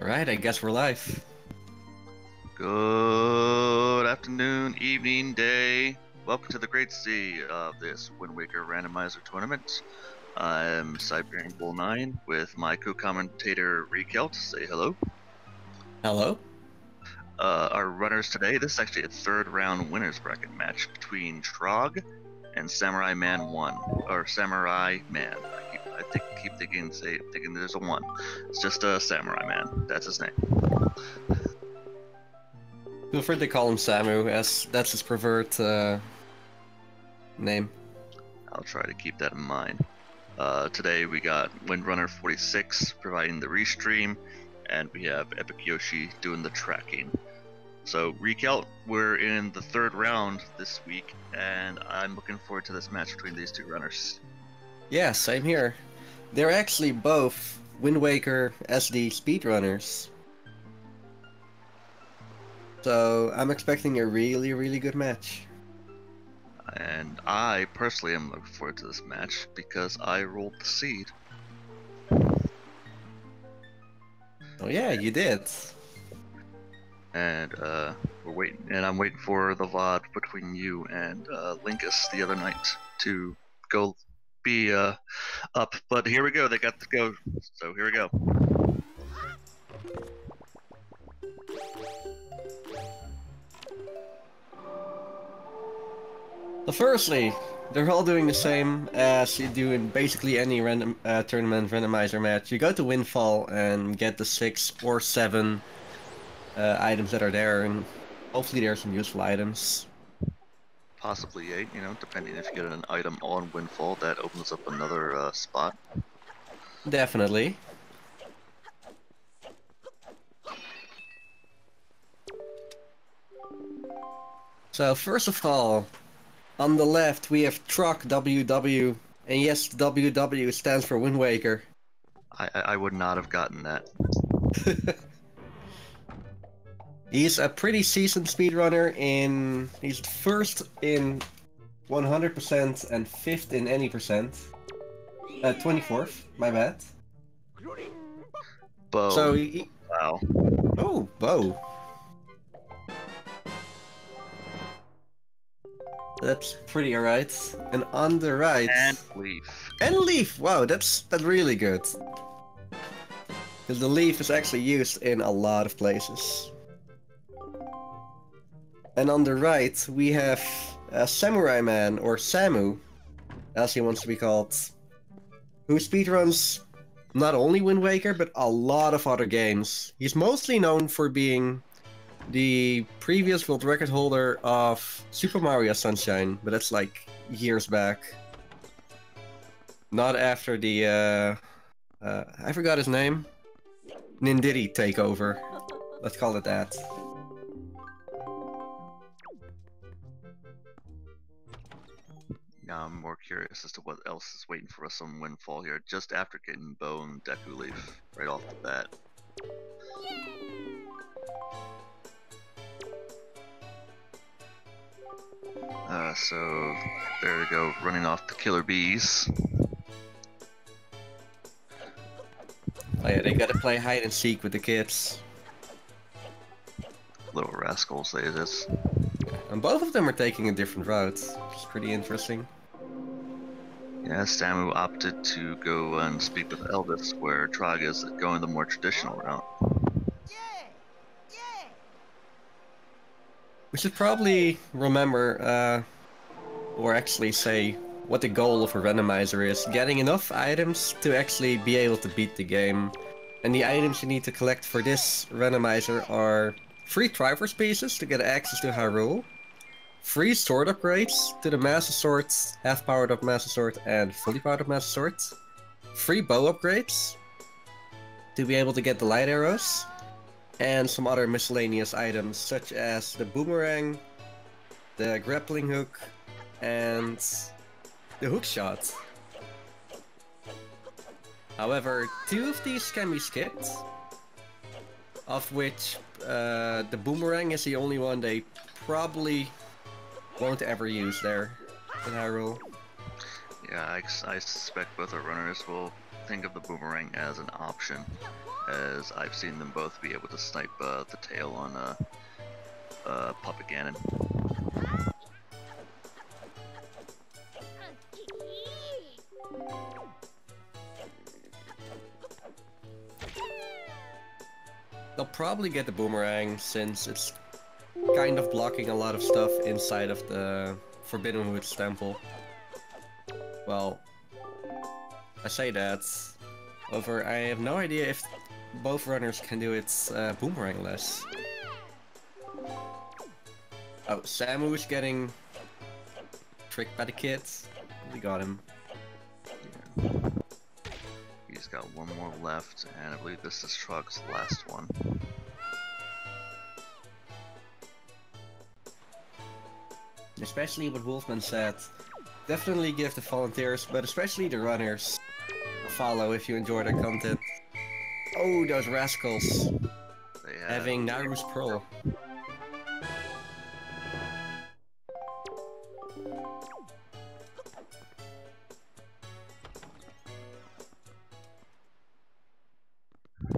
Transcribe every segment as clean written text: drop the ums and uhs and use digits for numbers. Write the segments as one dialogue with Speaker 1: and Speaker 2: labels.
Speaker 1: Alright, I guess we're live.
Speaker 2: Good afternoon, evening, day. Welcome to the great sea of this Wind Waker Randomizer tournament. I'm Siberian Bull 9 with my co-commentator Rekelt. Say hello.
Speaker 1: Hello?
Speaker 2: Our runners today, this is actually a third round winners bracket match between Trog and Samura1man 1. Or Samura1man. I keep thinking there's a 1. It's just a Samura1man. That's his name.
Speaker 1: Feel free to call him Samu, as that's his preferred name.
Speaker 2: I'll try to keep that in mind. Today we got Windrunner 46 providing the restream, and we have Epic Yoshi doing the tracking. So Rekelt, we're in the third round this week, and I'm looking forward to this match between these two runners.
Speaker 1: Yeah, same here. They're actually both Wind Waker SD speedrunners. So I'm expecting a really, really good match.
Speaker 2: And I personally am looking forward to this match because I rolled the seed.
Speaker 1: Oh yeah, you did.
Speaker 2: And we're waiting, and I'm waiting for the VOD between you and Linkus the other night to go be up. But here we go, they got to go, so here we go.
Speaker 1: So firstly, they're all doing the same as you do in basically any random tournament randomizer match. You go to Windfall and get the 6 or 7 items that are there, and hopefully there are some useful items.
Speaker 2: Possibly 8, depending if you get an item on Windfall, that opens up another spot.
Speaker 1: Definitely. So first of all, on the left we have TrogWW, and yes, WW stands for Wind Waker.
Speaker 2: I would not have gotten that.
Speaker 1: He's a pretty seasoned speedrunner he's first in 100% and 5th in any percent. 24th, my bad.
Speaker 2: Bow.
Speaker 1: So
Speaker 2: Wow.
Speaker 1: Oh, bow. That's pretty alright. And on the right...
Speaker 2: And leaf.
Speaker 1: And leaf! Wow, that's really good. Because the leaf is actually used in a lot of places. And on the right, we have Samura1man, or Samu, as he wants to be called, who speedruns not only Wind Waker, but a lot of other games. He's mostly known for being the previous world record holder of Super Mario Sunshine, but that's like years back. Not after the, I forgot his name. Nindiri takeover. Let's call it that.
Speaker 2: Now I'm more curious as to what else is waiting for us on Windfall here, just after getting Bow and Deku Leaf right off the bat. So there we go, running off the killer bees.
Speaker 1: Oh yeah, they gotta play hide and seek with the kids.
Speaker 2: Little rascals, they just.
Speaker 1: And both of them are taking a different route, which is pretty interesting.
Speaker 2: Yeah, Samu opted to go and speak with Elvis, where Trog is going the more traditional route.
Speaker 1: We should probably remember, or actually say, what the goal of a randomizer is. Getting enough items to actually be able to beat the game. And the items you need to collect for this randomizer are free Triforce pieces to get access to Hyrule, free sword upgrades to the Master Sword, half powered up Master Sword, and fully powered up Master Sword, free bow upgrades to be able to get the light arrows, and some other miscellaneous items such as the boomerang, the grappling hook, and the hook shot. However, 2 of these can be skipped, of which the boomerang is the only one they probably won't ever use there in Hyrule.
Speaker 2: Yeah, I suspect both our runners will think of the boomerang as an option. as I've seen them both be able to snipe the tail on Puppet Ganon.
Speaker 1: They'll probably get the boomerang since it's kind of blocking a lot of stuff inside of the Forbidden Woods temple. Well, I say that. Over, I have no idea if both runners can do its boomerang-less. Oh, Samu's getting tricked by the kids. We got him.
Speaker 2: Yeah. He's got one more left, and I believe this is Trog's last one.
Speaker 1: Especially what Wolfman said. Definitely give the volunteers, but especially the runners, a follow if you enjoy their content. Oh, those rascals. Having Naru's Pearl.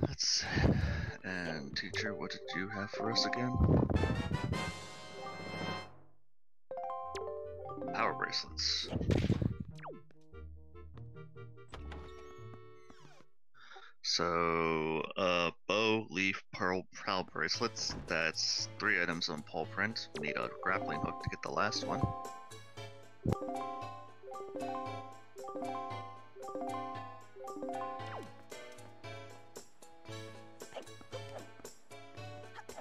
Speaker 2: Let's see. And teacher, what did you have for us again? Power bracelets. So, bow, leaf, pearl, prowl bracelets. That's 3 items on paw print. We need a grappling hook to get the last one.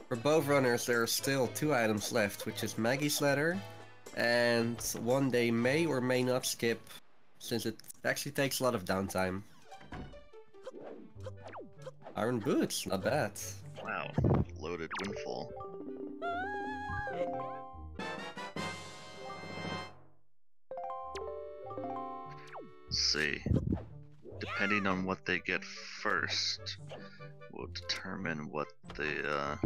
Speaker 1: For both runners, there are still 2 items left, which is Maggie's letter, and one they may or may not skip, since it actually takes a lot of downtime. Iron boots, not bad.
Speaker 2: Wow, loaded windfall. Let's see. Depending on what they get first, will determine what the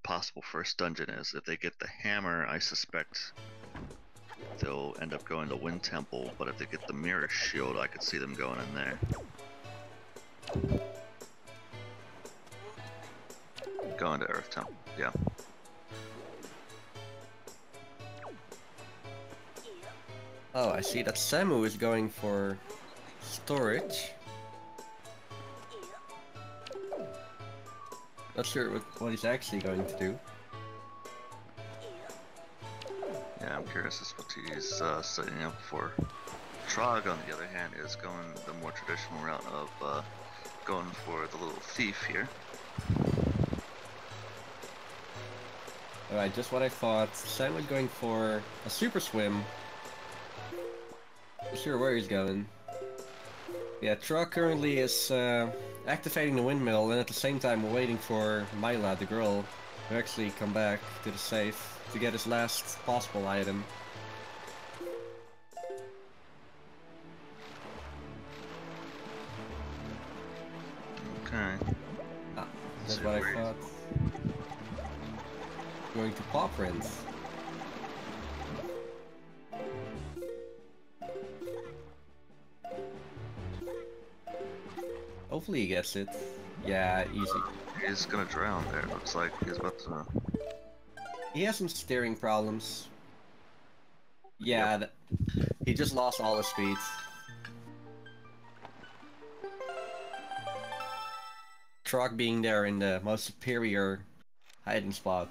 Speaker 2: possible first dungeon is. If they get the hammer, I suspect they'll end up going to Wind Temple, but if they get the mirror shield, I could see them going in there. Going to Earth Temple, yeah.
Speaker 1: Oh, I see that Samu is going for storage. Not sure what he's actually going to do.
Speaker 2: Yeah, I'm curious as to what he's setting up for. Trog, on the other hand, is going the more traditional route of going for the little thief here.
Speaker 1: Alright, just what I thought. Sam was going for a super swim. Not sure where he's going. Yeah, Trog currently is activating the windmill and at the same time waiting for Myla, the girl, to actually come back to the safe to get his last possible item.
Speaker 2: Okay.
Speaker 1: Ah, that's what I thought. Going to paw prints. Hopefully he gets it. Yeah, easy.
Speaker 2: He's gonna drown there. Looks like he's about to.
Speaker 1: He has some steering problems. Yeah,
Speaker 2: Yep.
Speaker 1: He just lost all his speed. Trog being there in the most superior hiding spot.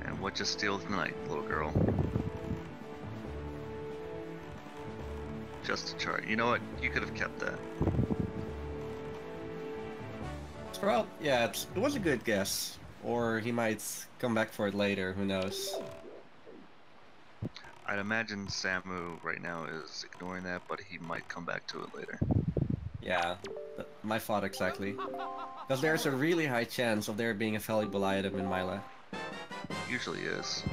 Speaker 2: And what just steals the night, little girl? Just a chart. You know what? You could have kept that.
Speaker 1: Well, yeah, it was a good guess. Or he might come back for it later, who knows.
Speaker 2: I'd imagine Samu right now is ignoring that, but he might come back to it later.
Speaker 1: Yeah, my thought exactly. Because there's a really high chance of there being a valuable item in Myla.
Speaker 2: Usually is.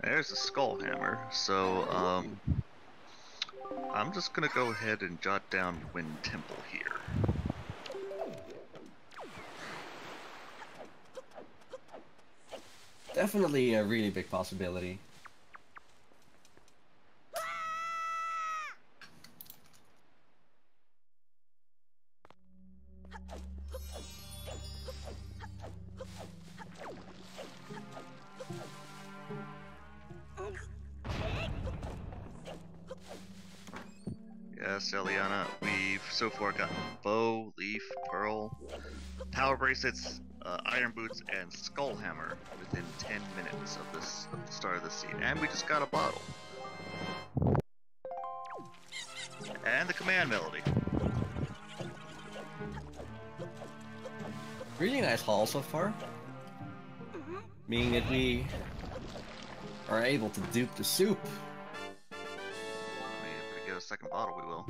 Speaker 2: There's a skull hammer, so I'm just gonna go ahead and jot down Wind Temple here.
Speaker 1: Definitely a really big possibility.
Speaker 2: Yes, Eliana, we've so far gotten bow, leaf, pearl, power bracelets, iron boots, and skull hammer within 10 minutes of the start of the scene, and we just got a bottle. And the command melody.
Speaker 1: Really nice haul so far. Meaning that we are able to dupe the soup.
Speaker 2: I mean, if we get a second bottle, we will.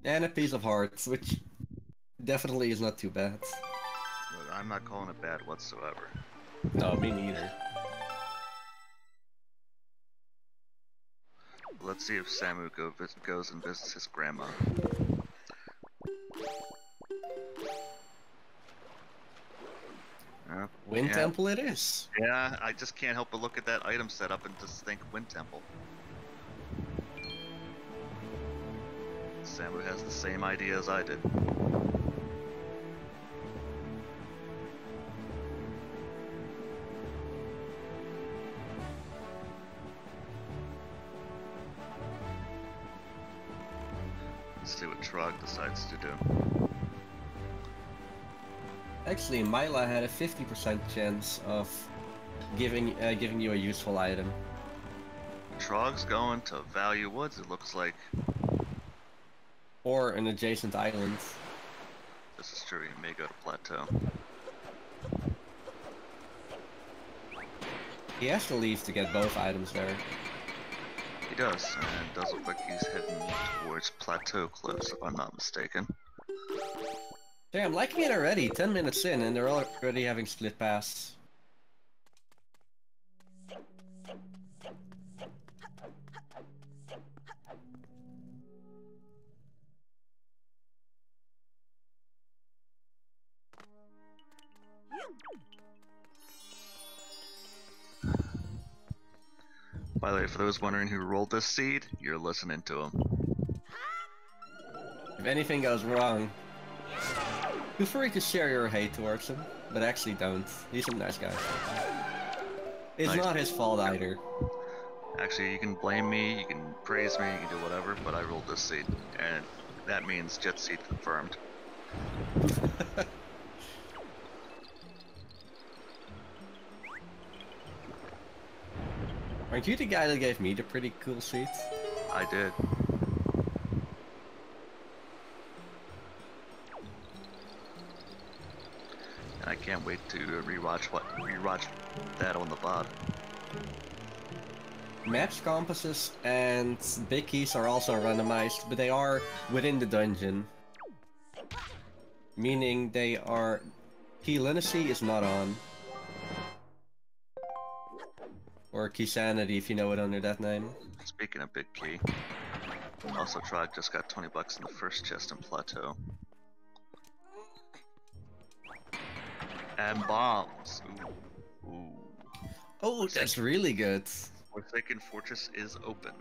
Speaker 1: And a piece of hearts, which definitely is not too bad.
Speaker 2: But I'm not calling it bad whatsoever.
Speaker 1: No, me neither.
Speaker 2: Let's see if Samu goes and visits his grandma.
Speaker 1: Wind Temple it is.
Speaker 2: Yeah, I just can't help but look at that item setup and just think Wind Temple. Samu has the same idea as I did. Let's see what Trog decides to do.
Speaker 1: Actually, Myla had a 50% chance of giving you a useful item.
Speaker 2: Trog's going to Value Woods, it looks like.
Speaker 1: Or an adjacent island.
Speaker 2: This is true, he may go to Plateau.
Speaker 1: He has to leave to get both items there.
Speaker 2: He does, and it does look like he's heading towards Plateau Cliffs, if I'm not mistaken.
Speaker 1: Yeah, I'm liking it already. 10 minutes in, and they're already having split pass.
Speaker 2: By the way, for those wondering who rolled this seed, you're listening to him.
Speaker 1: If anything goes wrong, feel free to share your hate towards him, but actually don't. He's a nice guy. It's
Speaker 2: Nice.
Speaker 1: not his fault either.
Speaker 2: Actually, you can blame me, you can praise me, you can do whatever, but I rolled this seed, and that means jet seed confirmed.
Speaker 1: Aren't you the guy that gave me the pretty cool seat?
Speaker 2: I did. And I can't wait to rewatch that on the VOD.
Speaker 1: Maps, compasses, and big keys are also randomized, but they are within the dungeon. Meaning they are... Key Lunacy is not on. Or Key Sanity, if you know it under that name.
Speaker 2: Speaking of big key, also Trog just got 20 bucks in the first chest in Plateau. And bombs! Ooh. Ooh.
Speaker 1: Oh, that's really good.
Speaker 2: Forsaken Fortress is open.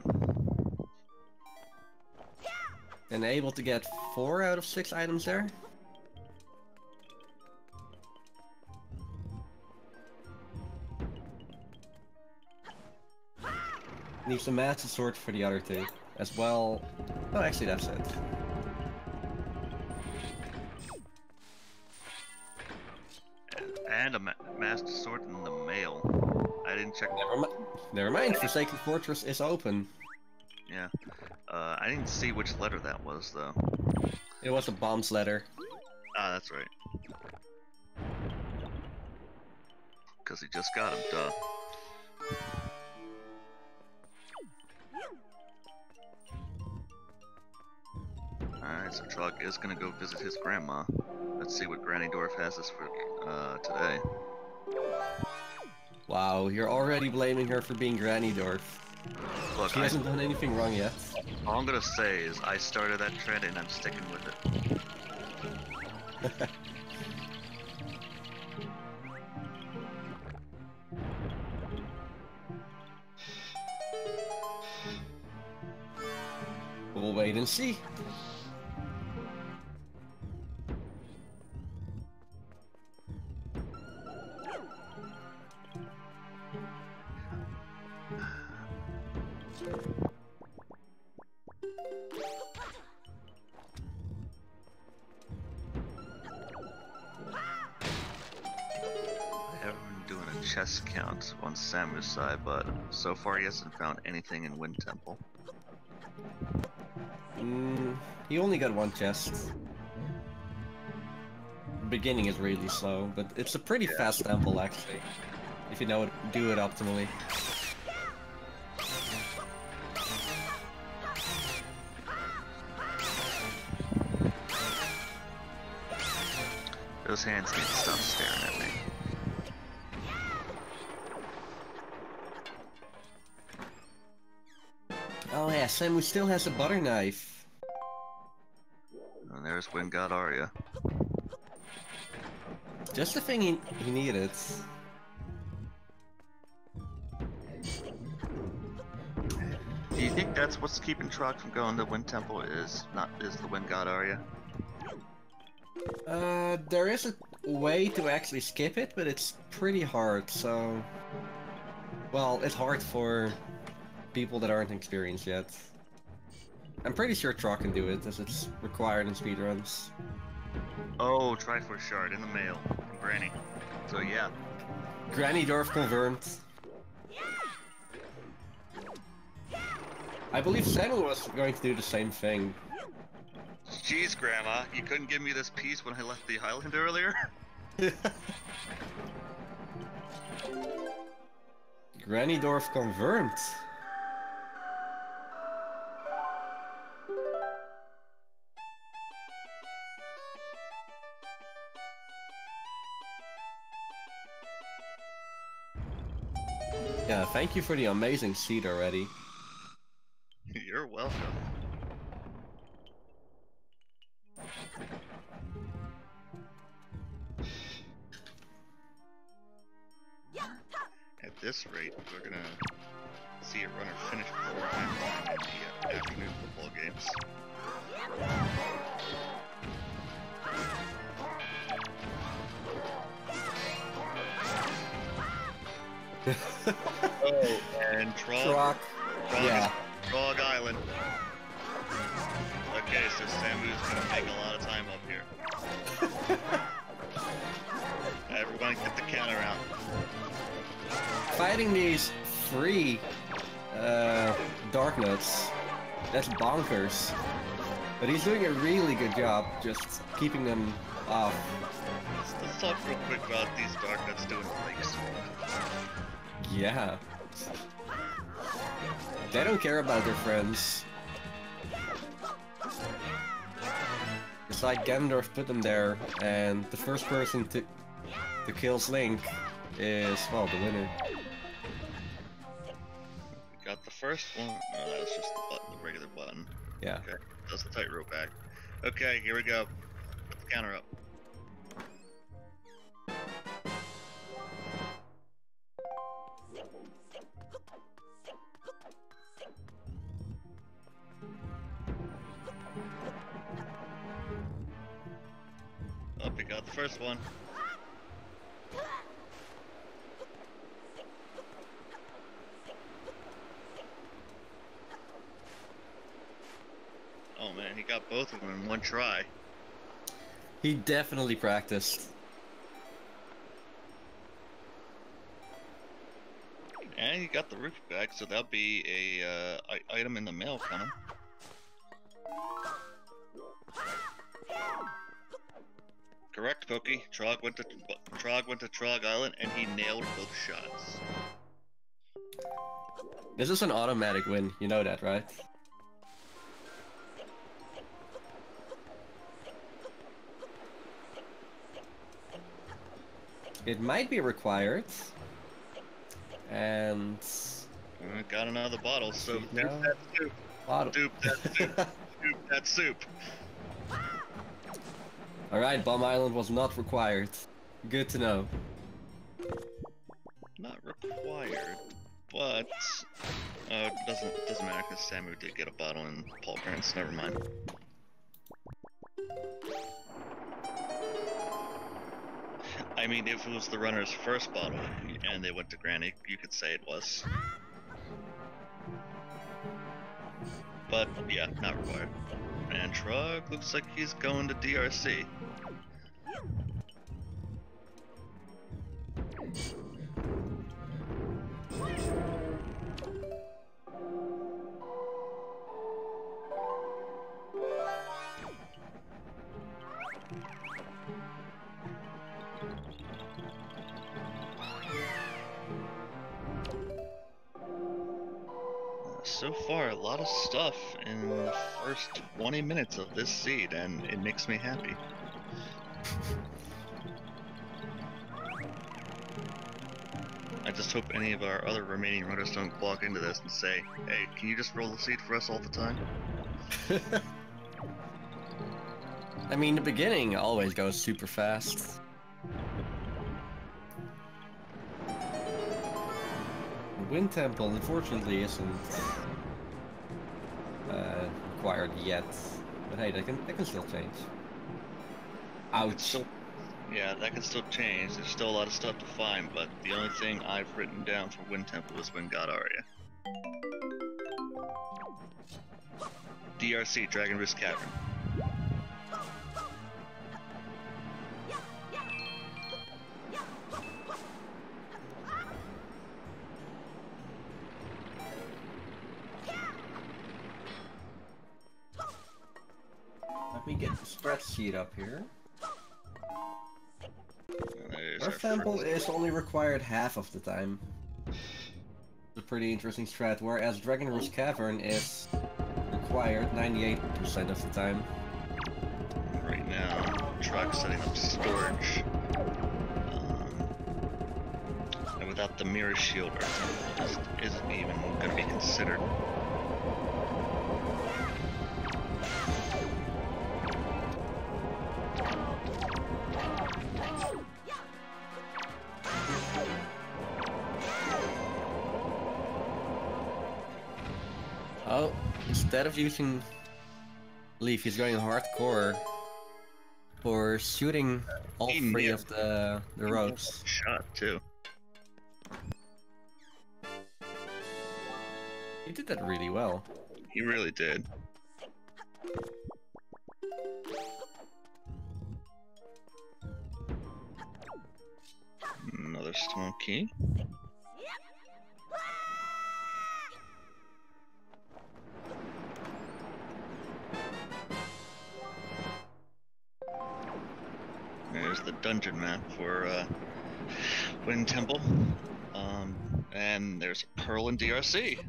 Speaker 1: And able to get 4 out of 6 items there? Needs a massive sword for the other 2. As well... Oh, actually that's it.
Speaker 2: And a master sword in the mail. I didn't check.
Speaker 1: Never mind, Forsaken Fortress is open.
Speaker 2: Yeah. I didn't see which letter that was, though.
Speaker 1: It was a bomb's letter.
Speaker 2: Ah, that's right. Because he just got him, duh. Alright, so Trog is gonna go visit his grandma. Let's see what Granny Dwarf has us for today.
Speaker 1: Wow, you're already blaming her for being Granny Dwarf.
Speaker 2: Look,
Speaker 1: She hasn't done anything wrong yet.
Speaker 2: All I'm gonna say is I started that trend and I'm sticking with it.
Speaker 1: We'll wait and see.
Speaker 2: I haven't been doing a chest count on Samu's side, but so far he hasn't found anything in Wind Temple.
Speaker 1: He only got one chest. The beginning is really slow, but it's a pretty fast temple actually, if you know it, do it optimally.
Speaker 2: Those hands need to stop staring at me.
Speaker 1: Oh yeah, Samu still has a butter knife.
Speaker 2: And there's Wind God Arya.
Speaker 1: Just the thing he needed.
Speaker 2: Do you think that's what's keeping Trog from going to Wind Temple? Is the Wind God Arya?
Speaker 1: There is a way to actually skip it, but it's pretty hard, so... Well, it's hard for people that aren't experienced yet. I'm pretty sure Trog can do it, as it's required in speedruns.
Speaker 2: Oh, Triforce Shard in the mail from Granny. So yeah.
Speaker 1: Granny Dwarf confirmed. I believe Samu was going to do the same thing.
Speaker 2: Jeez, Grandma, you couldn't give me this piece when I left the island earlier?
Speaker 1: Granny Dwarf confirmed. Yeah, thank you for the amazing seed already.
Speaker 2: You're welcome. At this rate, we're gonna see a runner finish before time in the afternoon football games. Oh, and Trog.
Speaker 1: Yeah.
Speaker 2: Trog Island. Okay, so Samu's gonna take a lot of time up here. Everybody get the counter out.
Speaker 1: Fighting these free Dark Nuts, that's bonkers. But he's doing a really good job just keeping them off.
Speaker 2: Let's talk real quick about these Dark Nuts doing lakes.
Speaker 1: Yeah. They don't care about their friends. It's like Ganondorf put them there, and the first person to kill Link is, well, the winner.
Speaker 2: We got the first one. No, that was just the button, the regular button.
Speaker 1: Yeah.
Speaker 2: Okay, that's the tightrope back. Okay, here we go. Put the counter up. Oh, we got the first one. Oh man, he got both of them in one try.
Speaker 1: He definitely practiced.
Speaker 2: And he got the roof back, so that'll be a item in the mail coming. Correct, Pokey. Trog went to Trog Island, and he nailed both shots.
Speaker 1: This is an automatic win, you know that, right? It might be required. And...
Speaker 2: Got another bottle, so
Speaker 1: No.
Speaker 2: dupe that soup.
Speaker 1: Bottle.
Speaker 2: Dupe that soup. Dupe that soup.
Speaker 1: Alright, Bomb Island was not required. Good to know.
Speaker 2: Not required, but doesn't matter because Samu did get a bottle in Paul Grant's. Never mind. I mean, if it was the runner's first bottle and they went to Granny, you could say it was. but yeah, not required. And Trog looks like he's going to DRC. So far, a lot of stuff in the first 20 minutes of this seed, and it makes me happy. I just hope any of our other remaining runners don't walk into this and say, hey, can you just roll the seed for us all the time?
Speaker 1: I mean, the beginning always goes super fast. The Wind Temple, unfortunately, isn't required yet. But hey, that can still change. Ouch.
Speaker 2: Yeah, that can still change. There's still a lot of stuff to find, but the only thing I've written down for Wind Temple is when God Arya. DRC, Dragon Roost Cavern.
Speaker 1: Let me get the spreadsheet up here.
Speaker 2: Earth
Speaker 1: Temple is only required half of the time. It's a pretty interesting strat, whereas Dragon Roost Cavern is required 98% of the time.
Speaker 2: Right now, truck setting up storage. And without the mirror shield, Earth Temple just isn't even going to be considered.
Speaker 1: Oh, instead of using Leaf, he's going hardcore for shooting all three of the ropes.
Speaker 2: Shot too.
Speaker 1: He did that really well.
Speaker 2: He really did. Another stone key. There's the dungeon map for Wind Temple. And there's a pearl in DRC.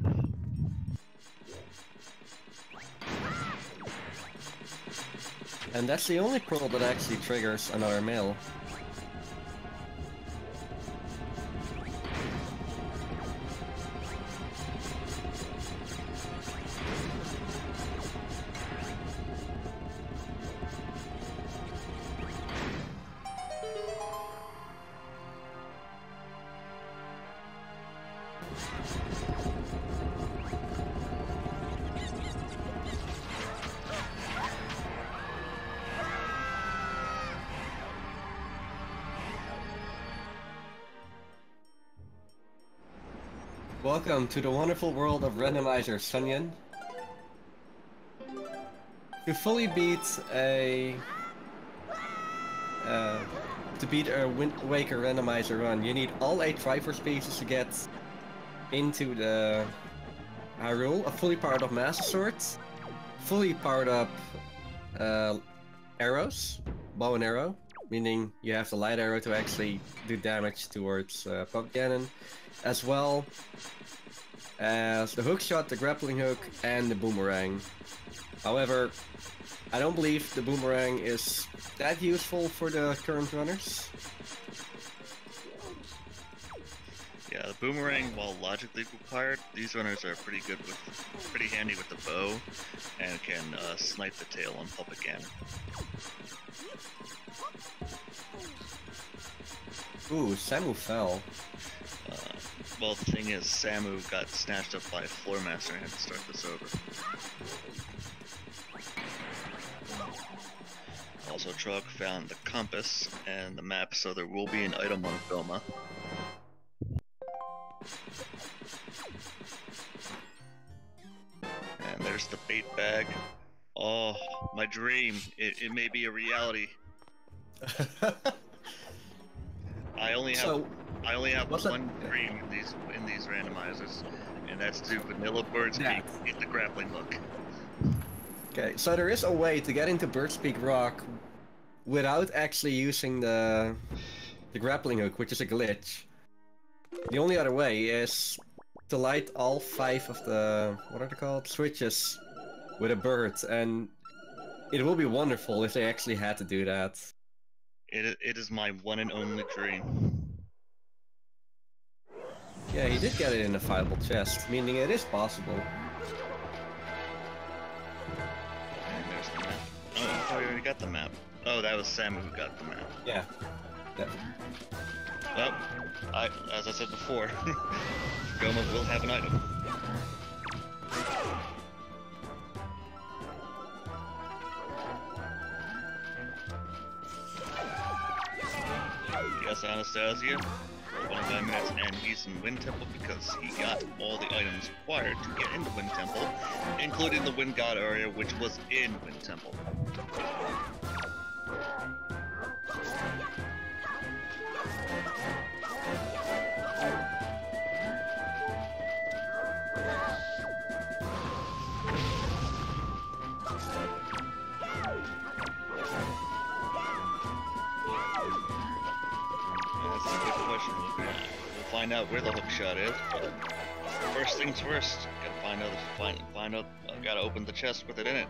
Speaker 1: And that's the only pearl that actually triggers another mill. Welcome to the wonderful world of Randomizer, Sunyan. To fully beat a Wind Waker Randomizer run, you need all 8 Triforce pieces to get into the Hyrule, a fully powered up Master Sword, fully powered up arrows, bow and arrow, meaning you have the light arrow to actually do damage towards Pop Cannon, as well as the hook shot, the grappling hook, and the boomerang. However, I don't believe the boomerang is that useful for the current runners.
Speaker 2: Yeah, the boomerang, while logically required, these runners are pretty handy with the bow, and can snipe the tail on Puppet Cannon.
Speaker 1: Ooh, Samu fell.
Speaker 2: Well, the thing is, Samu got snatched up by a Floor Master and had to start this over. Also, Trog found the compass and the map, so there will be an item on Velma. And there There's the bait bag. Oh, my dream. It may be a reality. I only have one dream in these randomizers, and that's to do vanilla Bird's Peak get the grappling hook.
Speaker 1: Okay, so there is a way to get into Bird's Peak Rock without actually using the grappling hook, which is a glitch. The only other way is to light all 5 of the, what are they called, switches with a bird, and it will be wonderful if they actually had to do that.
Speaker 2: It is my one and only dream.
Speaker 1: Yeah, he did get it in a fileable chest, meaning it is possible.
Speaker 2: And there's the map. Oh, I thought we already got the map. Oh, that was Samu who got the map.
Speaker 1: Yeah.
Speaker 2: Well, as I said before, Goma will have an item. Yes, Anastasia. 25 minutes, and he's in Wind Temple because he got all the items required to get into Wind Temple, including the Wind God area, which was in Wind Temple. Find out where the hook shot is. But first things first, gotta gotta open the chest with it in it.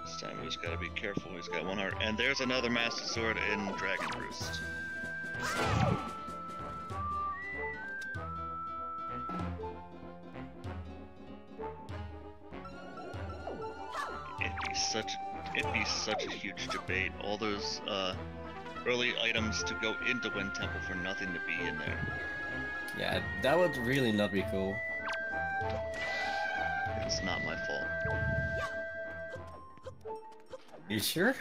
Speaker 2: This time we just gotta be careful. He's got 1 heart, and there's another Master Sword in Dragon Roost. It'd be such a huge debate. All those early items to go into Wind Temple for nothing to be in there.
Speaker 1: Yeah, that would really not be cool.
Speaker 2: It's not my fault.
Speaker 1: You sure?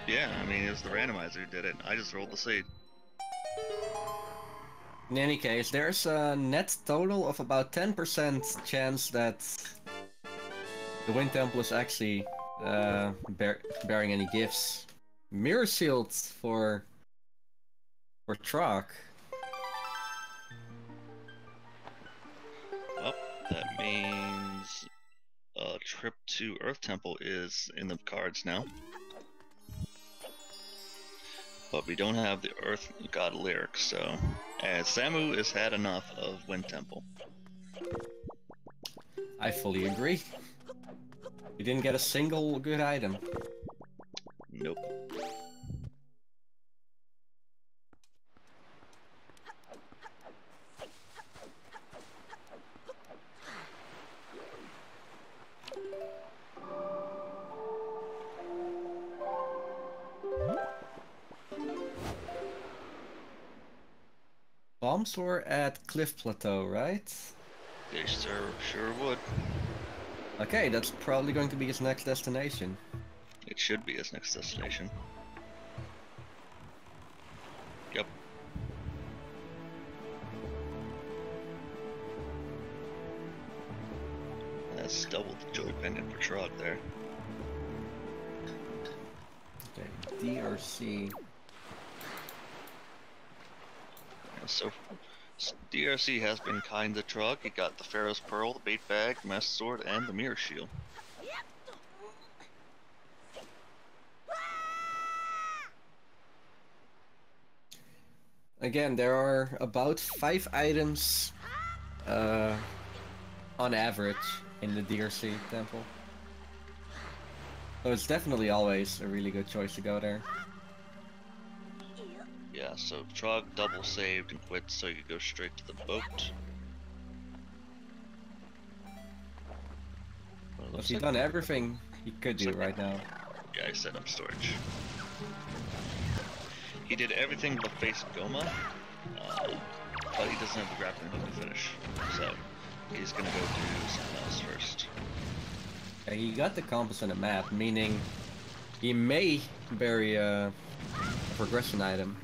Speaker 2: Yeah, I mean, it was the randomizer who did it. I just rolled the seed.
Speaker 1: In any case, there's a net total of about 10% chance that the Wind Temple is actually bearing any gifts. Mirror shields for Trog.
Speaker 2: Well, that means a trip to Earth Temple is in the cards now. But we don't have the Earth God lyric, so as Samu has had enough of Wind Temple.
Speaker 1: I fully agree. You didn't get a single good item.
Speaker 2: Nope.
Speaker 1: Bombs were at Cliff Plateau, right?
Speaker 2: They sure would.
Speaker 1: Okay, that's probably going to be his next destination.
Speaker 2: It should be his next destination. Yep. That's double the joy pendant for Trog there.
Speaker 1: Okay, DRC.
Speaker 2: Yeah, so DRC has been kind to Trog. He got the Pharaoh's Pearl, the bait bag, Master Sword, and the Mirror Shield.
Speaker 1: Again, there are about 5 items on average in the DRC temple. So it's definitely always a really good choice to go there.
Speaker 2: Yeah, so Trog double saved and quit so you could go straight to the boat.
Speaker 1: Well, he's done everything he could do right now.
Speaker 2: Yeah, I set up storage. He did everything but face Goma, but he doesn't have the grappling hook to finish, so he's gonna go do something else first.
Speaker 1: Yeah, he got the compass on the map, meaning he may bury progression item.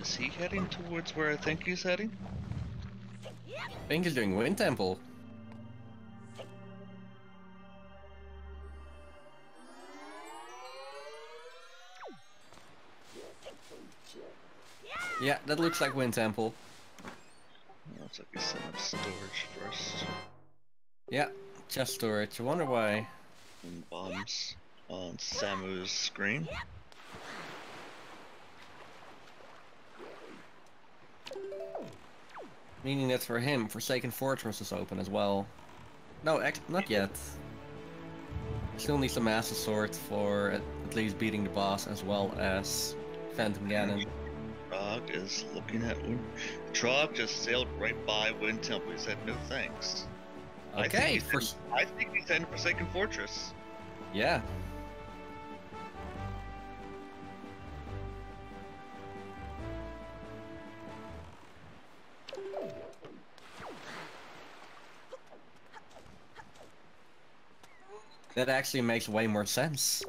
Speaker 2: Is he heading towards where I think he's heading?
Speaker 1: I think he's doing Wind Temple. Yeah, that looks like Wind Temple.
Speaker 2: Looks like he's setting up storage first.
Speaker 1: Yeah, chest storage. I wonder why.
Speaker 2: And bombs on Samu's screen.
Speaker 1: Meaning that for him, Forsaken Fortress is open as well. No, not yet. Still needs the Master Sword for at least beating the boss, as well as Phantom Ganon.
Speaker 2: Trog is looking at Wind. Trog just sailed right by Wind Temple. He said no thanks.
Speaker 1: Okay,
Speaker 2: I think he's in Forsaken Fortress.
Speaker 1: Yeah. That actually makes way more sense.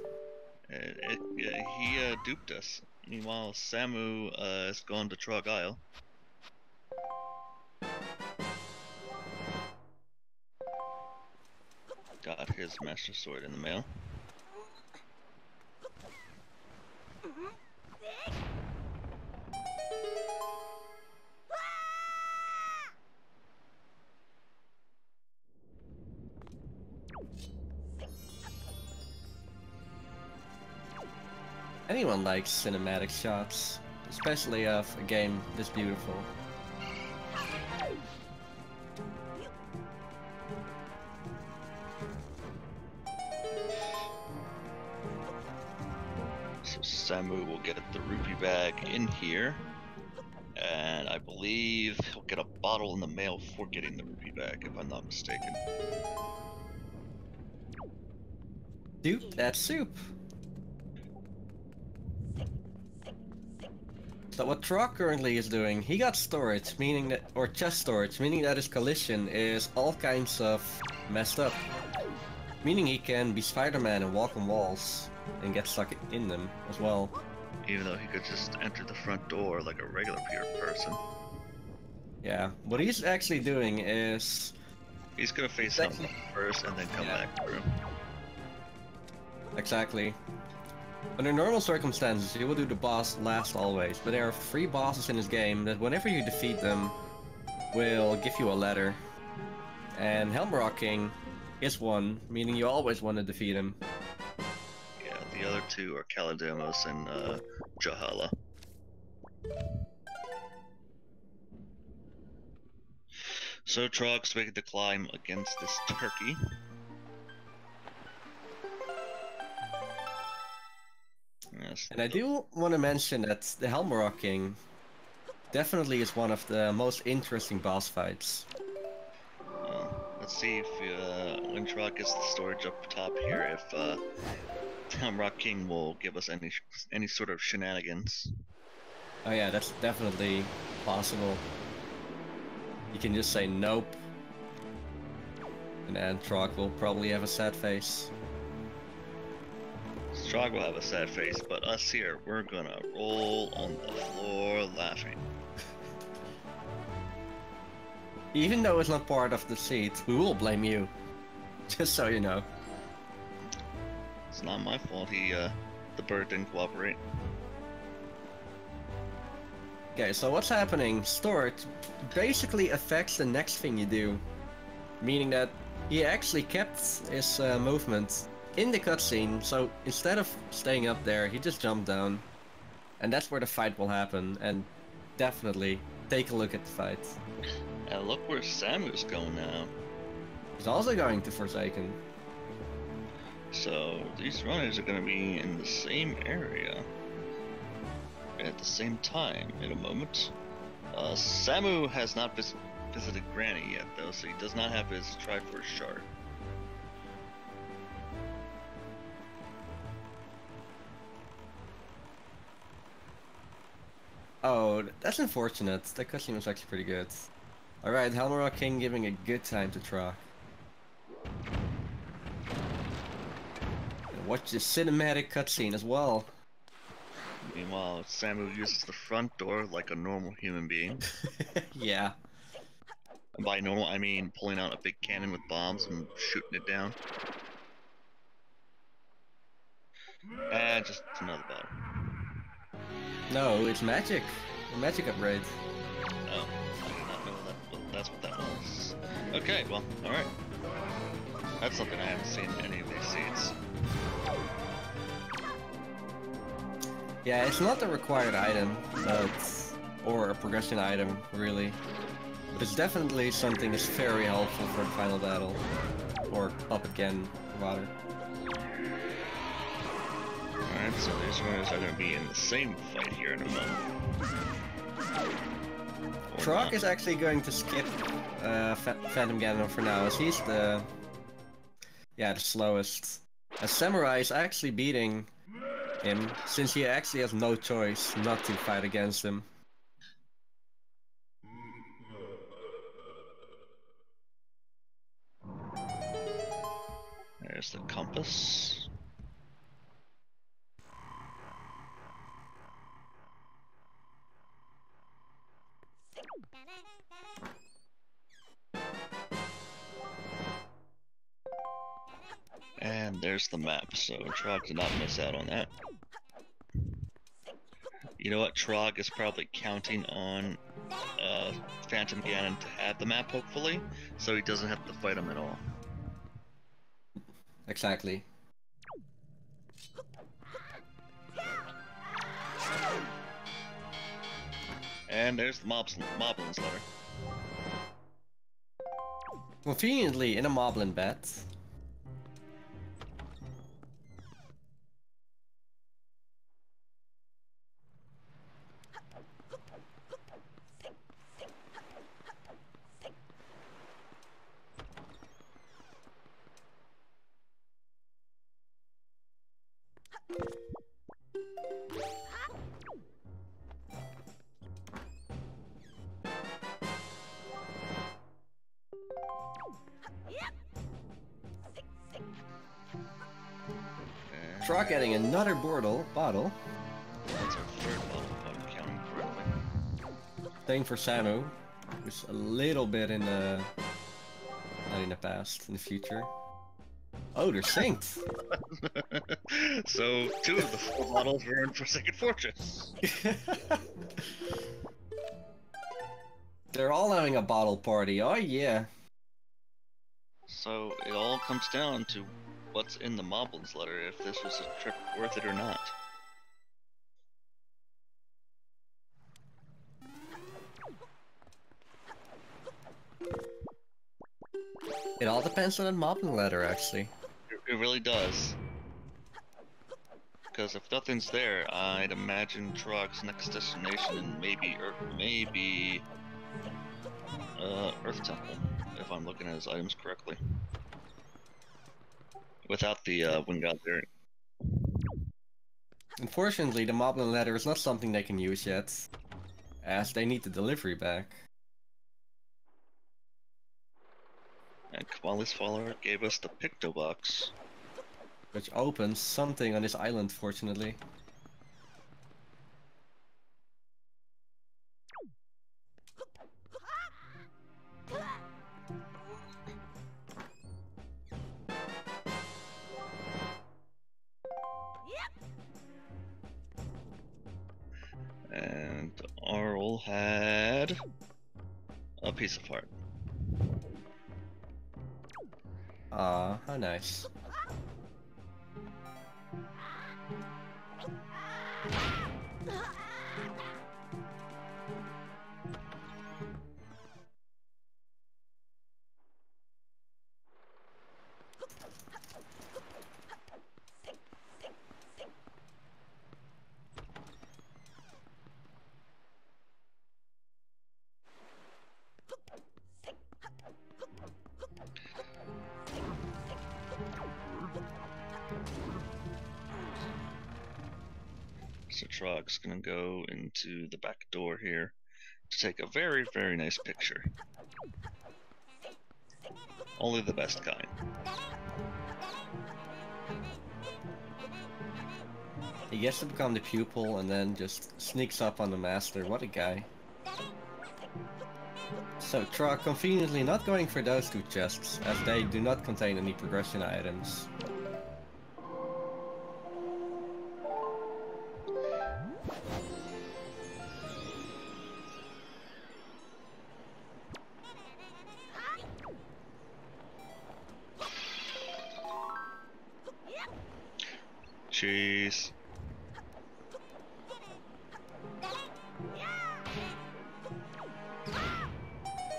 Speaker 2: He duped us. Meanwhile, Samu has gone to Trog Isle. Got his Master Sword in the mail.
Speaker 1: Anyone likes cinematic shots, especially of a game this beautiful.
Speaker 2: So Samu will get the rupee bag in here, and I believe he'll get a bottle in the mail for getting the rupee bag, if I'm not mistaken.
Speaker 1: Dude, that's soup. So what Trog currently is doing, he got storage, meaning that, or chest storage, meaning that his collision is all kinds of messed up. Meaning he can be Spider-Man and walk on walls and get stuck in them as well.
Speaker 2: Even though he could just enter the front door like a regular person.
Speaker 1: Yeah, what he's actually doing is...
Speaker 2: He's gonna face something first and then come back through.
Speaker 1: Exactly. Under normal circumstances, you will do the boss last always, but there are 3 bosses in this game that whenever you defeat them, will give you a letter. And Helmrock King is one, meaning you always want to defeat him.
Speaker 2: Yeah, the other 2 are Kalademus and Jahala. So Trog's making the climb against this turkey. Yes.
Speaker 1: And I do want to mention that the Helmrock King definitely is one of the most interesting boss fights.
Speaker 2: Let's see if when Trog gets the storage up top here, if Helmrock King will give us any sort of shenanigans.
Speaker 1: Oh yeah, that's definitely possible. You can just say nope, and then Trog will probably have a sad face.
Speaker 2: Trog will have a sad face, but us here, we're gonna roll on the floor laughing.
Speaker 1: Even though it's not part of the seed, we will blame you. Just so you know.
Speaker 2: It's not my fault the bird didn't cooperate.
Speaker 1: Okay, so what's happening? Storage basically affects the next thing you do. Meaning that he actually kept his movement in the cutscene, so instead of staying up there, he just jumped down. And that's where the fight will happen, and definitely take a look at the fight.
Speaker 2: And look where Samu's going now.
Speaker 1: He's also going to Forsaken.
Speaker 2: So these runners are going to be in the same area at the same time in a moment. Samu has not visited Granny yet though, so he does not have his Triforce shard.
Speaker 1: Oh, that's unfortunate. That cutscene was actually pretty good. Alright, Samura1man giving a good time to Trog. And watch the cinematic cutscene as well.
Speaker 2: Meanwhile, Samu uses the front door like a normal human being.
Speaker 1: Yeah.
Speaker 2: And by normal, I mean pulling out a big cannon with bombs and shooting it down. And just another bottle.
Speaker 1: No, it's magic. A magic upgrade.
Speaker 2: Oh, I did not know that's what that was. Okay, well, alright. That's something I haven't seen in any of these scenes.
Speaker 1: Yeah, it's not a required item, but or a progression item, really. But it's definitely something that's very helpful for the final battle. Or up again, rather.
Speaker 2: Alright, so these runners are going to be in the same fight here in a moment.
Speaker 1: Trog is actually going to skip Phantom Ganon for now, as he's the slowest. As Samurai is actually beating him, since he actually has no choice not to fight against him.
Speaker 2: There's the compass. And there's the map, so Trog did not miss out on that. You know what? Trog is probably counting on Phantom Ganon to have the map, hopefully, so he doesn't have to fight him at all.
Speaker 1: Exactly.
Speaker 2: And there's the Moblin's letter.
Speaker 1: Conveniently in a Moblin bed. Trog getting another bottle.
Speaker 2: That's our third bottle, if I'm counting correctly.
Speaker 1: Same for Samu, who's a little bit in the... not in the past, in the future. Oh, they're synced!
Speaker 2: So, 2 of the 4 bottles were in Forsaken Fortress.
Speaker 1: They're all having a bottle party, oh yeah!
Speaker 2: So, it all comes down to what's in the Moblin's letter, if this was a trip worth it or not.
Speaker 1: It all depends on the Moblin letter, actually.
Speaker 2: It really does. Because if nothing's there, I'd imagine Trog's next destination maybe Earth Temple, if I'm looking at his items correctly. Without the Wind God there.
Speaker 1: Unfortunately, the Moblin letter is not something they can use yet, as they need the delivery back.
Speaker 2: And Kamali's follower gave us the Picto Box.
Speaker 1: Which opens something on this island, fortunately.
Speaker 2: And Arl had a piece of heart.
Speaker 1: Ah, how nice.
Speaker 2: So Trog's gonna go into the back door here to take a very, very nice picture. Only the best kind.
Speaker 1: He gets to become the pupil and then just sneaks up on the master. What a guy. So Trog conveniently not going for those two chests, as they do not contain any progression items.
Speaker 2: Jeez.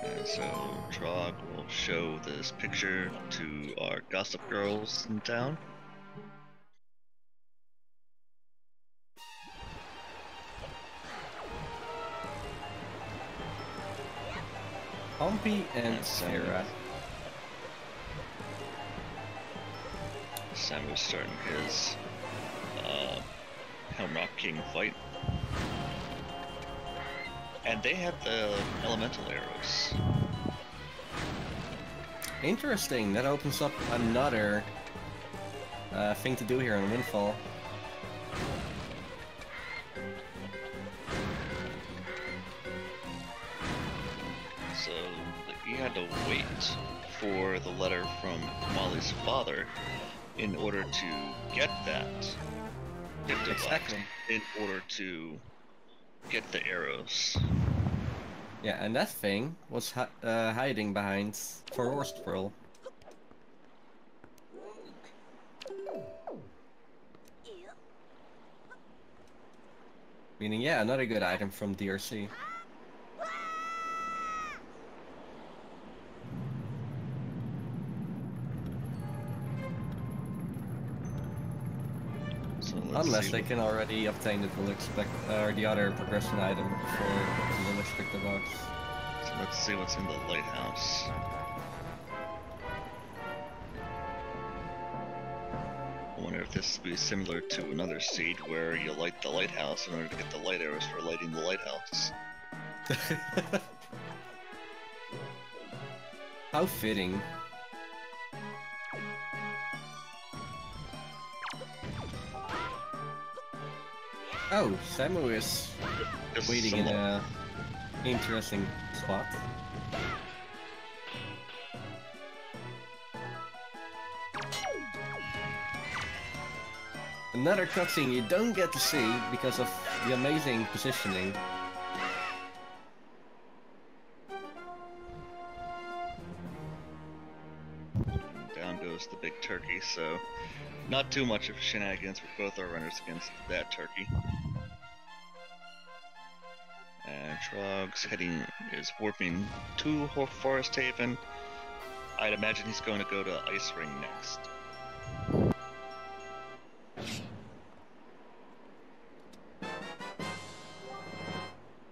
Speaker 2: And so Trog will show this picture to our gossip girls in town.
Speaker 1: Pompey and Sarah.
Speaker 2: Samu's starting his Hemrock King fight. And they have the elemental arrows.
Speaker 1: Interesting, that opens up another thing to do here on Windfall.
Speaker 2: So he had to wait for the letter from Molly's father in order to get that.
Speaker 1: Exactly.
Speaker 2: In order to get the arrows.
Speaker 1: Yeah, and that thing was hiding behind Forest Pearl. Meaning, yeah, another good item from DRC.
Speaker 2: So
Speaker 1: unless they can already obtain the deluxe or the other progression item before the deluxe pick the box.
Speaker 2: So let's see what's in the lighthouse. I wonder if this would be similar to another seed where you light the lighthouse in order to get the light arrows for lighting the lighthouse.
Speaker 1: How fitting. Oh, Samu is waiting in a interesting spot. Another cutscene you don't get to see because of the amazing positioning.
Speaker 2: Down goes the big turkey, so not too much of shenanigans with both our runners against that turkey. And Trog's is warping to Forest Haven. I'd imagine he's going to go to Ice Ring next.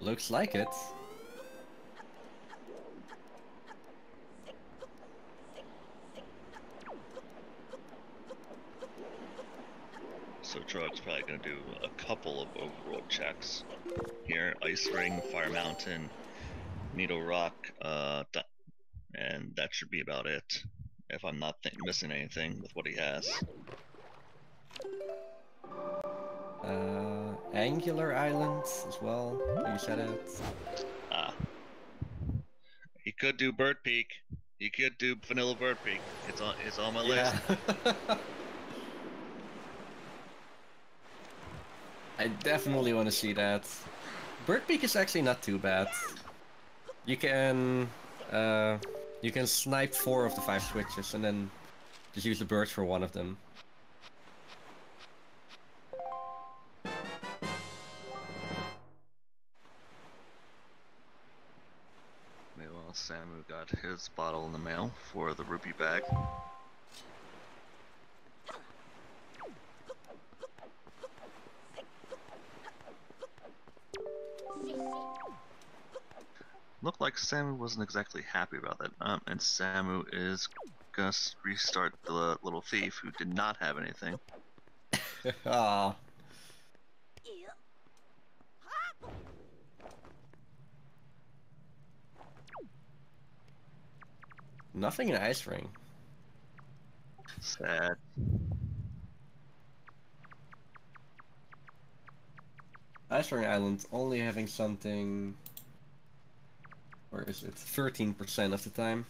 Speaker 1: Looks like it.
Speaker 2: So Trog's probably going to do a couple of overworld checks here. Ice Ring, Fire Mountain, Needle Rock, and that should be about it. If I'm not missing anything with what he has.
Speaker 1: Angular Islands as well. You said it.
Speaker 2: Ah. He could do Bird Peak. He could do Vanilla Bird Peak. It's on my list.
Speaker 1: I definitely want to see that. Bird Peak is actually not too bad. You can snipe 4 of the 5 switches and then just use the birds for one of them.
Speaker 2: Meanwhile, Samu got his bottle in the mail for the rupee bag. Looked like Samu wasn't exactly happy about that. And Samu is gonna restart the little thief who did not have anything.
Speaker 1: Ah. Nothing in Ice Ring.
Speaker 2: Sad.
Speaker 1: Ice Ring Island only having something... Where is it? 13% of the time.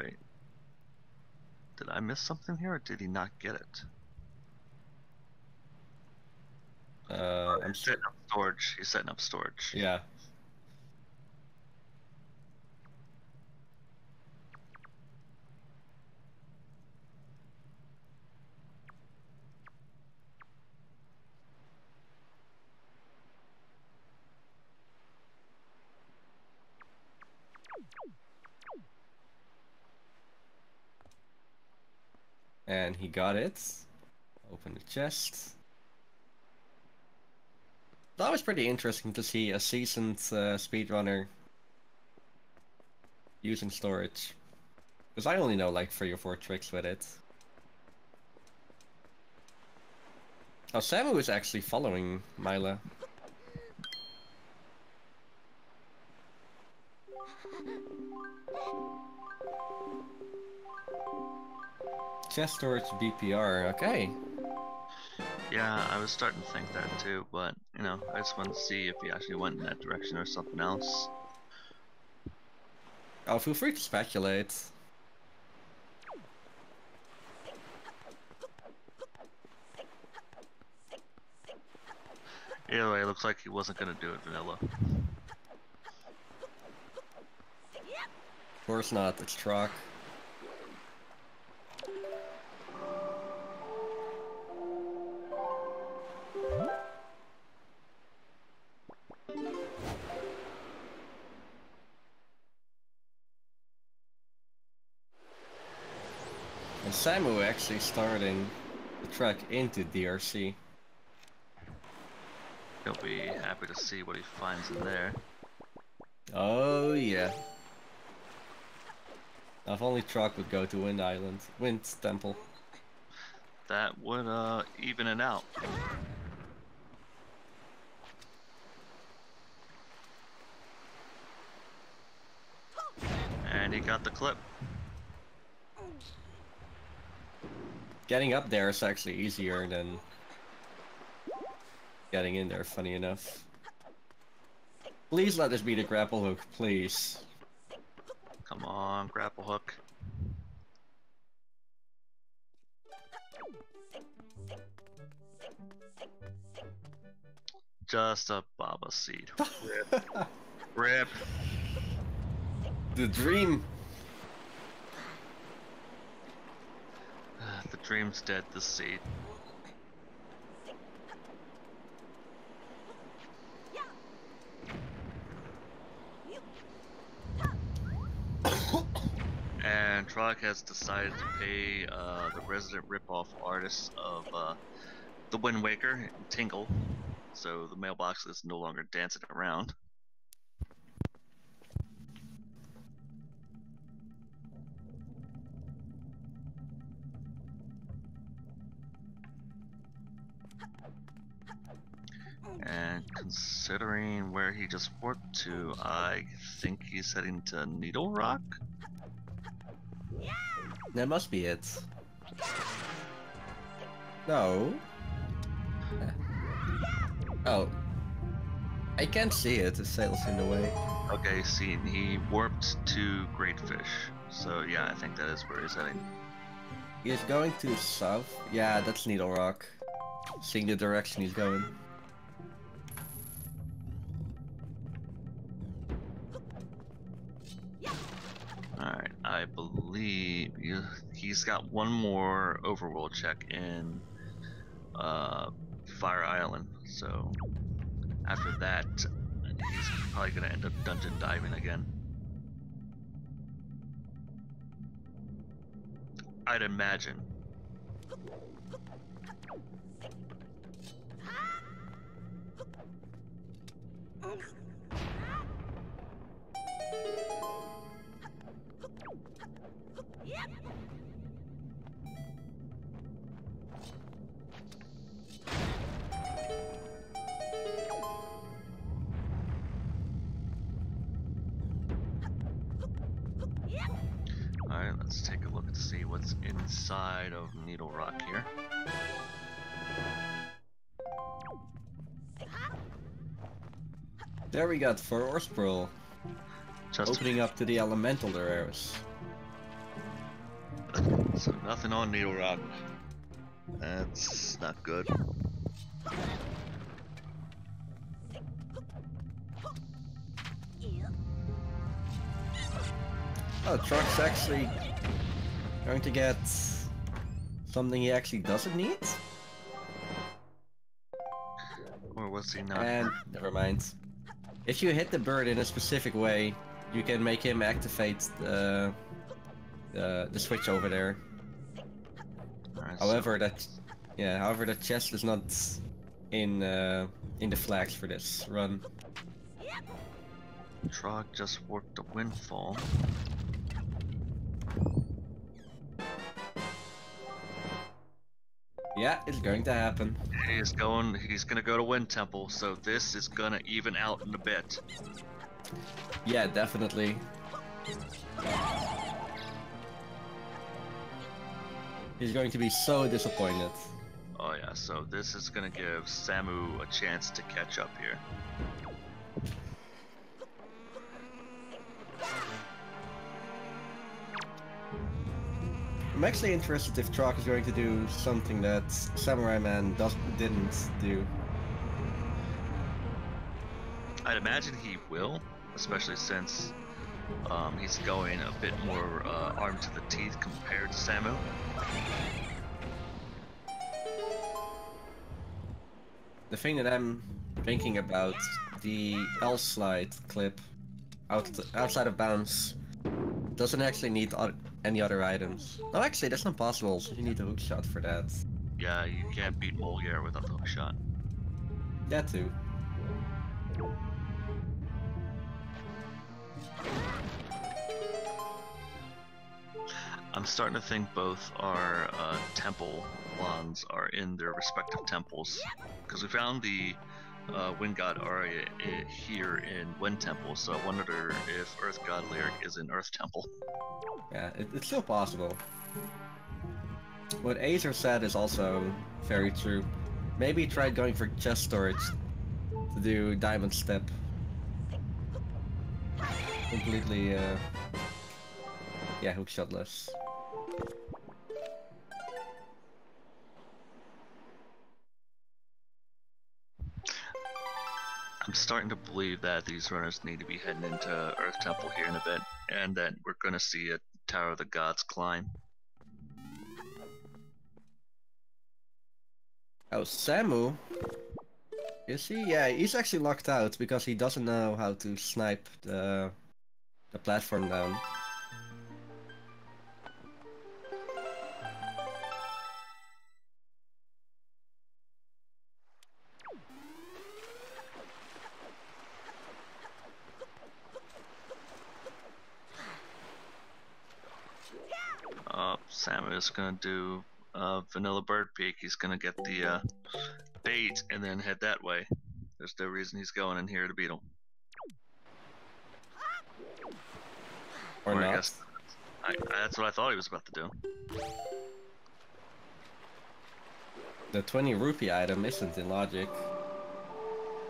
Speaker 2: Wait. Did I miss something here, or did he not get it?
Speaker 1: I'm
Speaker 2: setting up storage. He's setting up storage.
Speaker 1: Yeah. And he got it. Open the chest. That was pretty interesting to see a seasoned speedrunner using storage. Because I only know like 3 or 4 tricks with it. Oh, Samu is actually following Mila. Chest storage BPR, okay.
Speaker 2: Yeah, I was starting to think that too, but you know, I just wanted to see if he actually went in that direction or something else.
Speaker 1: Oh, feel free to speculate.
Speaker 2: Either way, it looks like he wasn't gonna do it vanilla.
Speaker 1: Of course not, it's Trog. And Samu actually starting the trek into DRC.
Speaker 2: He'll be happy to see what he finds in there.
Speaker 1: Oh yeah. If only Trog would go to Wind Island. Wind Temple.
Speaker 2: That would even it out. And he got the clip.
Speaker 1: Getting up there is actually easier than getting in there, funny enough. Please let this be the grapple hook, please.
Speaker 2: Come on, grapple hook. Just a baba seed. Rip. Rip.
Speaker 1: The dream.
Speaker 2: The dream's dead, the seed. And Trog has decided to pay the resident ripoff artist of the Wind Waker, Tingle, so the mailbox is no longer dancing around. And considering where he just warped to, I think he's heading to Needle Rock?
Speaker 1: That must be it. No. Oh. I can't see it, the sail's in the way.
Speaker 2: Okay, see, he warped to Great Fish. So yeah, I think that is where he's heading.
Speaker 1: He is going to south. Yeah, that's Needle Rock. Seeing the direction he's going.
Speaker 2: Alright, I believe he's got one more overworld check in Fire Island, so after that, he's probably going to end up dungeon diving again. I'd imagine. Alright, let's take a look to see what's inside of Needle Rock here.
Speaker 1: There we got Force Pearl.
Speaker 2: Just
Speaker 1: Opening up to the elemental arrows.
Speaker 2: so nothing on Needle Rock. That's not good.
Speaker 1: Oh, Trog's actually going to get something he actually doesn't need?
Speaker 2: Or was he not?
Speaker 1: And never mind. If you hit the bird in a specific way, you can make him activate the switch over there.
Speaker 2: Right,
Speaker 1: However, the chest is not in the flags for this run.
Speaker 2: Trog just worked a windfall.
Speaker 1: Yeah, it's going to happen.
Speaker 2: He's gonna go to Wind Temple, so this is gonna even out in a bit.
Speaker 1: Yeah, definitely. He's going to be so disappointed.
Speaker 2: Oh yeah, so this is gonna give Samu a chance to catch up here.
Speaker 1: I'm actually interested if Trog is going to do something that Samura1man didn't do.
Speaker 2: I'd imagine he will, especially since he's going a bit more armed to the teeth compared to Samu.
Speaker 1: The thing that I'm thinking about, the L slide clip outside of bounds doesn't actually need any other items. No, actually, that's not possible, so you need a hook shot for that.
Speaker 2: Yeah, you can't beat Molgar without the hook shot.
Speaker 1: That too.
Speaker 2: I'm starting to think both our temple wands are in their respective temples, because we found the Wind God area here in Wind Temple, so I wonder if Earth God Lyric is in Earth Temple.
Speaker 1: Yeah, it's still possible. What Acer said is also very true. Maybe he tried going for chest storage to do Diamond Step. Completely, yeah, hookshotless.
Speaker 2: I'm starting to believe that these runners need to be heading into Earth Temple here in a bit, and that we're going to see a Tower of the Gods climb.
Speaker 1: Oh, Samu? Is he? Yeah, he's actually locked out because he doesn't know how to snipe the platform down.
Speaker 2: Samu is going to do Vanilla Bird Peak. He's going to get the bait and then head that way. There's no reason he's going in here to beat him.
Speaker 1: Or not.
Speaker 2: I guess that's what I thought he was about to do.
Speaker 1: The 20 rupee item isn't in logic.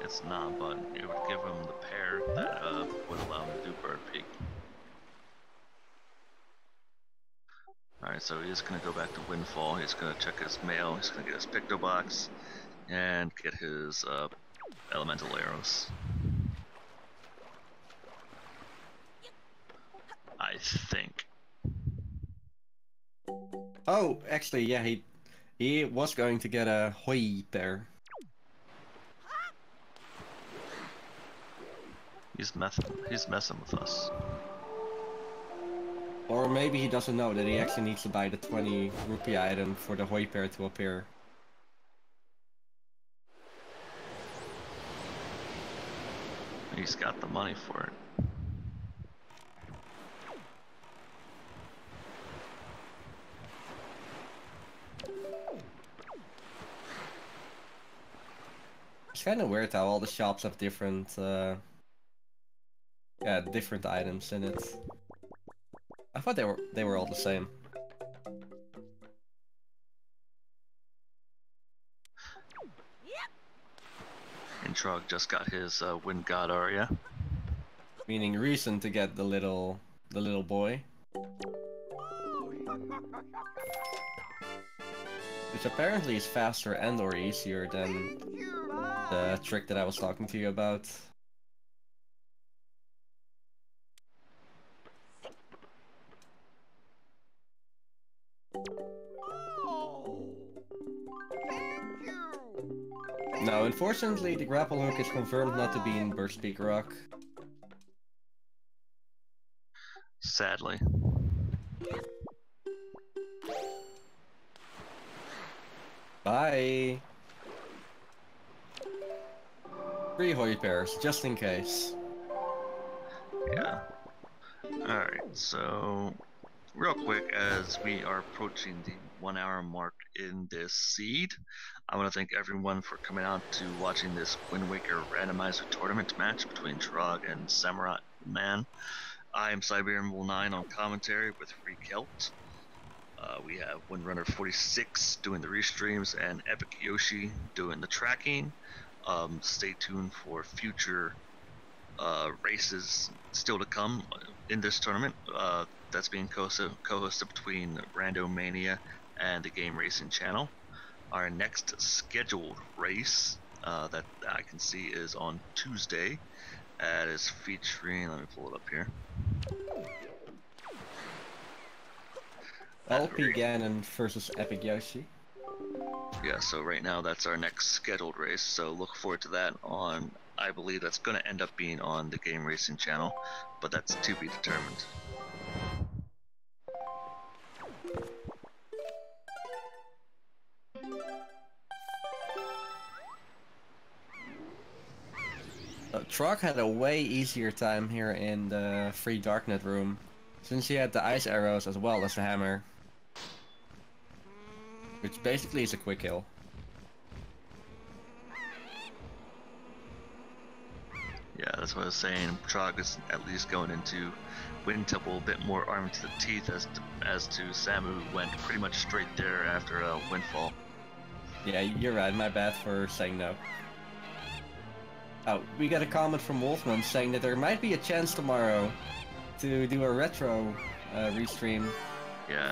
Speaker 2: It's not, but it would give him the pair that would allow him to do Bird Peak. Alright, so he's going to go back to Windfall. He's going to check his mail. He's going to get his Picto Box and get his elemental arrows. I think.
Speaker 1: Oh, actually, yeah, he was going to get a Hoi there.
Speaker 2: He's messing with us.
Speaker 1: Or maybe he doesn't know that he actually needs to buy the 20 rupee item for the Hoi pair to appear.
Speaker 2: He's got the money for it.
Speaker 1: It's kind of weird how all the shops have different, different items in it. I thought they were all the same.
Speaker 2: And Trog just got his Wind God aria.
Speaker 1: Meaning reason to get the little boy. Which apparently is faster and or easier than the trick that I was talking to you about. No, unfortunately the grapple hook is confirmed not to be in Burst Peak Rock.
Speaker 2: Sadly.
Speaker 1: Bye! 3 Hoy pairs, just in case.
Speaker 2: Yeah. Alright, so real quick, as we are approaching the 1 hour mark in this seed, I want to thank everyone for coming out to watching this Wind Waker Randomizer tournament match between Trog and Samura1man. I am Siberian9 on commentary with Rekelt. We have Windrunner 46 doing the restreams and Epic Yoshi doing the tracking. Stay tuned for future races still to come in this tournament. That's being co-hosted between Randomizer and the Game Racing channel. Our next scheduled race that I can see is on Tuesday. That is featuring, let me pull it up here.
Speaker 1: LP Ganon versus Epic Yoshi.
Speaker 2: Yeah, so right now that's our next scheduled race, so look forward to that on, I believe that's going to end up being on the Game Racing channel, but that's to be determined.
Speaker 1: Trog had a way easier time here in the free Darknet room, since he had the ice arrows as well as the hammer. Which basically is a quick kill.
Speaker 2: Yeah, that's what I was saying. Trog is at least going into Wind Temple a bit more armed to the teeth as to Samu went pretty much straight there after a Windfall.
Speaker 1: Yeah, you're right, my bad for saying no. Oh, we got a comment from Wolfman saying that there might be a chance tomorrow to do a retro restream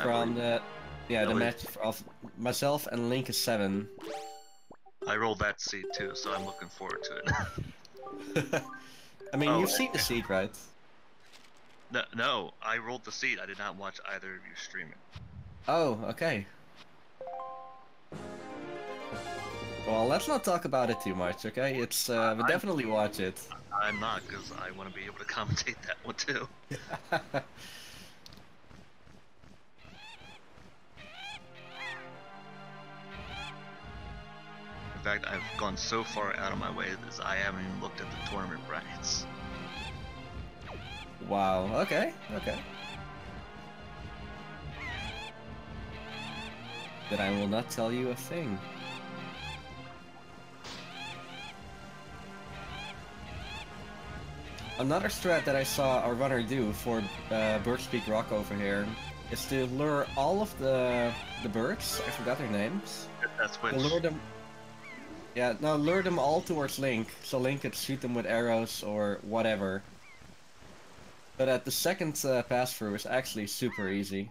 Speaker 1: from the match of myself and Link is 7.
Speaker 2: I rolled that seed too, so I'm looking forward to it.
Speaker 1: I mean, you've seen the seed, right?
Speaker 2: No, I rolled the seed. I did not watch either of you stream it.
Speaker 1: Oh, okay. Well, let's not talk about it too much, okay? It's but definitely watch it.
Speaker 2: I'm not, because I want to be able to commentate that one too. In fact, I've gone so far out of my way that I haven't even looked at the tournament brackets.
Speaker 1: Wow, okay. Then I will not tell you a thing. Another strat that I saw a runner do for Birch Peak Rock over here is to lure all of the birds, I forgot their names.
Speaker 2: That's which...
Speaker 1: Lure them... Yeah, no, lure them all towards Link, so Link could shoot them with arrows or whatever. But at the second pass-through is actually super easy.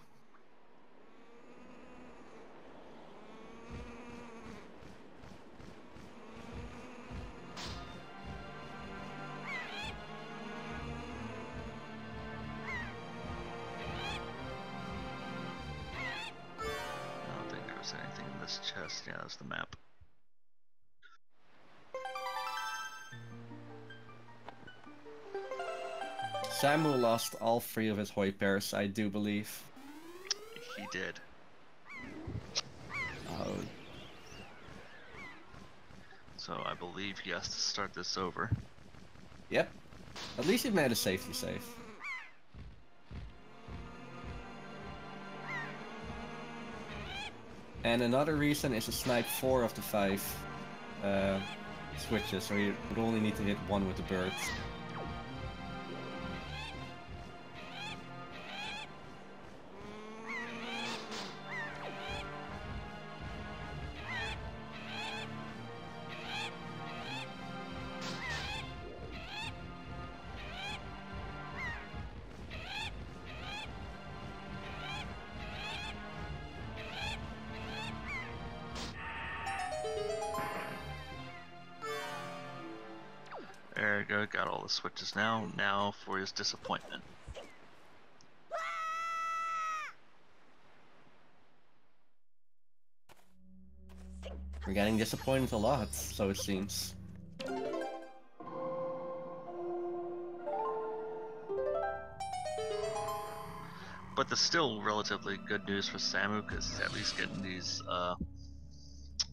Speaker 2: Anything in this chest? Yeah, that's the map.
Speaker 1: Samu lost all 3 of his Hoy pairs, I do believe.
Speaker 2: He did.
Speaker 1: Oh.
Speaker 2: So I believe he has to start this over.
Speaker 1: Yep. At least he made a safety save. And another reason is to snipe 4 of the 5 switches, so you would only need to hit 1 with the bird.
Speaker 2: there, got all the switches now. Now for his disappointment.
Speaker 1: We're getting disappointed a lot, so it seems.
Speaker 2: But there's still relatively good news for Samu, because he's at least getting these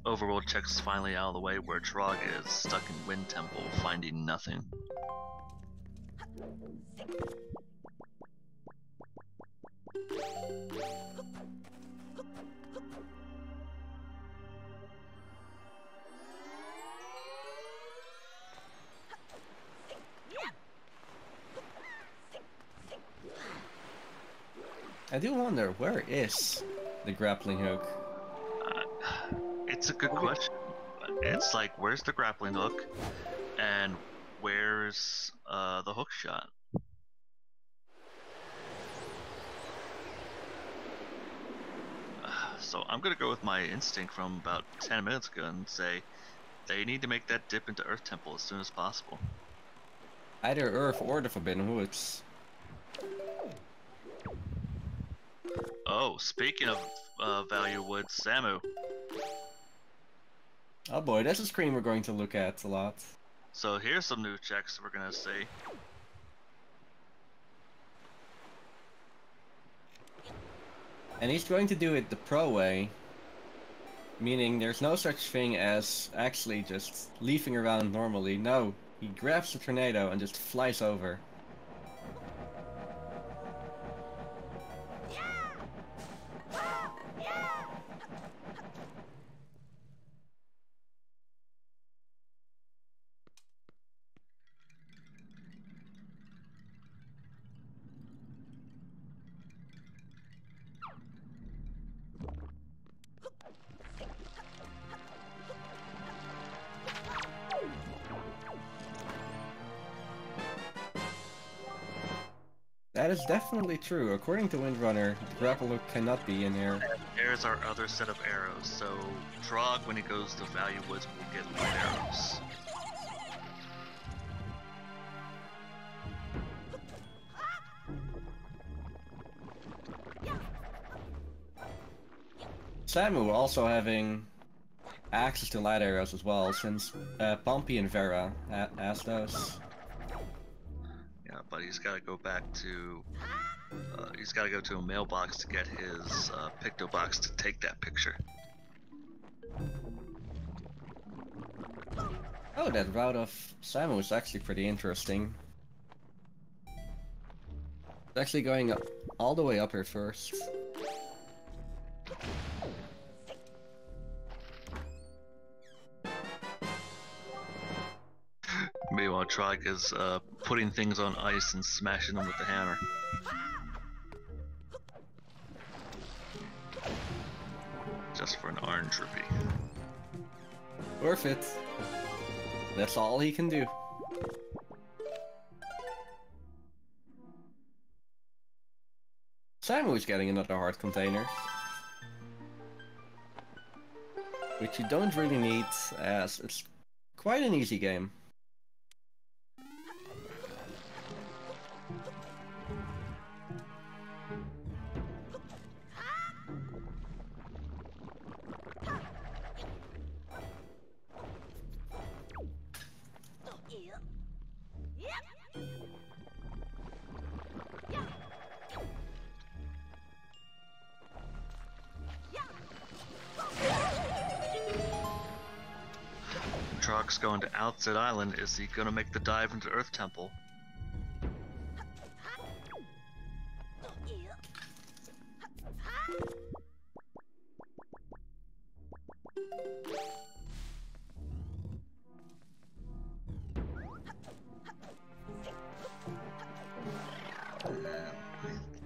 Speaker 2: overworld checks finally out of the way, where Trog is stuck in Wind Temple finding nothing.
Speaker 1: I do wonder, where is the grappling hook?
Speaker 2: It's a good question. It's like, where's the grappling hook, and where's the hook shot? So I'm gonna go with my instinct from about 10 minutes ago and say they need to make that dip into Earth Temple as soon as possible.
Speaker 1: Either Earth or the Forbidden Woods.
Speaker 2: Oh, speaking of Value Woods, Samu.
Speaker 1: Oh boy, that's a screen we're going to look at a lot.
Speaker 2: So here's some new checks we're gonna see.
Speaker 1: And he's going to do it the pro way. Meaning there's no such thing as actually just leafing around normally. No, he grabs the tornado and just flies over. That is definitely true. According to Windrunner, the grapple hook cannot be in here.
Speaker 2: There's our other set of arrows. So Trog, when he goes to Value Woods, will get light arrows.
Speaker 1: Samu also having access to light arrows as well, since Pompey and Vera has those.
Speaker 2: Yeah, but he's got to go back to. He's got to go to a mailbox to get his Picto box to take that picture.
Speaker 1: Oh, that route of Samu is actually pretty interesting. It's actually going up, all the way up here first.
Speaker 2: Meanwhile, Trog is putting things on ice and smashing them with the hammer. Just for an orange rupee.
Speaker 1: Worth it. That's all he can do. Samu's getting another heart container. Which you don't really need, as it's quite an easy game.
Speaker 2: Trog's going to Outset Island. Is he gonna make the dive into Earth Temple?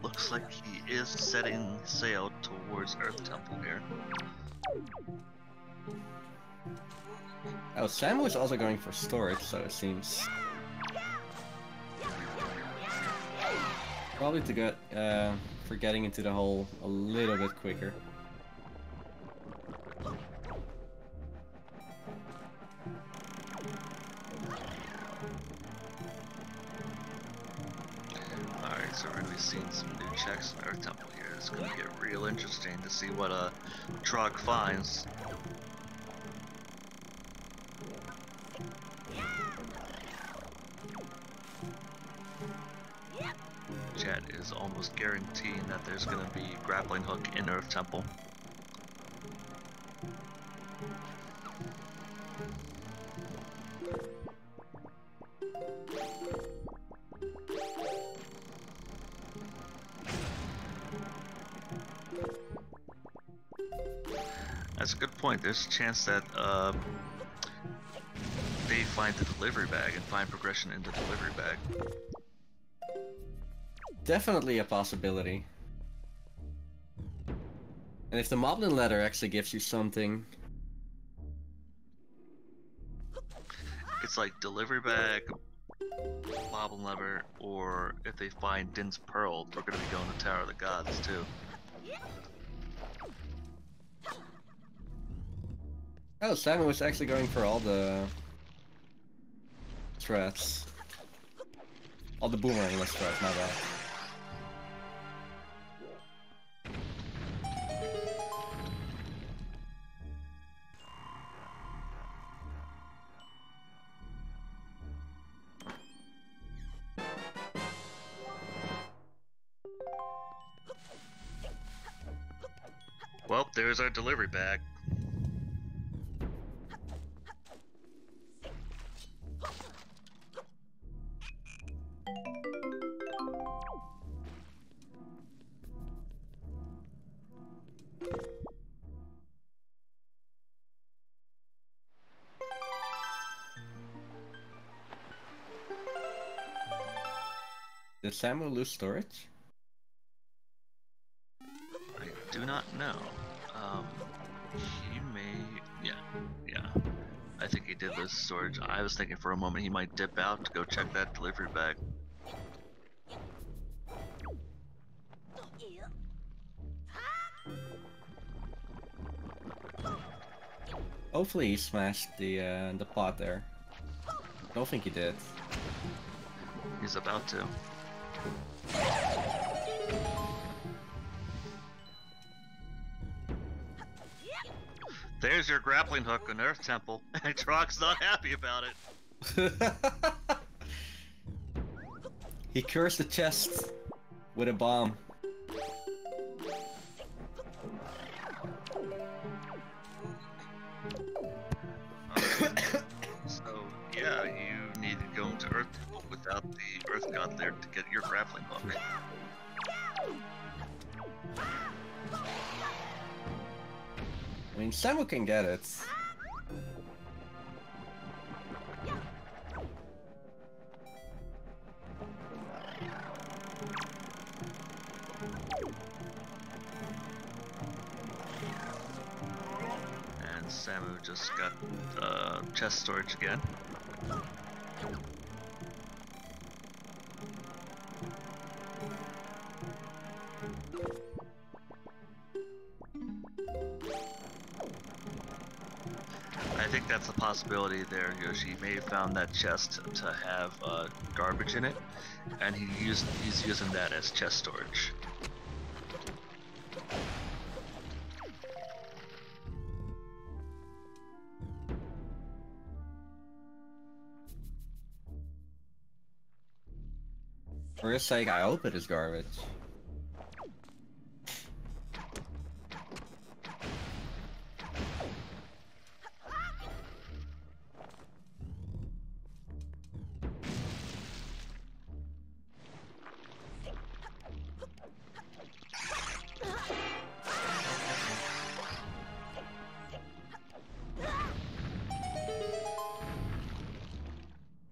Speaker 2: Looks like he is setting sail towards Earth Temple here.
Speaker 1: Oh, Samu is also going for storage, so it seems. Probably to get for getting into the hole a little bit quicker.
Speaker 2: So we're gonna be seeing some new checks in Earth Temple here. It's gonna get real interesting to see what Trog finds. Chat is almost guaranteeing that there's gonna be grappling hook in Earth Temple. That's a good point. There's a chance that they find the delivery bag and find progression in the delivery bag.
Speaker 1: Definitely a possibility. And if the Moblin letter actually gives you something...
Speaker 2: It's like delivery bag, Moblin lever, or if they find Din's Pearl, we're gonna be going to Tower of the Gods too.
Speaker 1: Oh, Simon was actually going for all the threats. All the boomerang-less threats, my bad.
Speaker 2: Well, there's our delivery bag.
Speaker 1: Did Samu lose storage?
Speaker 2: I do not know. He may... Yeah. I think he did lose storage. I was thinking for a moment he might dip out to go check that delivery bag.
Speaker 1: Hopefully he smashed the pot there. Don't think he did.
Speaker 2: He's about to. There's your grappling hook on Earth Temple. And Trog's not happy about it.
Speaker 1: He cursed the chest with a bomb.
Speaker 2: So, yeah, you need to go into Earth Temple without the Earth God there to get your grappling hook.
Speaker 1: I mean, Samu can get it.
Speaker 2: And Samu just got chest storage again. I think that's a possibility there, Yoshi. He may have found that chest to have garbage in it, and he's using that as chest storage.
Speaker 1: For his sake, I hope it is garbage.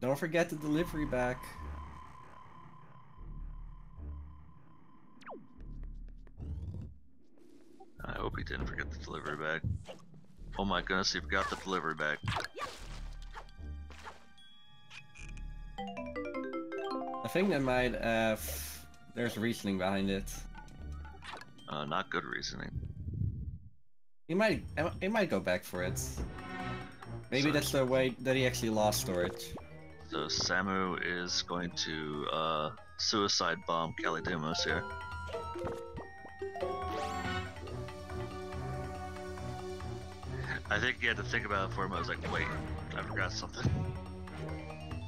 Speaker 1: Don't forget the delivery back.
Speaker 2: I hope he didn't forget the delivery bag. Oh my goodness, he forgot the delivery bag.
Speaker 1: I think that might have... There's reasoning behind it.
Speaker 2: Not good reasoning.
Speaker 1: He might go back for it. Maybe that's the way that he actually lost storage.
Speaker 2: So Samu is going to suicide bomb Calidemos here. I think he had to think about it for him. I was like, wait, I forgot something.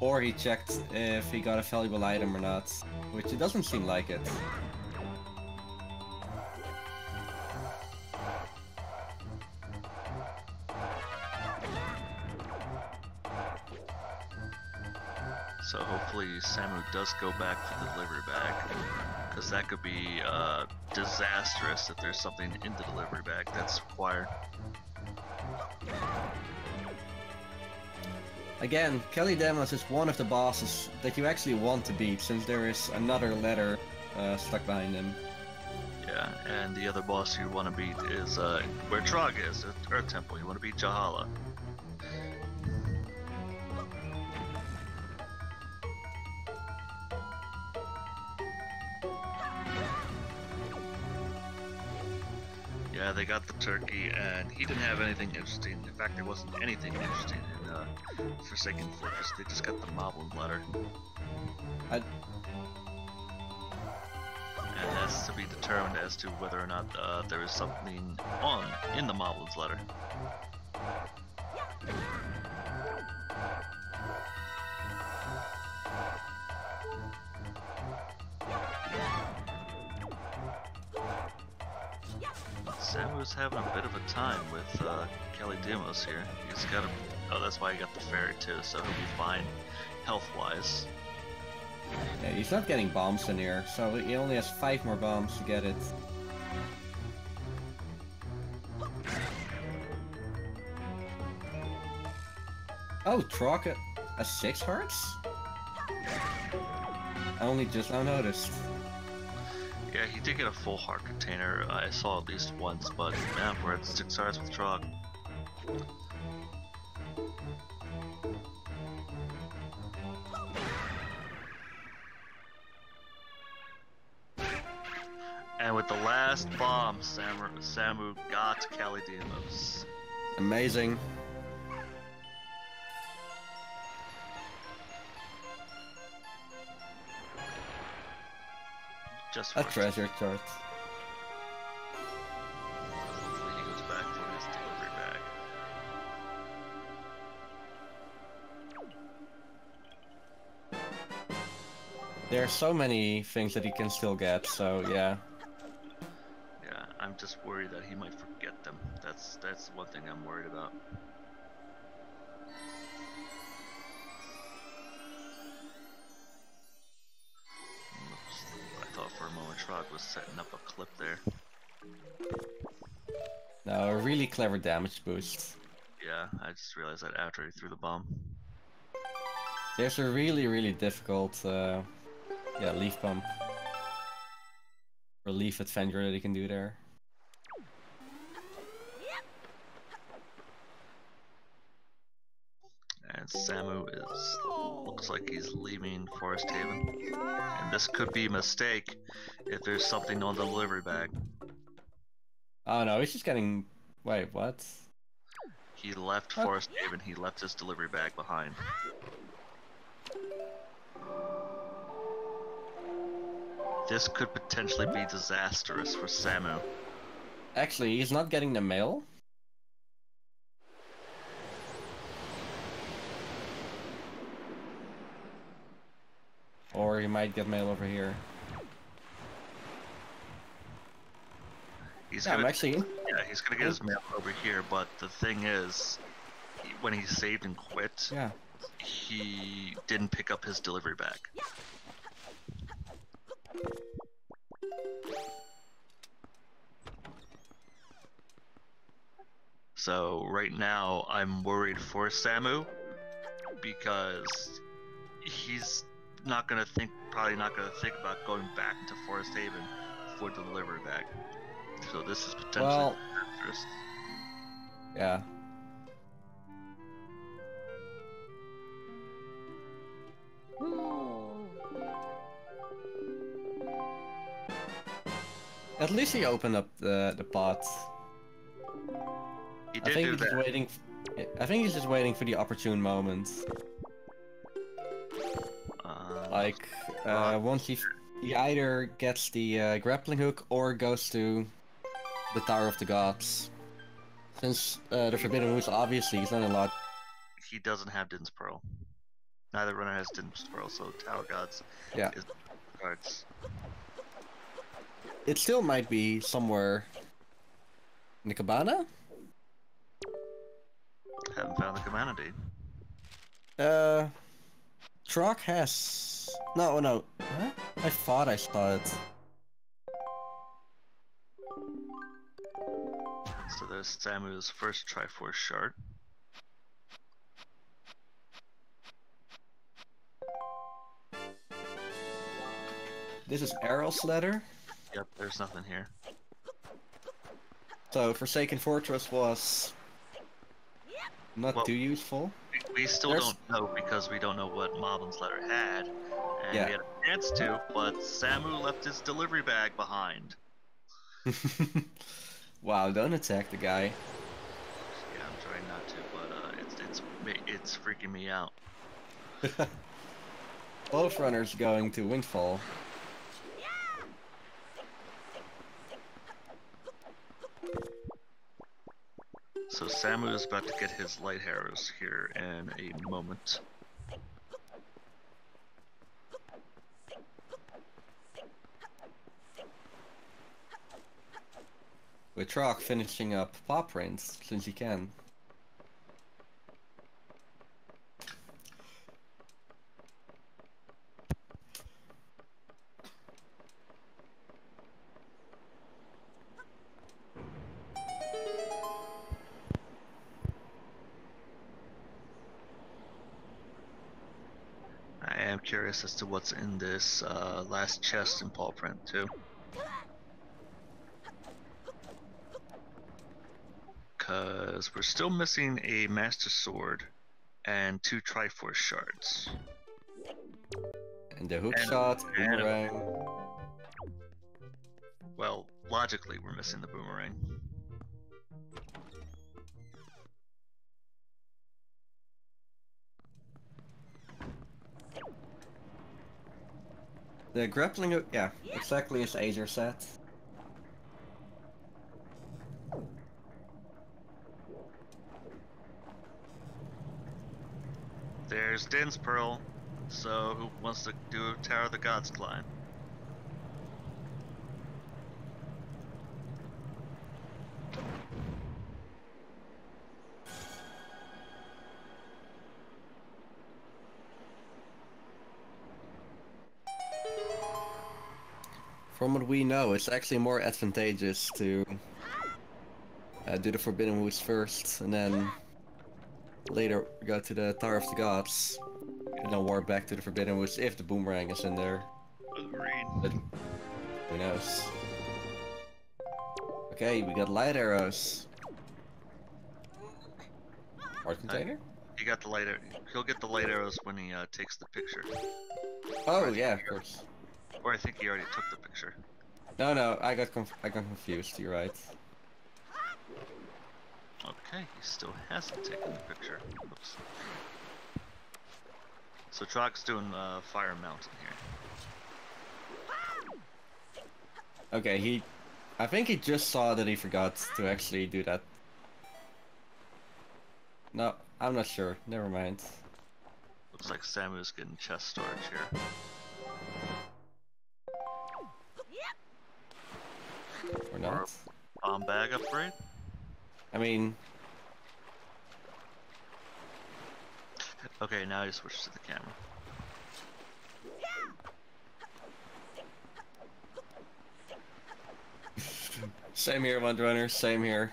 Speaker 1: Or he checked if he got a valuable item or not, which it doesn't seem like it.
Speaker 2: So hopefully Samu does go back for the delivery bag, because that could be disastrous if there's something in the delivery bag that's required.
Speaker 1: Again, Calidemos is one of the bosses that you actually want to beat, since there is another letter stuck behind him.
Speaker 2: Yeah, and the other boss you want to beat is where Trog is, at Earth Temple. You want to beat Jahala. Yeah, they got the turkey, and he didn't have anything interesting. In fact, there wasn't anything interesting in Forsaken Fortress. They just got the Moblin letter. And that's to be determined as to whether or not there is something in the Moblin's letter. Samu's having a bit of a time with Calidemos here. He's got a... Oh, that's why he got the fairy too, so he'll be fine health-wise.
Speaker 1: Yeah, he's not getting bombs in here, so he only has 5 more bombs to get it. Oh, Trog has 6 hearts? I only just now noticed.
Speaker 2: Yeah, he did get a full heart container. I saw at least once, but man, we're at 6 hearts with Trog. And with the last bomb, Samu got Calidemos.
Speaker 1: Amazing.
Speaker 2: Just
Speaker 1: a treasure chart.
Speaker 2: Hopefully he goes back for his delivery bag.
Speaker 1: There are so many things that he can still get, so yeah.
Speaker 2: Yeah, I'm just worried that he might forget them. That's one thing I'm worried about. I thought for a moment Trog was setting up a clip there.
Speaker 1: No, a really clever damage boost.
Speaker 2: Yeah, I just realized that after he threw the bomb.
Speaker 1: There's a really difficult leaf pump. Or leaf adventure that he can do there.
Speaker 2: And Samu looks like he's leaving Forest Haven. And this could be a mistake if there's something on the delivery bag.
Speaker 1: Oh no, he's just getting... Wait, what?
Speaker 2: He left Forest Haven, he left his delivery bag behind. This could potentially be disastrous for Samu.
Speaker 1: Actually, he's not getting the mail. Or he might get mail over here.
Speaker 2: He's
Speaker 1: yeah,
Speaker 2: gonna,
Speaker 1: actually...
Speaker 2: Yeah, he's gonna get his mail over here, but the thing is, when he saved and quit, he didn't pick up his delivery bag. So right now, I'm worried for Samu, because he's probably not gonna think about going back to Forest Haven for the delivery bag. So this is potentially disastrous.
Speaker 1: Yeah. At least he opened up the pot.
Speaker 2: He did do that.
Speaker 1: I think he's just waiting for the opportune moment. Like, once he either gets the grappling hook or goes to the Tower of the Gods. Since the Forbidden Moose, obviously, he's not allowed.
Speaker 2: He doesn't have Din's Pearl. Neither runner has Din's Pearl, so Tower Gods is cards.
Speaker 1: It still might be somewhere in the cabana?
Speaker 2: Haven't found the cabana, dude.
Speaker 1: Trog has... No. Huh? I thought I saw it.
Speaker 2: So there's Samu's first Triforce shard.
Speaker 1: This is Errol's letter.
Speaker 2: Yep, there's nothing here.
Speaker 1: So Forsaken Fortress was not too useful.
Speaker 2: We still don't know because we don't know what Moblin's letter had, and we had a chance to, but Samu left his delivery bag behind.
Speaker 1: Wow, don't attack the guy.
Speaker 2: Yeah, I'm trying not to, but it's freaking me out.
Speaker 1: Both runners going to Windfall.
Speaker 2: So Samu is about to get his light arrows here in a moment.
Speaker 1: With Trog finishing up paw prints since he can.
Speaker 2: I am curious as to what's in this last chest in paw print too. Because we're still missing a Master Sword and 2 Triforce shards.
Speaker 1: And the hook shot, boomerang.
Speaker 2: Well, logically we're missing the boomerang.
Speaker 1: The grappling hook, yeah, exactly as Azer said.
Speaker 2: There's Din's Pearl, so who wants to do a Tower of the Gods climb?
Speaker 1: From what we know, it's actually more advantageous to do the Forbidden Woods first, and then later go to the Tower of the Gods, and then warp back to the Forbidden Woods if the boomerang is in there.
Speaker 2: Agreed.
Speaker 1: But who knows? Okay, we got light arrows. Heart container?
Speaker 2: He got the light. He'll get the light arrows when he takes the picture.
Speaker 1: Oh yeah, of course.
Speaker 2: Or I think he already took the picture.
Speaker 1: No, I got confused. You're right.
Speaker 2: Okay, he still hasn't taken the picture. Oops. So Trog's doing Fire Mountain here.
Speaker 1: Okay, I think he just saw that he forgot to actually do that. No, I'm not sure. Never mind.
Speaker 2: Looks like Samu's getting chest storage here.
Speaker 1: Or not.
Speaker 2: Bomb bag upgrade?
Speaker 1: I mean...
Speaker 2: Okay, now he switches to the camera.
Speaker 1: Same here, Windrunner, same here.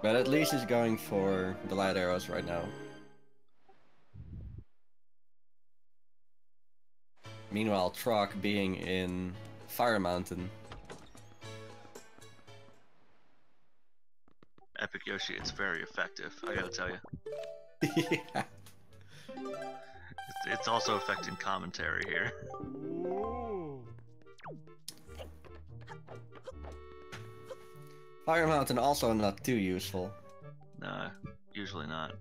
Speaker 1: But at least he's going for the light arrows right now. Meanwhile, Trog being in Fire Mountain.
Speaker 2: Epic Yoshi, it's very effective, I gotta tell you.
Speaker 1: Yeah.
Speaker 2: It's also affecting commentary here.
Speaker 1: Fire Mountain also not too useful.
Speaker 2: No, usually not.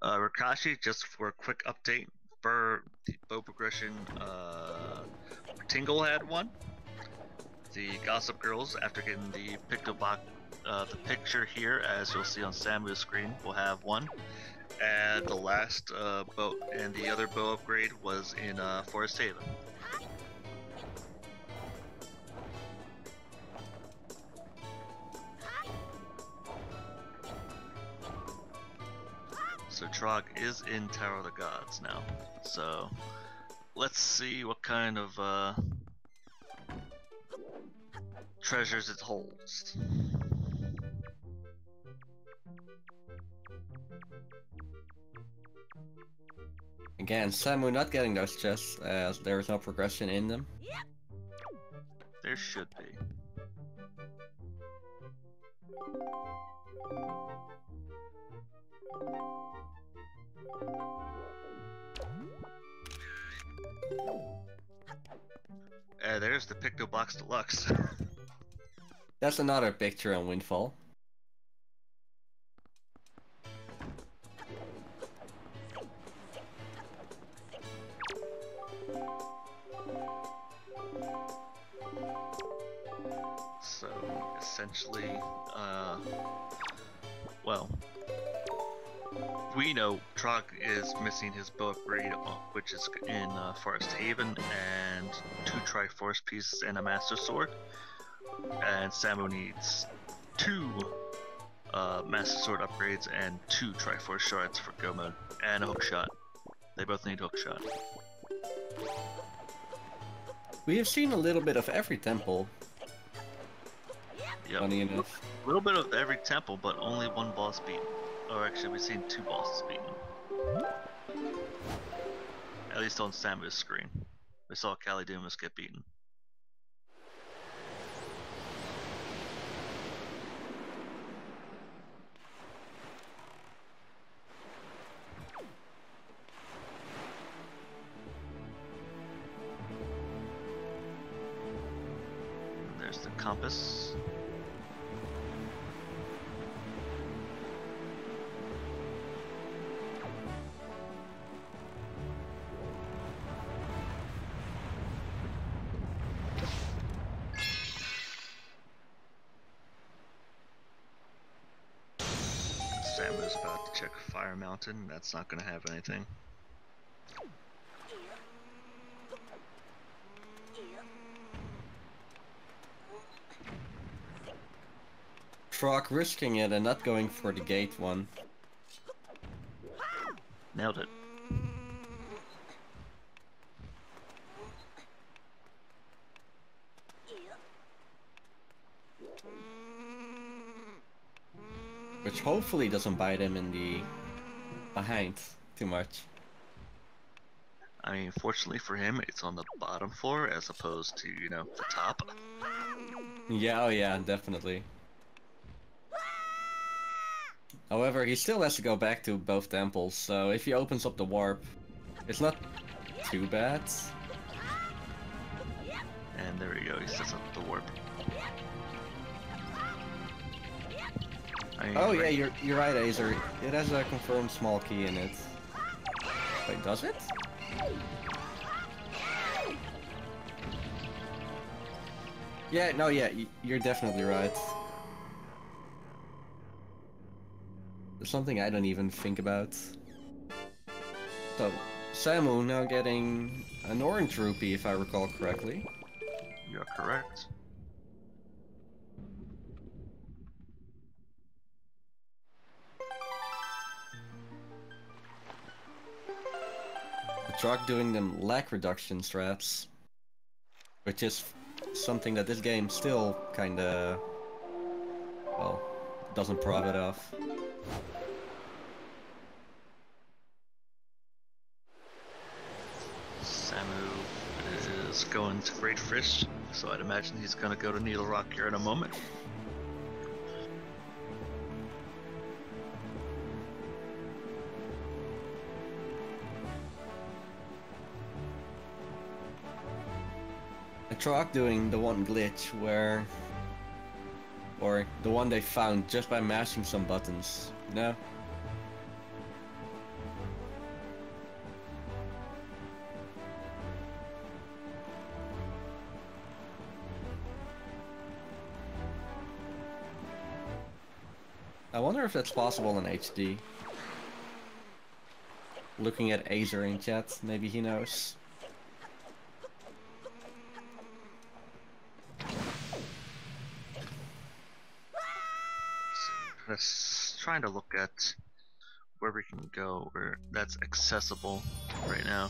Speaker 2: Rakashi, just for a quick update, for the bow progression, Tingle had one. The Gossip Girls, after getting the the picture here, as you'll see on Samu's screen, will have one. And the last bow and the other bow upgrade was in Forest Haven. So Trog is in Tower of the Gods now. So let's see what kind of treasures it holds.
Speaker 1: Again, Samu not getting those chests as there is no progression in them.
Speaker 2: There should be. There's the Picto Box Deluxe.
Speaker 1: That's another picture on Windfall.
Speaker 2: So, essentially, well, we know Trog is missing his bow upgrade, which is in Forest Haven, and 2 Triforce pieces and a Master Sword. And Samu needs 2 Master Sword upgrades and 2 Triforce shards for Go Mode, and a hook shot. They both need hook shot.
Speaker 1: We have seen a little bit of every temple.
Speaker 2: Yep.
Speaker 1: Funny enough.
Speaker 2: A little bit of every temple, but only 1 boss beaten. Or actually, we've seen 2 bosses beaten. At least on Samu's screen. We saw Calidumus get beaten. There's the compass. Samu's about to check Fire Mountain. That's not going to have anything.
Speaker 1: Trog risking it and not going for the gate one.
Speaker 2: Nailed it.
Speaker 1: Which hopefully doesn't bite him in the behind too much.
Speaker 2: I mean, fortunately for him, it's on the bottom floor as opposed to, you know, the top.
Speaker 1: Yeah, oh yeah, definitely. However, he still has to go back to both temples, so if he opens up the warp, it's not too bad.
Speaker 2: And there we go, he sets up the warp.
Speaker 1: Oh yeah, you're right, Azer. It has a confirmed small key in it. Wait, does it? Yeah, no, yeah, you're definitely right. There's something I don't even think about. So, Samu now getting an orange rupee, if I recall correctly.
Speaker 2: You're correct.
Speaker 1: The truck doing them lag reduction strats, which is something that this game still kinda, well, doesn't profit off.
Speaker 2: Samu is going to Great Fish, so I'd imagine he's going to go to Needle Rock here in a moment.
Speaker 1: I tried doing the one glitch where... Or the one they found just by mashing some buttons, you know? I wonder if that's possible in HD. Looking at Azer in chat, maybe he knows.
Speaker 2: Just trying to look at where we can go, where that's accessible right now.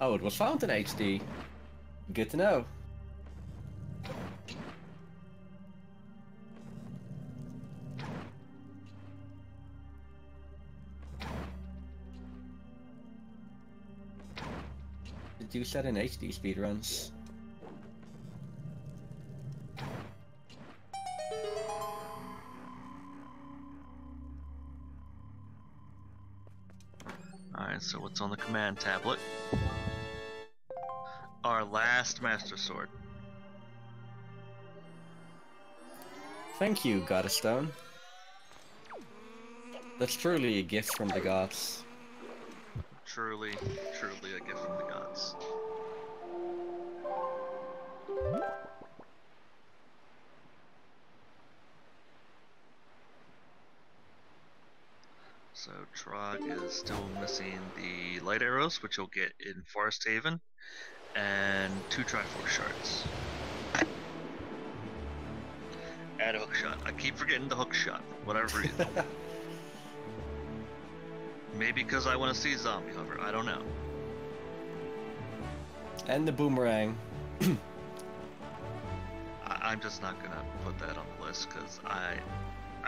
Speaker 1: Oh, it was found in HD. Good to know. Did you set in HD speedruns?
Speaker 2: Alright, so what's on the command tablet? Our last Master Sword.
Speaker 1: Thank you, Goddess Stone. That's truly a gift from the gods.
Speaker 2: Truly, truly a gift from the gods. So Trog is still missing the light arrows, which you'll get in Forest Haven, and 2 Triforce shards. Add a hook shot. I keep forgetting the hook shot, for whatever reason. Maybe because I want to see zombie hover. I don't know.
Speaker 1: And the boomerang.
Speaker 2: I'm just not gonna put that on the list because I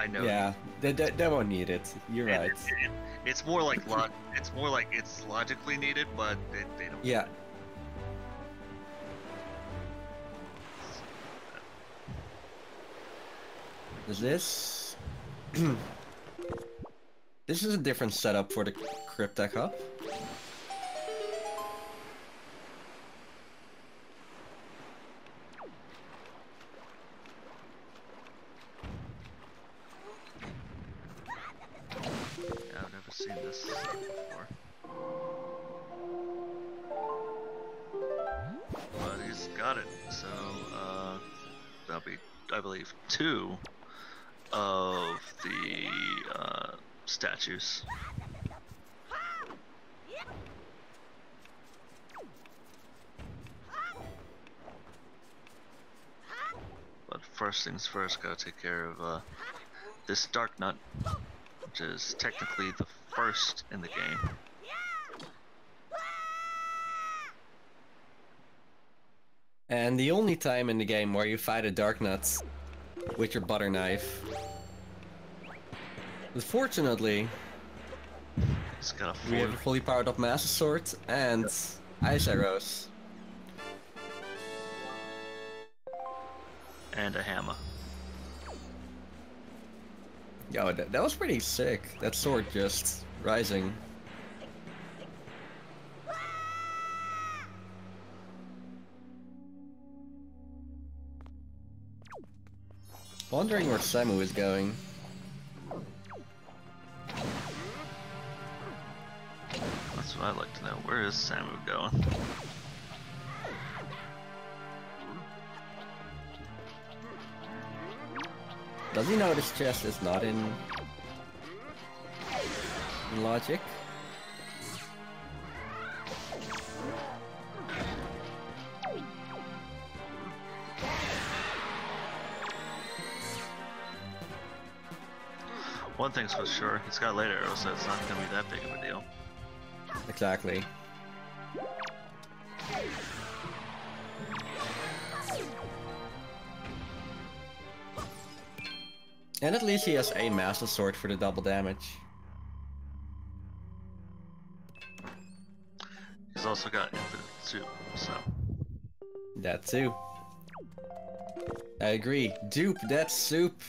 Speaker 2: know.
Speaker 1: Yeah, they won't need it. You're right.
Speaker 2: It's more like it's logically needed, but they don't.
Speaker 1: Yeah. Is this? This is a different setup for the Cryptek Hub.
Speaker 2: Yeah, I've never seen this before. But he's got it. So that'll be, I believe, 2 of the statues. But first things first, gotta take care of this Dark Nut, which is technically the first in the game.
Speaker 1: And the only time in the game where you fight a Dark Nut with your butter knife. Unfortunately, we have a fully powered up Master Sword and ice arrows.
Speaker 2: And a hammer.
Speaker 1: Yo, that was pretty sick. That sword just rising. Wondering where Samu is going.
Speaker 2: That's what I'd like to know. Where is Samu going?
Speaker 1: Does he know this chest is not in logic?
Speaker 2: One thing's for sure, he's got light arrows, so it's not gonna be that big of a deal.
Speaker 1: Exactly. And at least he has a Master Sword for the double damage.
Speaker 2: He's also got infinite soup, so.
Speaker 1: That too. I agree. Dupe that soup.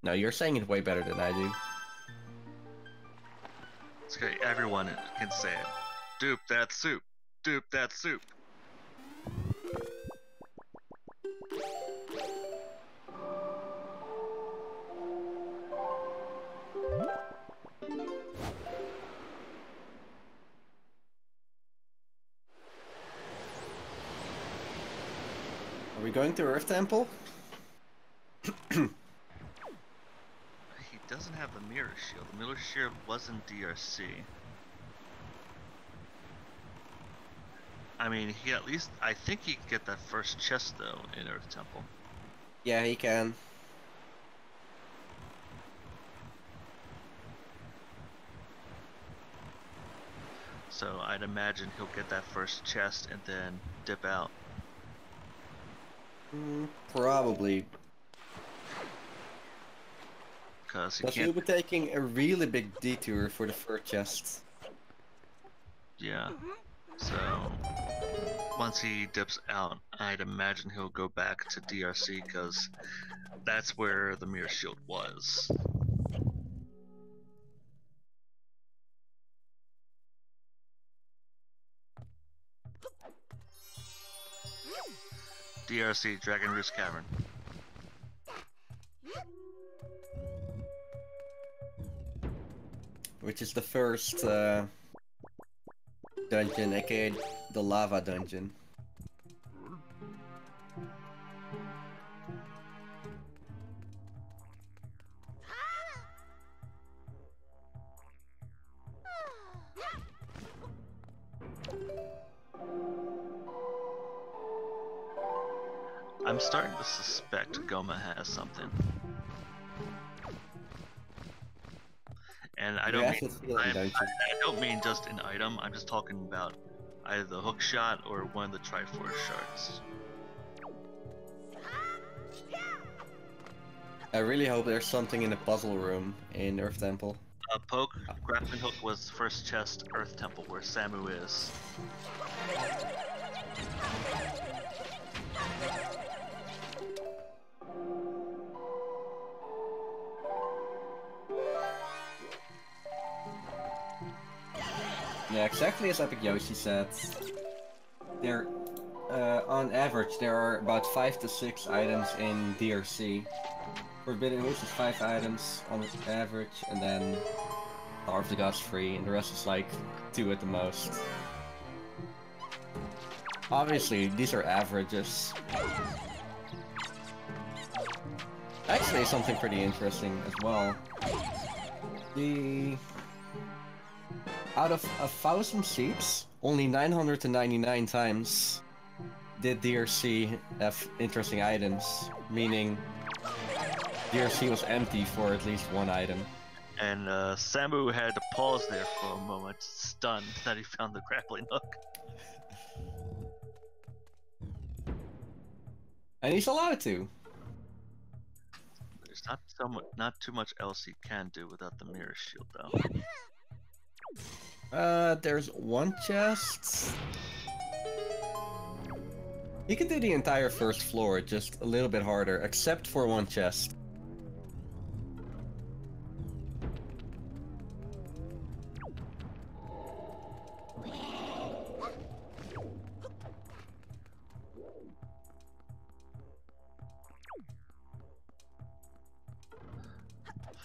Speaker 1: No, you're saying it way better than I do.
Speaker 2: It's okay, everyone can say it. Dupe that soup. Dupe that soup.
Speaker 1: Are we going to Earth Temple?
Speaker 2: He doesn't have the mirror shield. The mirror shield was in DRC. I mean, he at least, I think he could get that first chest though in Earth Temple.
Speaker 1: Yeah, he can.
Speaker 2: So I'd imagine he'll get that first chest and then dip out.
Speaker 1: Probably.
Speaker 2: Because he
Speaker 1: Because
Speaker 2: can't.
Speaker 1: we'll be taking a really big detour for the first chest.
Speaker 2: Yeah. So once he dips out, I'd imagine he'll go back to DRC because that's where the mirror shield was. DRC, Dragon Roost Cavern.
Speaker 1: Which is the first dungeon, aka the lava dungeon.
Speaker 2: I'm starting to suspect Goma has something. And I don't mean I don't mean just an item, I'm just talking about either the hook shot or one of the Triforce shards.
Speaker 1: I really hope there's something in the puzzle room in Earth Temple.
Speaker 2: Poke, grappling hook was first chest, Earth Temple, where Samu is.
Speaker 1: Yeah, exactly as Epic Yoshi said. There, on average, there are about 5 to 6 items in DRC. Forbidden Woods is 5 items on average, and then Power of the Gods 3, and the rest is like 2 at the most. Obviously, these are averages. Actually, something pretty interesting as well. Out of 1,000 seats, only 999 times did DRC have interesting items, meaning DRC was empty for at least one item.
Speaker 2: And Samu had to pause there for a moment, stunned that he found the grappling hook.
Speaker 1: And he's allowed to.
Speaker 2: There's not too much else he can do without the mirror shield, though.
Speaker 1: There's one chest. He can do the entire first floor, just a little bit harder, except for one chest.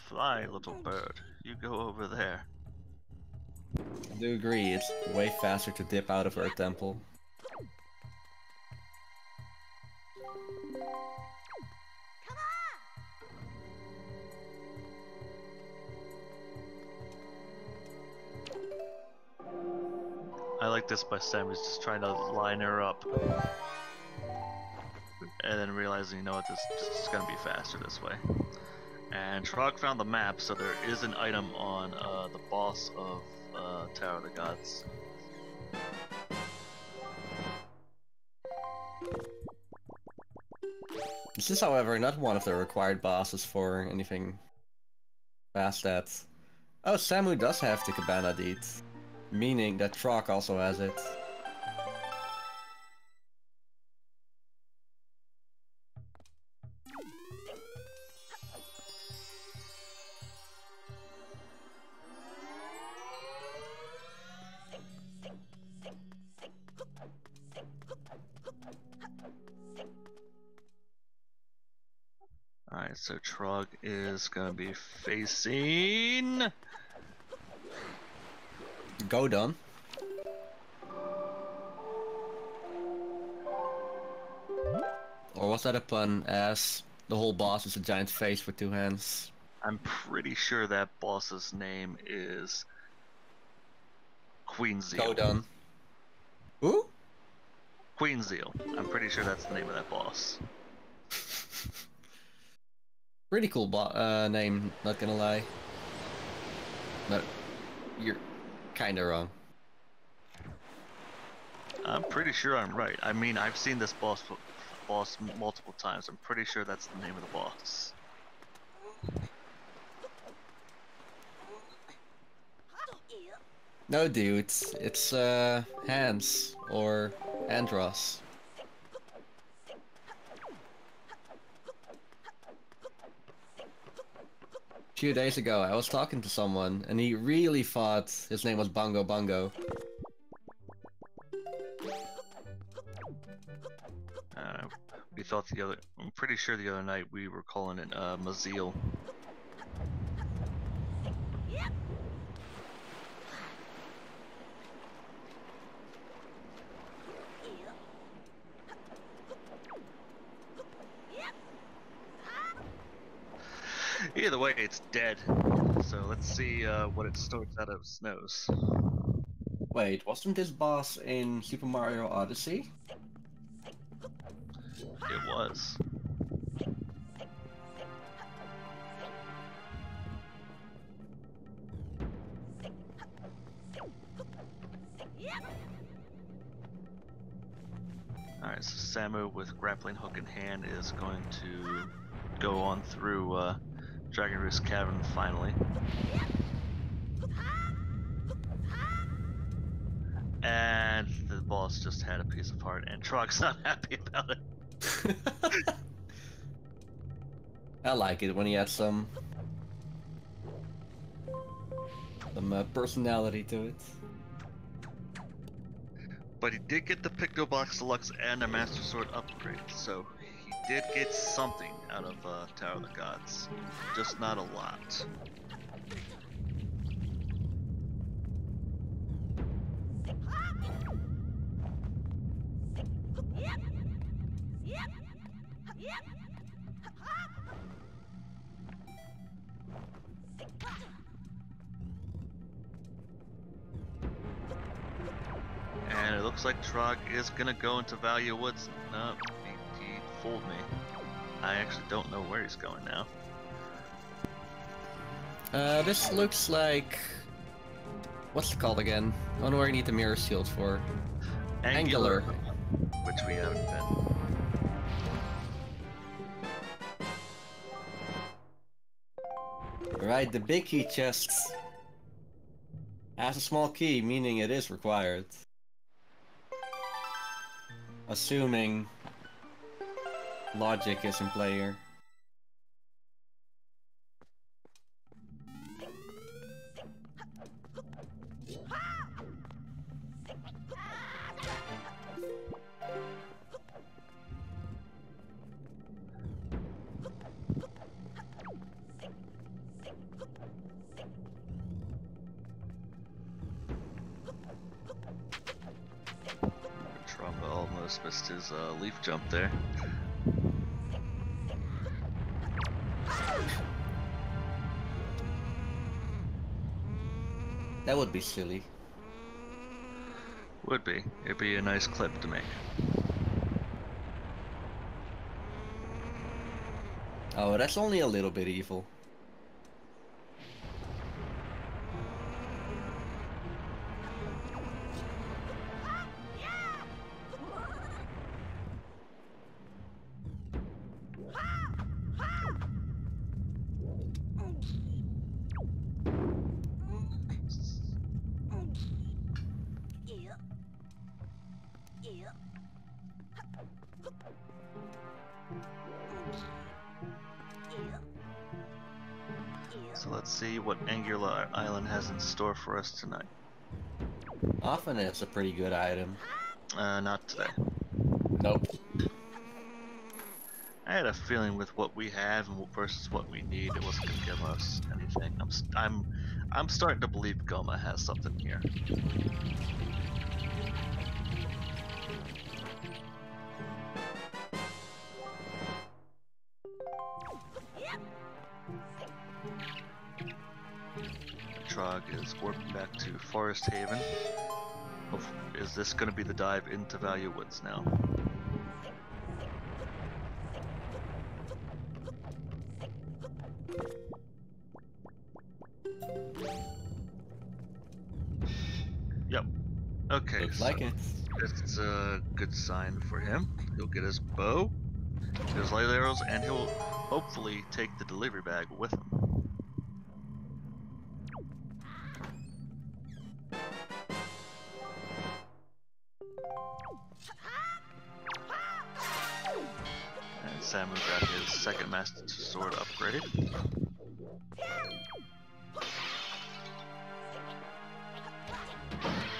Speaker 2: Fly, little bird. You go over there.
Speaker 1: I do agree, it's way faster to dip out of Earth Temple.
Speaker 2: I like this by Samu's just trying to line her up. And then realizing, you know what, this is gonna be faster this way. And Trog found the map, so there is an item on the boss of Tower of the Gods.
Speaker 1: This is, however, not one of the required bosses for anything past that. Oh, Samu does have the Cabana Deed. Meaning that Trog also has it.
Speaker 2: Alright, so Trog is gonna be facing...
Speaker 1: Godon. Or was that a pun, as the whole boss is a giant face with 2 hands?
Speaker 2: I'm pretty sure that boss's name is Queen Zeal.
Speaker 1: Godon. Who?
Speaker 2: Queen Zeal. I'm pretty sure that's the name of that boss.
Speaker 1: Pretty cool name, not gonna lie. But you're kinda wrong.
Speaker 2: I'm pretty sure I'm right. I mean, I've seen this boss multiple times. I'm pretty sure that's the name of the boss.
Speaker 1: No, dude, it's Hans or Andros. A few days ago, I was talking to someone, and he really thought his name was Bongo Bongo.
Speaker 2: We thought I'm pretty sure the other night we were calling it Maziel. Either way, it's dead. So let's see what it snorts out of its nose.
Speaker 1: Wait, wasn't this boss in Super Mario Odyssey?
Speaker 2: It was. Alright, so Samu with grappling hook in hand is going to go on through Dragon Roost Cavern finally. And the boss just had a piece of heart, and Trog's not happy about it.
Speaker 1: I like it when he adds some personality to it.
Speaker 2: But he did get the Picto Box Deluxe and a Master Sword upgrade, so he did get something out of Tower of the Gods. Just not a lot. And it looks like Trog is gonna go into Valia Woods. No, he fooled me. I actually don't know where he's going now.
Speaker 1: This looks like... What's it called again? I don't know where you need the mirror shield for. Angular.
Speaker 2: Which we haven't been.
Speaker 1: Right, the big key chest has a small key, meaning it is required. Assuming logic is in play here.
Speaker 2: Trump almost missed his leaf jump there.
Speaker 1: That would be silly.
Speaker 2: Would be. It'd be a nice clip to make.
Speaker 1: Oh, that's only a little bit evil.
Speaker 2: So let's see what Angular Island has in store for us tonight.
Speaker 1: Often it's a pretty good item.
Speaker 2: Not today.
Speaker 1: Nope.
Speaker 2: I had a feeling with what we have and versus what we need, it wasn't gonna give us anything. I'm starting to believe Goma has something here. Trog is warping back to Forest Haven. Is this going to be the dive into Value Woods now? Yep. Okay.
Speaker 1: Looks like it.
Speaker 2: It's a good sign for him. He'll get his bow, his light arrows, and he'll hopefully take the delivery bag with him. And Samu got his second Master Sword upgraded.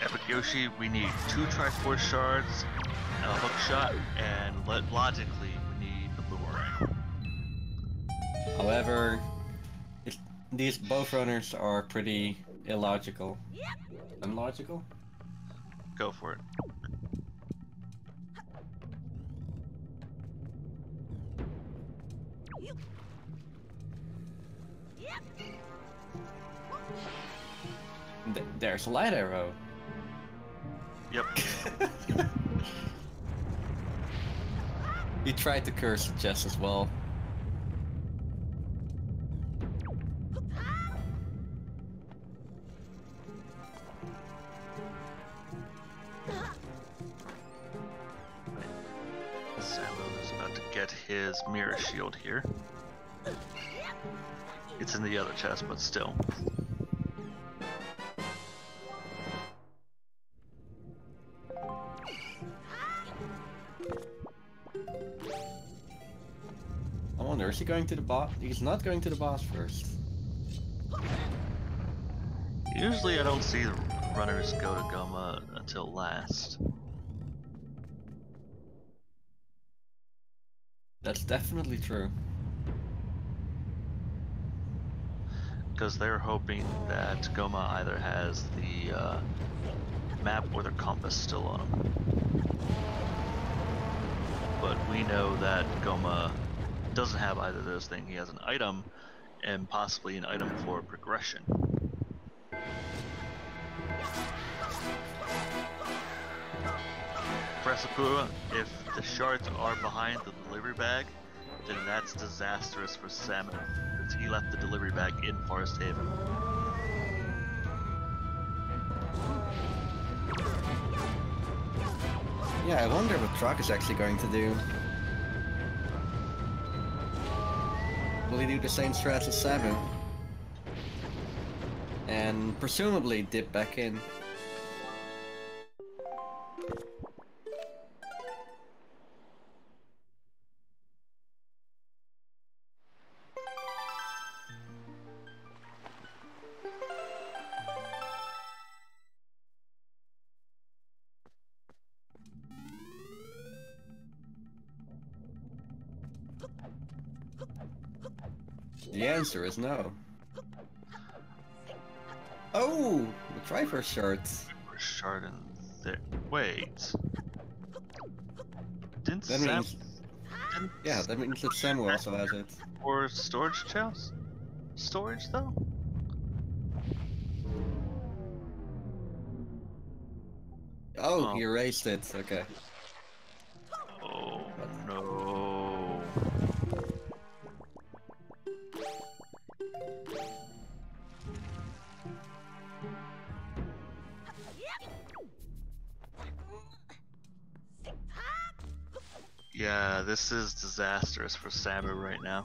Speaker 2: Epic Yoshi, we need 2 Triforce shards, a hook shot, and logically we need the boomerang.
Speaker 1: However, these both runners are pretty illogical. Unlogical?
Speaker 2: Go for it.
Speaker 1: There's a light arrow.
Speaker 2: Yep.
Speaker 1: He tried to curse it just as well.
Speaker 2: Samu is about to get his mirror shield here. It's in the other chest, but still.
Speaker 1: I wonder, is he going to the boss? He's not going to the boss first.
Speaker 2: Usually I don't see the runners go to Goma until last.
Speaker 1: That's definitely true.
Speaker 2: Because they're hoping that Goma either has the map or their compass still on them. But we know that Goma doesn't have either of those things. He has an item and possibly an item for progression. Pressapua, if the shards are behind the delivery bag, then that's disastrous for Samu, since he left the delivery bag in Forest Haven.
Speaker 1: Yeah, I wonder what Trog is actually going to do. Will he do the same strat as Samu? And presumably dip back in. The answer is no. Oh! The Triforce shards.
Speaker 2: Shard in there. Wait. Didn't
Speaker 1: That
Speaker 2: Sam...
Speaker 1: means... Yeah, that means that Samu also has it.
Speaker 2: Or storage chest? Storage though?
Speaker 1: Oh, he erased it. Okay.
Speaker 2: Oh no. Yeah, this is disastrous for Samu right now.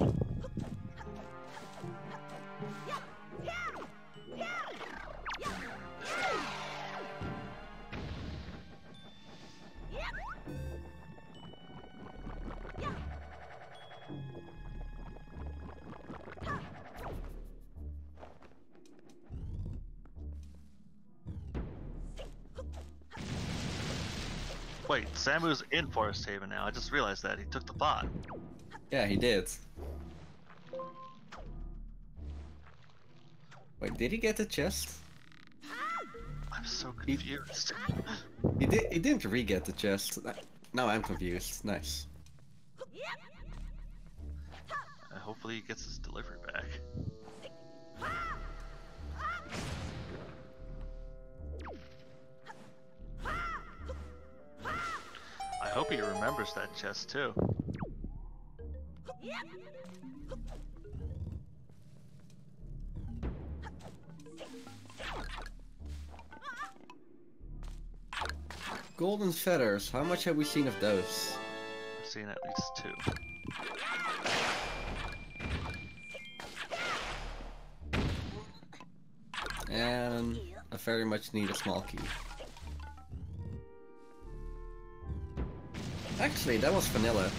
Speaker 2: Wait, Samu's in Forest Haven now. I just realized that. He took the pot.
Speaker 1: Yeah, he did. Wait, did he get the chest?
Speaker 2: I'm so confused.
Speaker 1: He didn't re-get the chest. Now I'm confused. Nice.
Speaker 2: Hopefully he gets his delivery back. I hope he remembers that chest too.
Speaker 1: Golden feathers. How much have we seen of those?
Speaker 2: I've seen at least 2.
Speaker 1: And I very much need a small key. Actually, that was vanilla.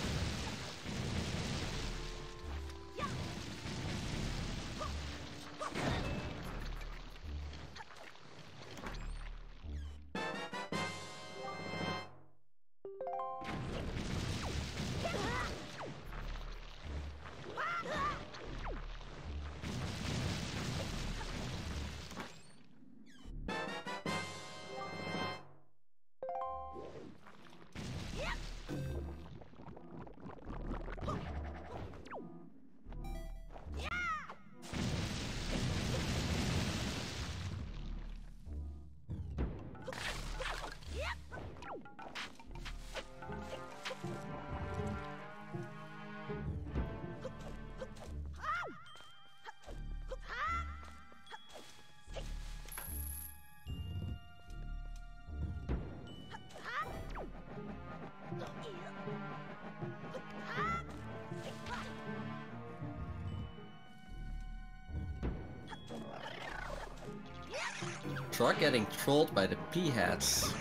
Speaker 1: Truck getting trolled by the P-hats.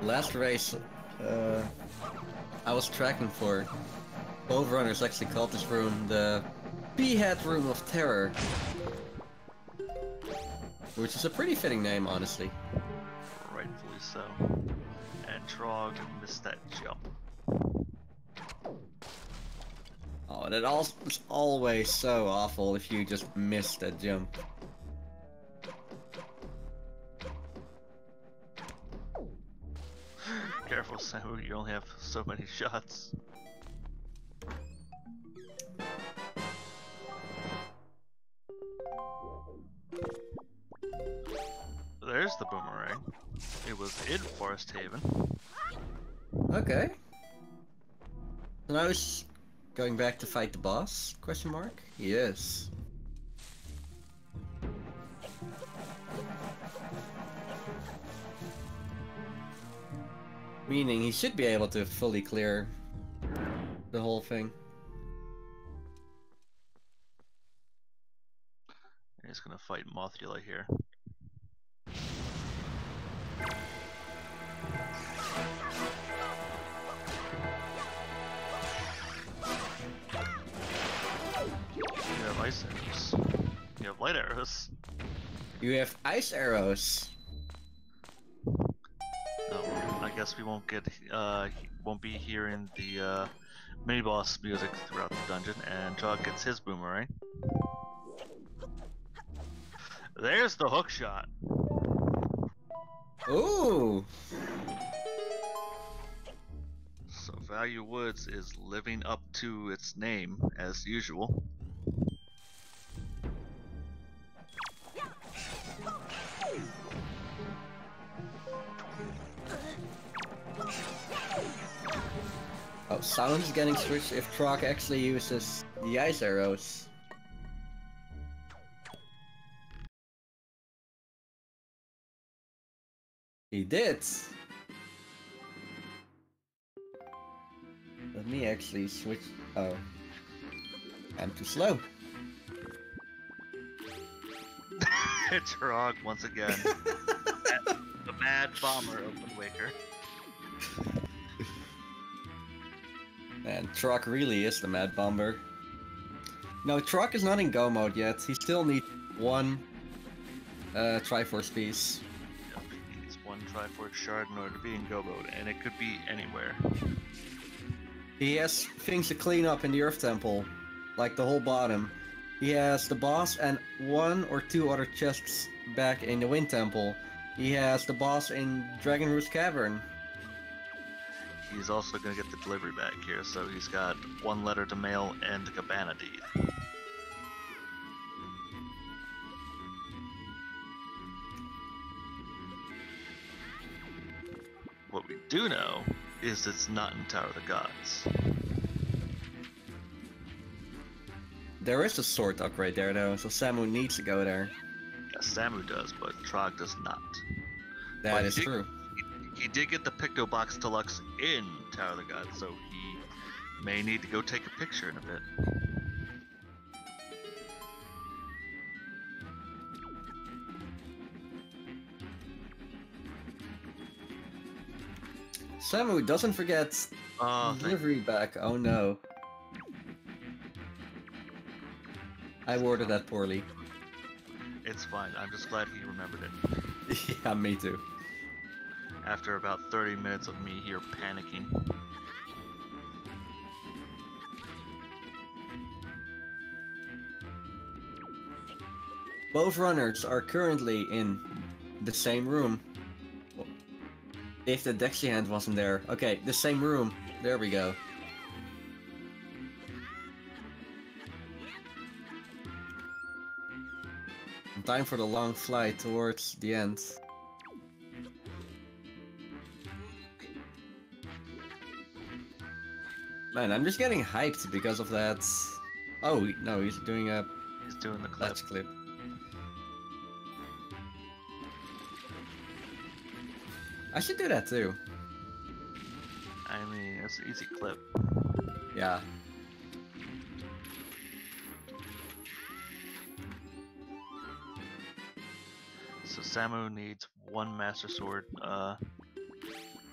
Speaker 1: Last race, I was tracking for. Both runners actually called this room the P-hat Room of Terror. Which is a pretty fitting name, honestly.
Speaker 2: Rightfully so. And Trog missed that jump.
Speaker 1: Oh, it's always so awful if you just miss that jump.
Speaker 2: Careful, Samu, you only have so many shots. There's the boomerang. It was in Forest Haven.
Speaker 1: Okay. So now he's going back to fight the boss? Question mark? Yes. Meaning he should be able to fully clear the whole thing.
Speaker 2: He's gonna fight Mothula here. You have ice arrows. You have light arrows.
Speaker 1: You have ice arrows.
Speaker 2: Oh, I guess we won't get won't be hearing the mini boss music throughout the dungeon, and Trog gets his boomerang. There's the hook shot.
Speaker 1: Ooh!
Speaker 2: So Value Woods is living up to its name as usual.
Speaker 1: Oh, sound's getting switched if Trog actually uses the ice arrows. He did! Let me actually switch... Oh. I'm too slow.
Speaker 2: Trog once again. The Mad Bomber of Wind Waker.
Speaker 1: Man, Trog really is the Mad Bomber. No, Trog is not in go mode yet. He still needs one Triforce piece.
Speaker 2: Yep, he needs one Triforce shard in order to be in go mode, and it could be anywhere.
Speaker 1: He has things to clean up in the Earth Temple, like the whole bottom. He has the boss and 1 or 2 other chests back in the Wind Temple. He has the boss in Dragon Roost Cavern.
Speaker 2: He's also going to get the delivery back here, so he's got 1 letter to mail and the Cabana deed. What we do know is it's not in Tower of the Gods.
Speaker 1: There is a sword upgrade there though, so Samu needs to go there.
Speaker 2: Yeah, Samu does, but Trog does not.
Speaker 1: That is true.
Speaker 2: He did get the Picto Box Deluxe in Tower of the Gods, so he may need to go take a picture in a bit.
Speaker 1: Samu doesn't forget delivery back. Oh no. I worded that poorly.
Speaker 2: It's fine. I'm just glad he remembered it.
Speaker 1: Yeah, me too.
Speaker 2: After about 30 minutes of me here panicking.
Speaker 1: Both runners are currently in the same room. If the Dexy hand wasn't there. Okay, the same room. There we go. Time for the long flight towards the end. Man, I'm just getting hyped because of that. Oh, no, he's doing the clip. Let's clip. I should do that too.
Speaker 2: I mean, it's an easy clip.
Speaker 1: Yeah.
Speaker 2: So Samu needs 1 Master Sword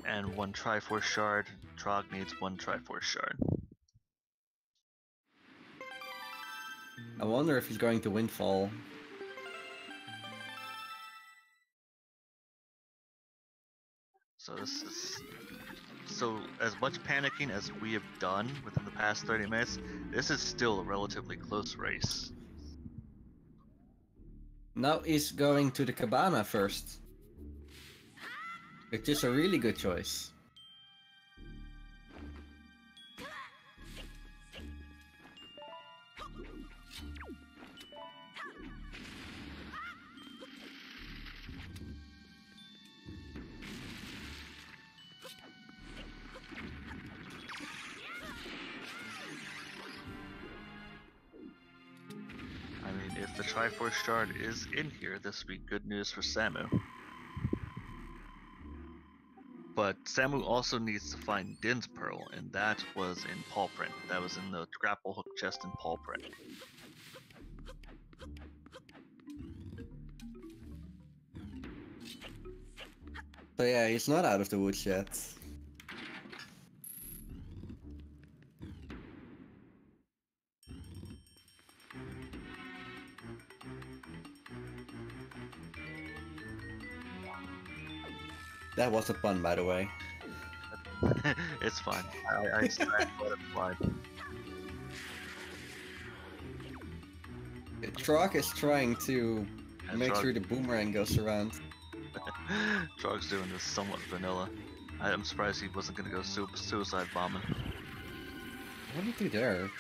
Speaker 2: and 1 Triforce Shard. Trog needs 1 Triforce Shard.
Speaker 1: I wonder if he's going to Windfall.
Speaker 2: So this is... So as much panicking as we have done within the past 30 minutes, this is still a relatively close race.
Speaker 1: Now he's going to the Cabana first. Which is a really good choice.
Speaker 2: I mean, if the Triforce Shard is in here, this would be good news for Samu. But Samu also needs to find Din's Pearl, and that was in Paw Print. That was in the grapple hook chest in Paw Print.
Speaker 1: So yeah, he's not out of the woods yet. That was a pun, by the way.
Speaker 2: It's fine. I let it fly.
Speaker 1: Trog is trying to make
Speaker 2: Trog...
Speaker 1: sure the boomerang goes around.
Speaker 2: Trog's doing this somewhat vanilla. I'm surprised he wasn't gonna go suicide bombing.
Speaker 1: What did he do there?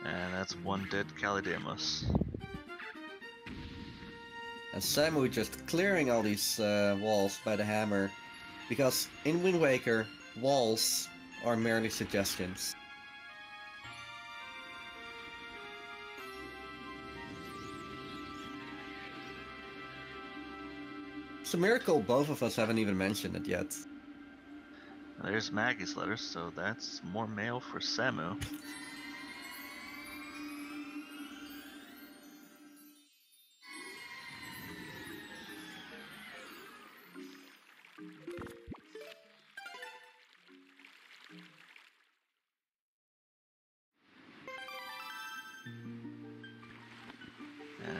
Speaker 2: And that's 1 dead Calidemos.
Speaker 1: And Samu just clearing all these walls by the hammer. Because in Wind Waker, walls are merely suggestions. It's a miracle both of us haven't even mentioned it yet.
Speaker 2: There's Maggie's letters, so that's more mail for Samu.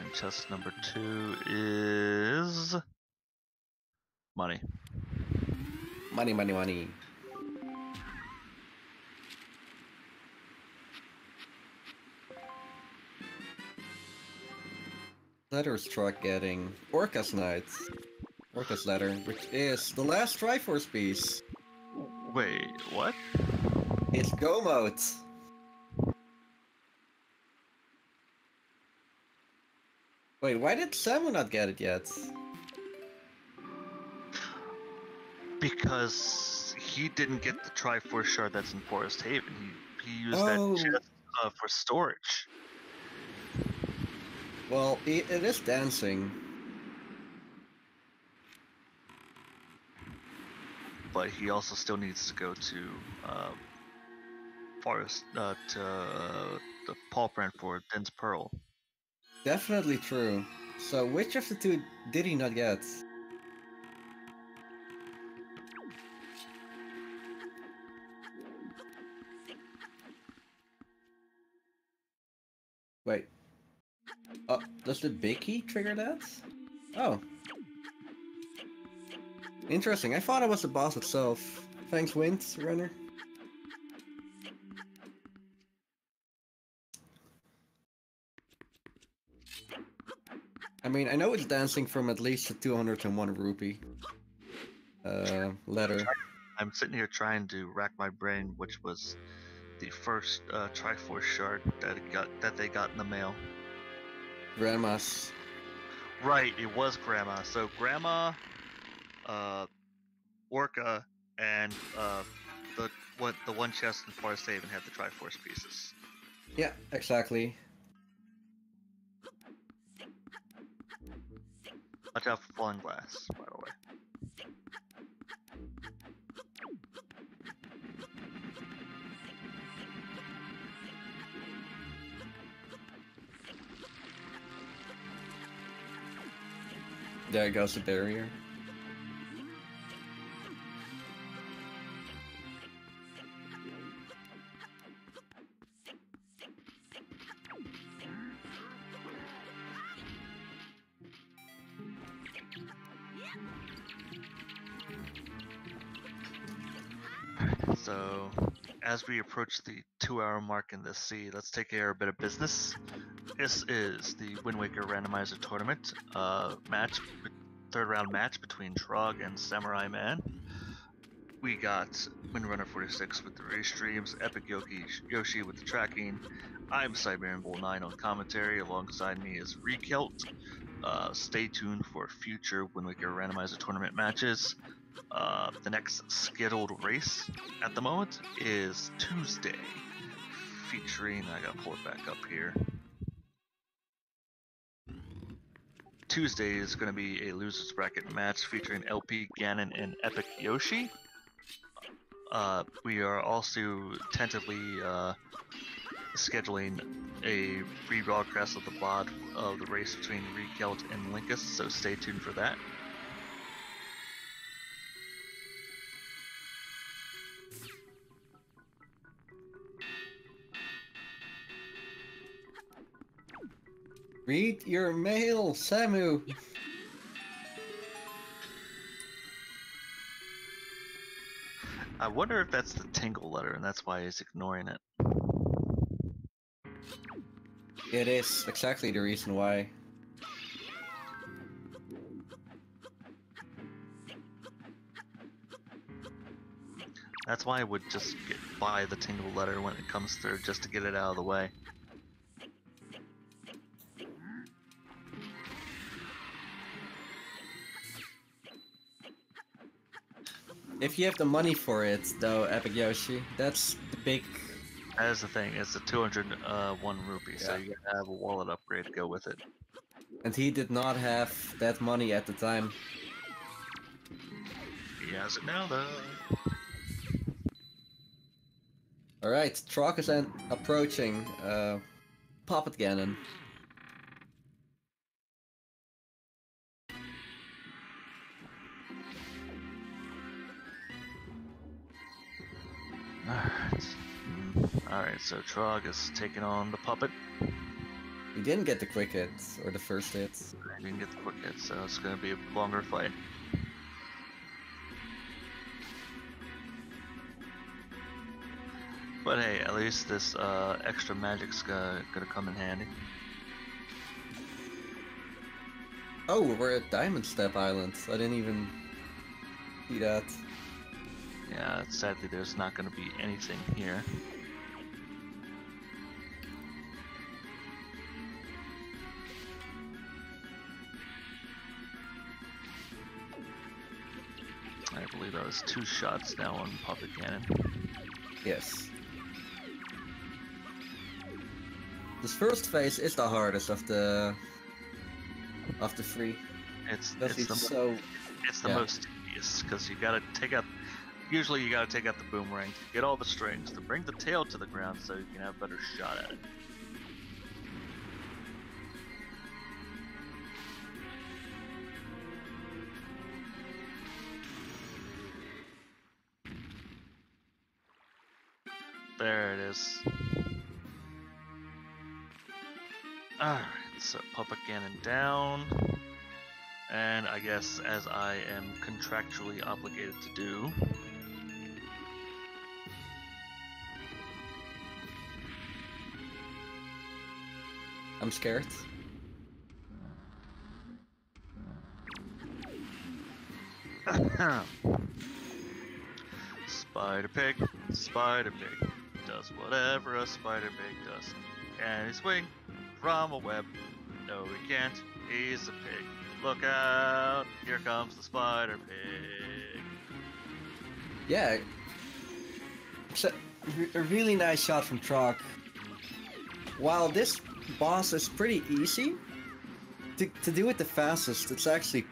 Speaker 2: And chest number 2 is money.
Speaker 1: Money, money, money. Letter's truck getting Orca's Night. Orca's Letter, which is the last Triforce piece.
Speaker 2: Wait, what?
Speaker 1: It's Go Mode. Wait, why did Samu not get it yet?
Speaker 2: Because he didn't get the Triforce shard that's in Forest Haven. He used that chest for storage.
Speaker 1: Well, it is dancing.
Speaker 2: But he also still needs to go to Forest, to the Paul Brand for Dense Pearl.
Speaker 1: Definitely true. So which of the two did he not get? Wait. Oh, does the big key trigger that? Oh. Interesting, I thought it was the boss itself. Thanks, Wind Runner. I mean, I know it's dancing from at least a 201 rupee letter.
Speaker 2: I'm sitting here trying to rack my brain, which was the first Triforce shard that they got in the mail.
Speaker 1: Grandma's.
Speaker 2: Right, it was Grandma. So Grandma, Orca, and the one chest in Forest Haven had the Triforce pieces.
Speaker 1: Yeah, exactly.
Speaker 2: Watch out for falling glass, by the way.
Speaker 1: There goes the barrier.
Speaker 2: So, as we approach the 2-hour mark in this sea, let's take care of a bit of business. This is the Wind Waker Randomizer Tournament match, third round match between Trog and Samura1man. We got Windrunner 46 with the restreams, Epic Yoshi with the tracking. I'm Siberian Bull 9 on commentary. Alongside me is Rekelt. Stay tuned for future Wind Waker Randomizer Tournament matches. The next scheduled race at the moment is Tuesday, featuring, I gotta pull it back up here. Tuesday is going to be a losers bracket match featuring LP, Ganon, and Epic Yoshi. We are also tentatively scheduling a rebroadcast of the VOD of the race between Rekelt and Linkus, so stay tuned for that.
Speaker 1: Read your mail, Samu!
Speaker 2: I wonder if that's the Tingle letter and that's why he's ignoring it.
Speaker 1: It is exactly the reason why.
Speaker 2: That's why I would just buy the Tingle letter when it comes through, just to get it out of the way.
Speaker 1: If you have the money for it, though, Epic Yoshi, that's the big...
Speaker 2: That is the thing, it's a 201 rupee, so you gotta have a wallet upgrade to go with it.
Speaker 1: And he did not have that money at the time.
Speaker 2: He has it now, though.
Speaker 1: Alright, Trog is approaching Puppet Ganon.
Speaker 2: Alright, so Trog is taking on the puppet.
Speaker 1: He didn't get the quick hit, or the first hit.
Speaker 2: I didn't get the quick hit, so it's going to be a longer fight. But hey, at least this extra magic's gonna come in handy.
Speaker 1: Oh, we're at Diamond Step Island. I didn't even see that.
Speaker 2: Yeah, sadly there's not gonna be anything here. I believe that was 2 shots now on Puppet Cannon.
Speaker 1: Yes. This first phase is the hardest of the 3.
Speaker 2: It's
Speaker 1: the
Speaker 2: most tedious because you gotta take out. Usually you gotta take out the boomerang, get all the strings, to bring the tail to the ground so you can have a better shot at it. There it is. Alright, so Puppet Cannon down. And I guess as I am contractually obligated to do,
Speaker 1: I'm scared.
Speaker 2: Spider Pig does whatever a Spider Pig does. Can he swing from a web? No, he can't. He's a pig. Look out! Here comes the Spider Pig.
Speaker 1: Yeah. It's a really nice shot from Trog. While this boss is pretty easy, to do it the fastest, it's actually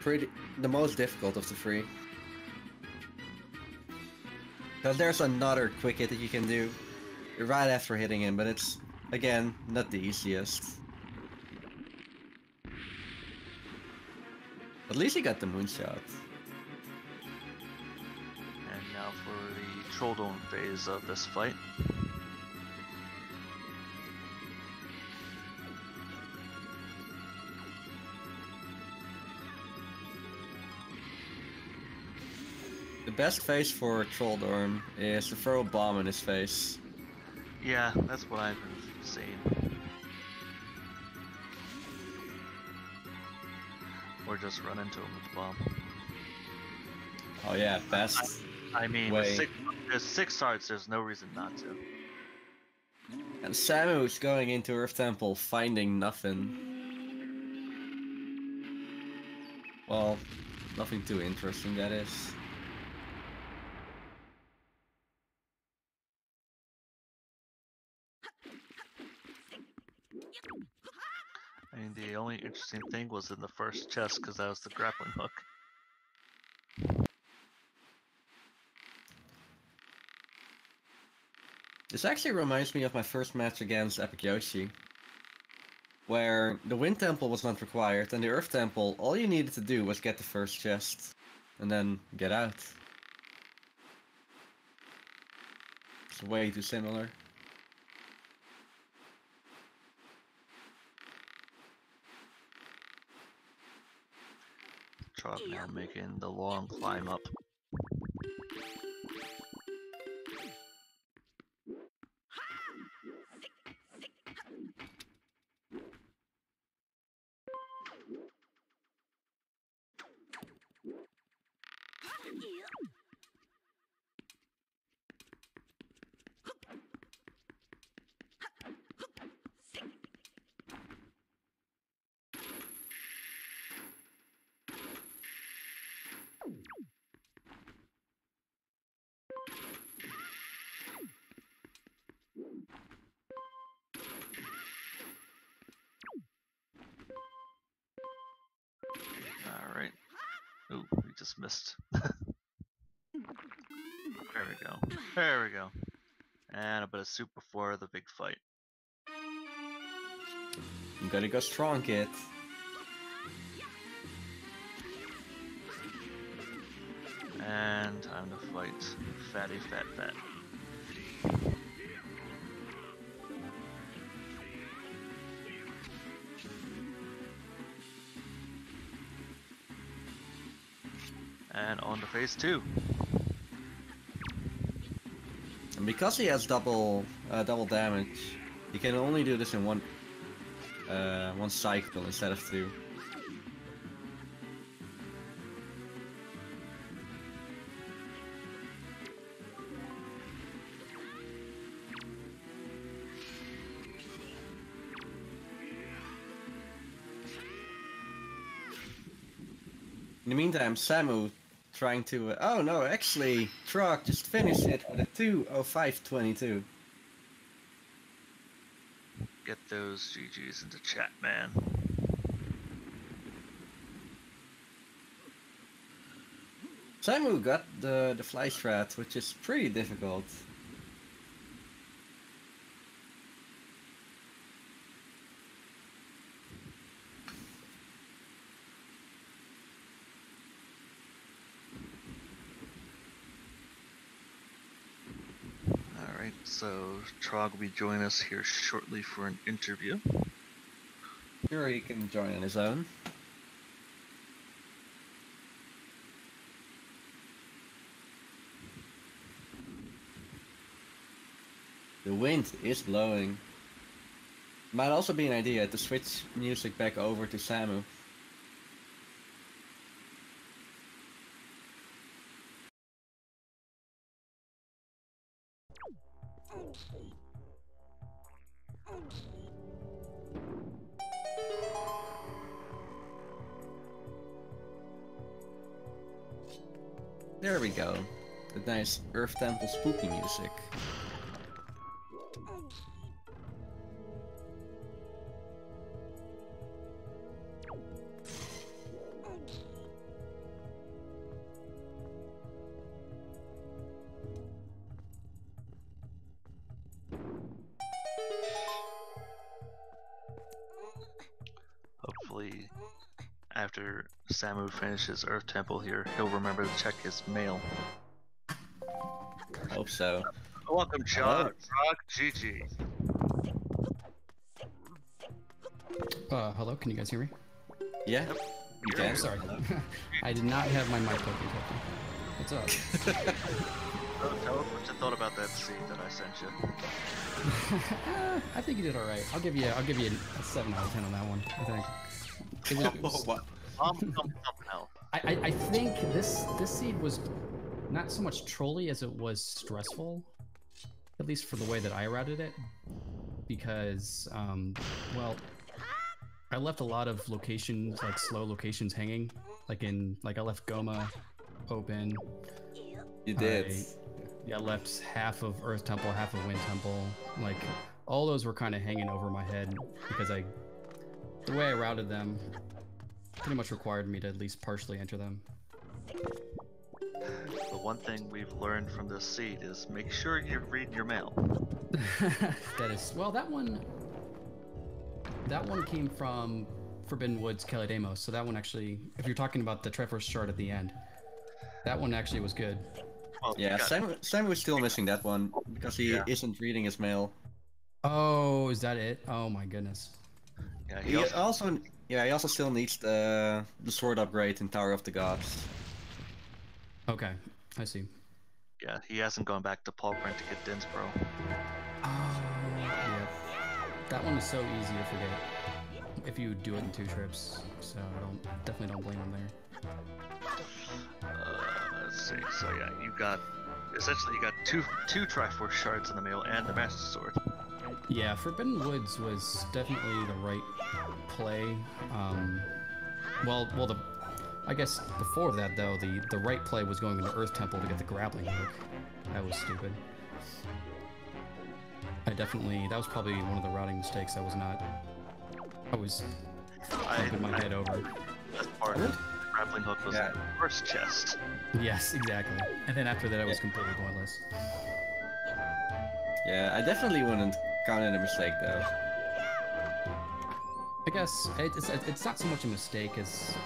Speaker 1: the most difficult of the 3. Because there's another quick hit that you can do right after hitting him, but it's, again, not the easiest. At least he got the moonshot.
Speaker 2: And now for the Troll Dome phase of this fight.
Speaker 1: The best phase for Trolldorm is to throw a bomb in his face.
Speaker 2: Yeah, that's what I've been seeing. Or just run into him with the bomb.
Speaker 1: Oh yeah, best.
Speaker 2: I mean,
Speaker 1: way.
Speaker 2: There's 6 hearts, there's no reason not to.
Speaker 1: And Samu's going into Earth Temple finding nothing. Well, nothing too interesting, that is.
Speaker 2: I mean, the only interesting thing was in the first chest, because that was the grappling hook.
Speaker 1: This actually reminds me of my first match against Epic Yoshi, where the Wind Temple was not required, and the Earth Temple, all you needed to do was get the first chest, and then get out. It's way too similar.
Speaker 2: Trog now making the long climb up. Alright. Ooh, we just missed. There we go. There we go. And a bit of soup before the big fight.
Speaker 1: You gotta go strong, kid.
Speaker 2: And time to fight Fatty Fat Fat. And on to phase 2.
Speaker 1: And because he has double damage, he can only do this in one cycle instead of 2. In the meantime, Samu trying to... oh no, actually, Trog just finished it with a 2:05:22.
Speaker 2: Get those GGs into chat, man.
Speaker 1: Samu got the fly strat, which is pretty difficult.
Speaker 2: Alright, so Trog will be joining us here shortly for an interview.
Speaker 1: Sure, he can join on his own. The wind is blowing. Might also be an idea to switch music back over to Samu. There we go. The nice Earth Temple spooky music.
Speaker 2: Hopefully, after Samu finishes Earth Temple here, he'll remember to check his mail.
Speaker 1: Hope so.
Speaker 2: Welcome, Trog GG.
Speaker 3: Hello, can you guys hear me?
Speaker 1: Yeah? You can.
Speaker 3: Sorry. I did not have my mic open. What's up?
Speaker 2: Tell us what you thought about that seed that I sent you.
Speaker 3: I think you did alright. I'll give you a 7 out of 10 on that one, I think. It was,
Speaker 1: What?
Speaker 3: I think this seed was not so much trolly as it was stressful, at least for the way that I routed it, because well, I left a lot of locations, like slow locations, hanging. Like I left Goma open.
Speaker 1: You did.
Speaker 3: I left half of Earth Temple, half of Wind Temple. Like all those were kind of hanging over my head because the way I routed them pretty much required me to at least partially enter them.
Speaker 2: The one thing we've learned from this seed is make sure you read your mail.
Speaker 3: That is, well, that one came from Forbidden Woods Kelidamos, so that one actually, if you're talking about the Triforce chart at the end, that one actually was good.
Speaker 2: Well,
Speaker 1: Yeah, Sam was still missing that one because he isn't reading his mail.
Speaker 3: Oh, is that it? Oh my goodness.
Speaker 2: Yeah,
Speaker 1: He also still needs the sword upgrade in Tower of the Gods.
Speaker 3: Okay, I see.
Speaker 2: Yeah, he hasn't gone back to Paul Print to get Dinsbro.
Speaker 3: Oh, yeah. That one is so easy to forget if you do it in 2 trips. So I definitely don't blame him there.
Speaker 2: Let's see. So yeah, you got two Triforce shards in the mail and the Master Sword.
Speaker 3: Yeah, Forbidden Woods was definitely the right play. I guess before that though, the right play was going into Earth Temple to get the grappling hook. That was stupid. That was probably one of the routing mistakes. I was bumping my head over.
Speaker 2: Best part of the grappling hook was the first chest.
Speaker 3: Yes, exactly. And then after that, it was completely pointless.
Speaker 1: Yeah, I definitely wouldn't count it a mistake though.
Speaker 3: I guess it's not so much a mistake as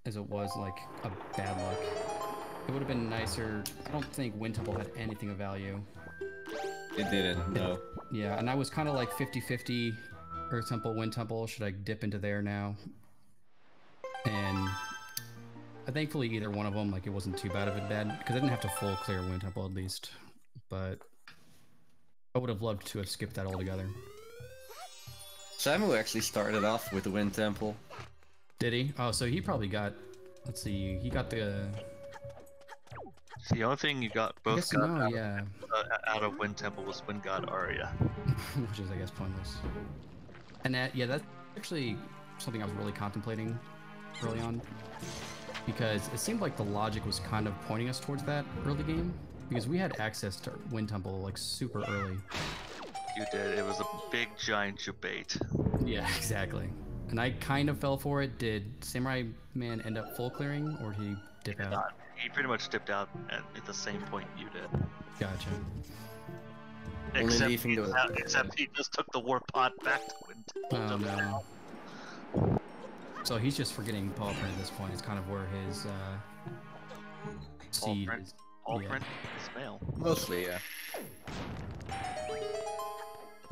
Speaker 3: it was like a bad luck. It would have been nicer. I don't think Wind Temple had anything of value.
Speaker 1: It didn't, no.
Speaker 3: Yeah, and I was kind of like 50-50 Earth Temple, Wind Temple. Should I dip into there now? And thankfully either one of them, like, it wasn't too bad of a bad, because I didn't have to full clear Wind Temple at least. But I would have loved to have skipped that altogether.
Speaker 1: Samu actually started off with the Wind Temple.
Speaker 3: Did he? Oh, so he probably got. Let's see. He got the.
Speaker 2: The only thing you got both got
Speaker 3: no, yeah.
Speaker 2: out of Wind Temple was Wind God Arya.
Speaker 3: Which is, I guess, pointless. And that, yeah, that's actually something I was really contemplating early on, because it seemed like the logic was kind of pointing us towards that early game, because we had access to Wind Temple like super early.
Speaker 2: You did. It was a big giant debate.
Speaker 3: Yeah, exactly. And I kind of fell for it. Did Samura1man end up full clearing, or did he dip out?
Speaker 2: He pretty much dipped out at the same point you did.
Speaker 3: Gotcha.
Speaker 2: Except he just took the war pot back to Wind Temple.
Speaker 3: Oh no. So he's just forgetting Paul Print at this point. It's kind of where his seed is.
Speaker 2: Paul Print is male.
Speaker 1: Mostly, yeah.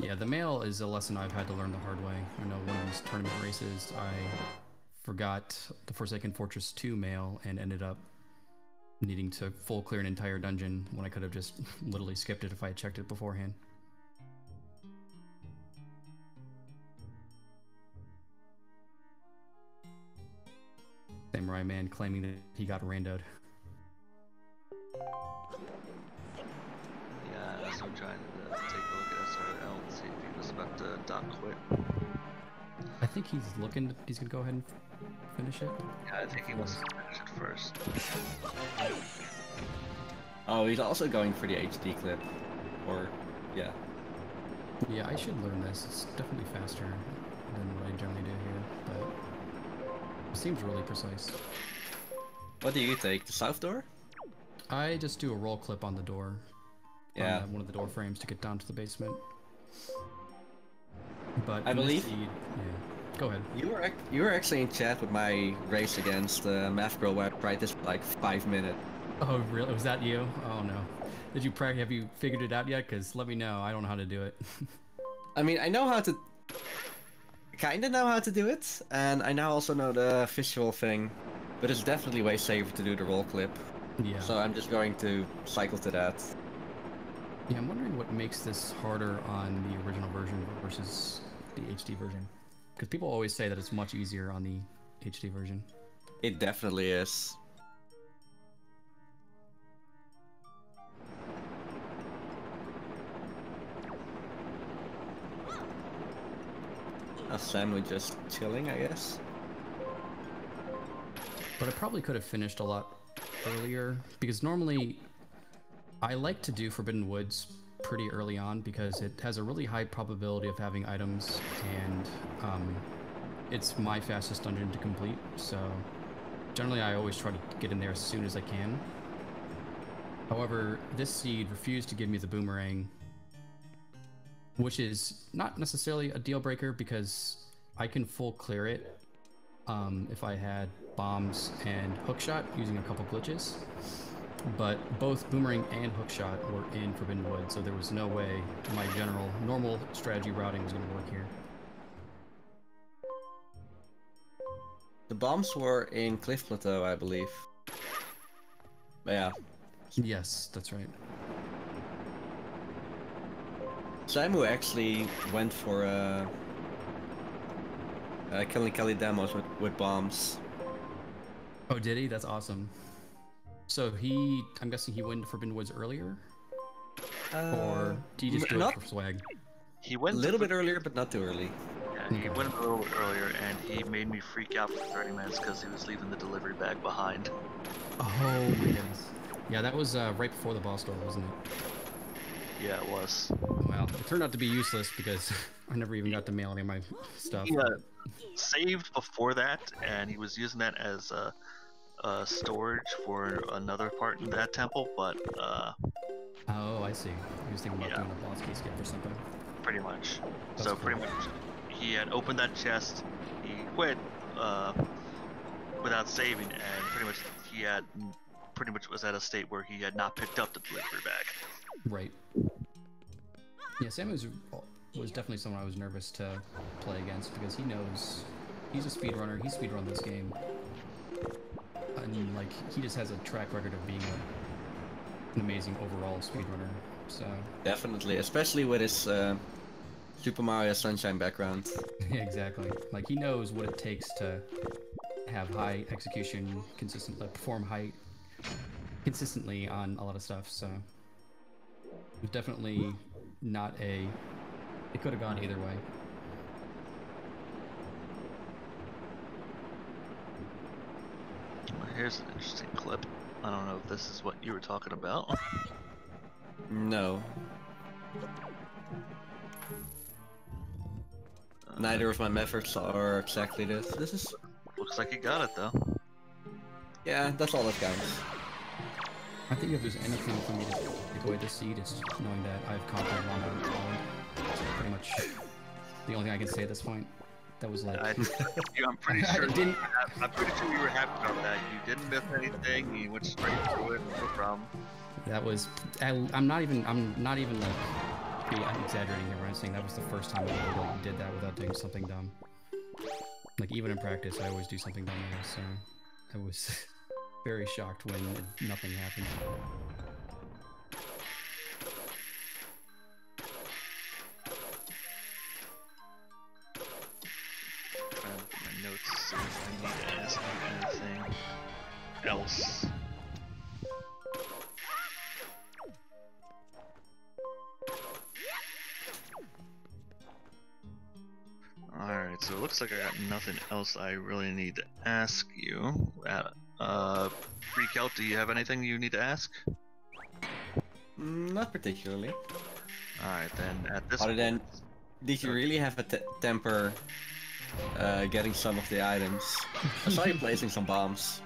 Speaker 3: Yeah, the mail is a lesson I've had to learn the hard way. I know one of these tournament races, I forgot the Forsaken Fortress 2 mail and ended up needing to full clear an entire dungeon when I could have just literally skipped it if I had checked it beforehand. Samura1man claiming that he got randoed.
Speaker 2: Yeah, so I'm trying to take a look at SRL and see if he was about to dot quit.
Speaker 3: I think he's gonna go ahead and finish it.
Speaker 2: Yeah, I think he wants to finish it first.
Speaker 1: Oh, he's also going for the HD clip. Or, yeah.
Speaker 3: Yeah, I should learn this. It's definitely faster than what I generally do here, but it seems really precise.
Speaker 1: What do you take? The south door?
Speaker 3: I just do a roll clip on the door.
Speaker 1: Yeah.
Speaker 3: On one of the door frames to get down to the basement. But
Speaker 1: I believe.
Speaker 3: Yeah. Go ahead.
Speaker 1: You were actually in chat with my race against Math Girl where I tried this for like 5 minutes.
Speaker 3: Oh, really? Was that you? Oh no. Did you practice? Have you figured it out yet? Because let me know. I don't know how to do it.
Speaker 1: I mean, I know how to. Kinda know how to do it, and I now also know the visual thing, but it's definitely way safer to do the roll clip.
Speaker 3: Yeah.
Speaker 1: So I'm just going to cycle to that.
Speaker 3: Yeah, I'm wondering what makes this harder on the original version versus the HD version. Because people always say that it's much easier on the HD version.
Speaker 1: It definitely is. Sam was just chilling, I guess.
Speaker 3: But I probably could have finished a lot earlier, because normally I like to do Forbidden Woods pretty early on because it has a really high probability of having items, and it's my fastest dungeon to complete, so generally I always try to get in there as soon as I can. However, this seed refused to give me the boomerang, which is not necessarily a deal breaker because I can full clear it if I had bombs and hookshot using a couple glitches. But both boomerang and hookshot were in Forbidden Wood, so there was no way my general normal strategy routing was going to work here.
Speaker 1: The bombs were in Cliff Plateau, I believe. But yeah.
Speaker 3: Yes, that's right.
Speaker 1: Samu actually went for killing Kelly demos with bombs.
Speaker 3: Oh, did he? That's awesome. So I'm guessing he went to Forbidden Woods earlier? Or did he just do it for swag?
Speaker 2: He went
Speaker 1: a little bit earlier, but not too early.
Speaker 2: Yeah, he went a little bit earlier, and he made me freak out for 30 minutes because he was leaving the delivery bag behind.
Speaker 3: Oh my goodness. Yeah, that was right before the boss door, wasn't it?
Speaker 2: Yeah, it was.
Speaker 3: Well, it turned out to be useless because I never even got to mail any of my stuff.
Speaker 2: He saved before that, and he was using that as storage for another part in that temple, but
Speaker 3: oh, I see. He was thinking about doing a boss key skip or something.
Speaker 2: Pretty much.
Speaker 3: That's
Speaker 2: so
Speaker 3: cool.
Speaker 2: pretty much, he had opened that chest, he quit without saving, and pretty much was at a state where he had not picked up the delivery bag.
Speaker 3: Right. Yeah, Sam was definitely someone I was nervous to play against because he knows he's a speedrunner. He speedrun this game and like he just has a track record of being an amazing overall speedrunner. So
Speaker 1: Definitely, especially with his Super Mario Sunshine background.
Speaker 3: yeah, exactly. Like he knows what it takes to have high execution, consistent, like perform high consistently on a lot of stuff. So it's definitely not a. It could have gone either way.
Speaker 2: Well, here's an interesting clip. I don't know if this is what you were talking about.
Speaker 1: No. Neither of my methods are exactly this. This is...
Speaker 2: Looks like you got it though.
Speaker 1: Yeah, that's all that counts.
Speaker 3: I think if there's anything for me to take away this seed, it's knowing that I've conquered Long Island. That's pretty much the only thing I can say at this point. That was like...
Speaker 2: I'm pretty sure. I'm pretty sure you were happy about that. You didn't miss anything. You went straight through it. No problem.
Speaker 3: That was... I'm not even like... I'm exaggerating here when I'm saying that was the first time I really did that without doing something dumb. Like, even in practice, I always do something dumb there, so... I was very shocked when nothing happened.
Speaker 2: Trying to look at my notes to see if I need to ask you anything else. Alright, so it looks like I got nothing else I really need to ask you. Freak out, do you have anything you need to ask?
Speaker 1: Not particularly.
Speaker 2: Alright, then at this
Speaker 1: Other than,
Speaker 2: point...
Speaker 1: did you really have a temper getting some of the items? I saw you placing some bombs.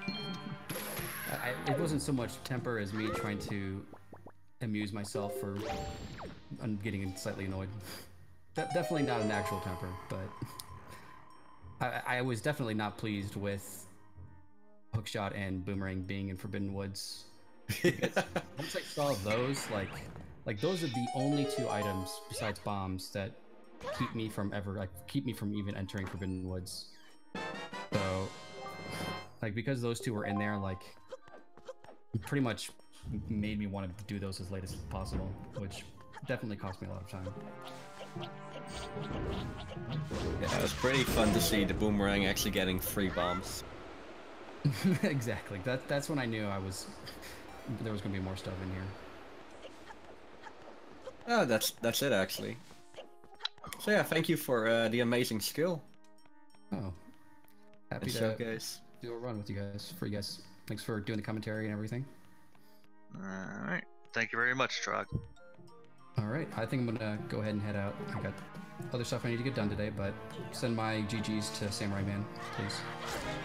Speaker 3: It wasn't so much temper as me trying to amuse myself for getting slightly annoyed. Definitely not an actual temper, but I was definitely not pleased with Hookshot and Boomerang being in Forbidden Woods. Once I saw those, like those are the only two items besides bombs that keep me from even entering Forbidden Woods. So, like, because those two were in there, like, it pretty much made me want to do those as late as possible, which definitely cost me a lot of time.
Speaker 1: Yeah, it was pretty fun to see the Boomerang actually getting free bombs.
Speaker 3: Exactly. That's when I knew there was gonna be more stuff in here.
Speaker 1: Oh, that's it actually. So yeah, thank you for the amazing skill.
Speaker 3: Oh, happy to
Speaker 1: showcase.
Speaker 3: Do a run with you guys. For you guys, thanks for doing the commentary and everything.
Speaker 2: Alright, thank you very much, Trog.
Speaker 3: Alright, I think I'm gonna go ahead and head out. I got other stuff I need to get done today, but send my GGs to Samura1man, please.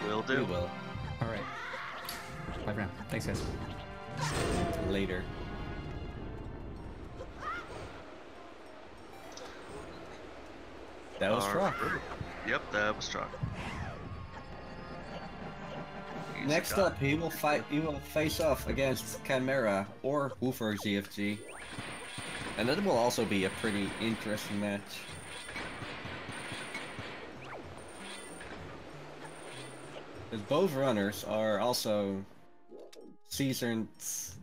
Speaker 2: Will do.
Speaker 1: We will.
Speaker 3: Alright. Bye for now. Thanks, guys.
Speaker 1: Later. That was Trog.
Speaker 2: Yep, that was Trog.
Speaker 1: Next up, he will face off against Chimera or Hoover ZFG. And that will also be a pretty interesting match. Because both runners are also seasoned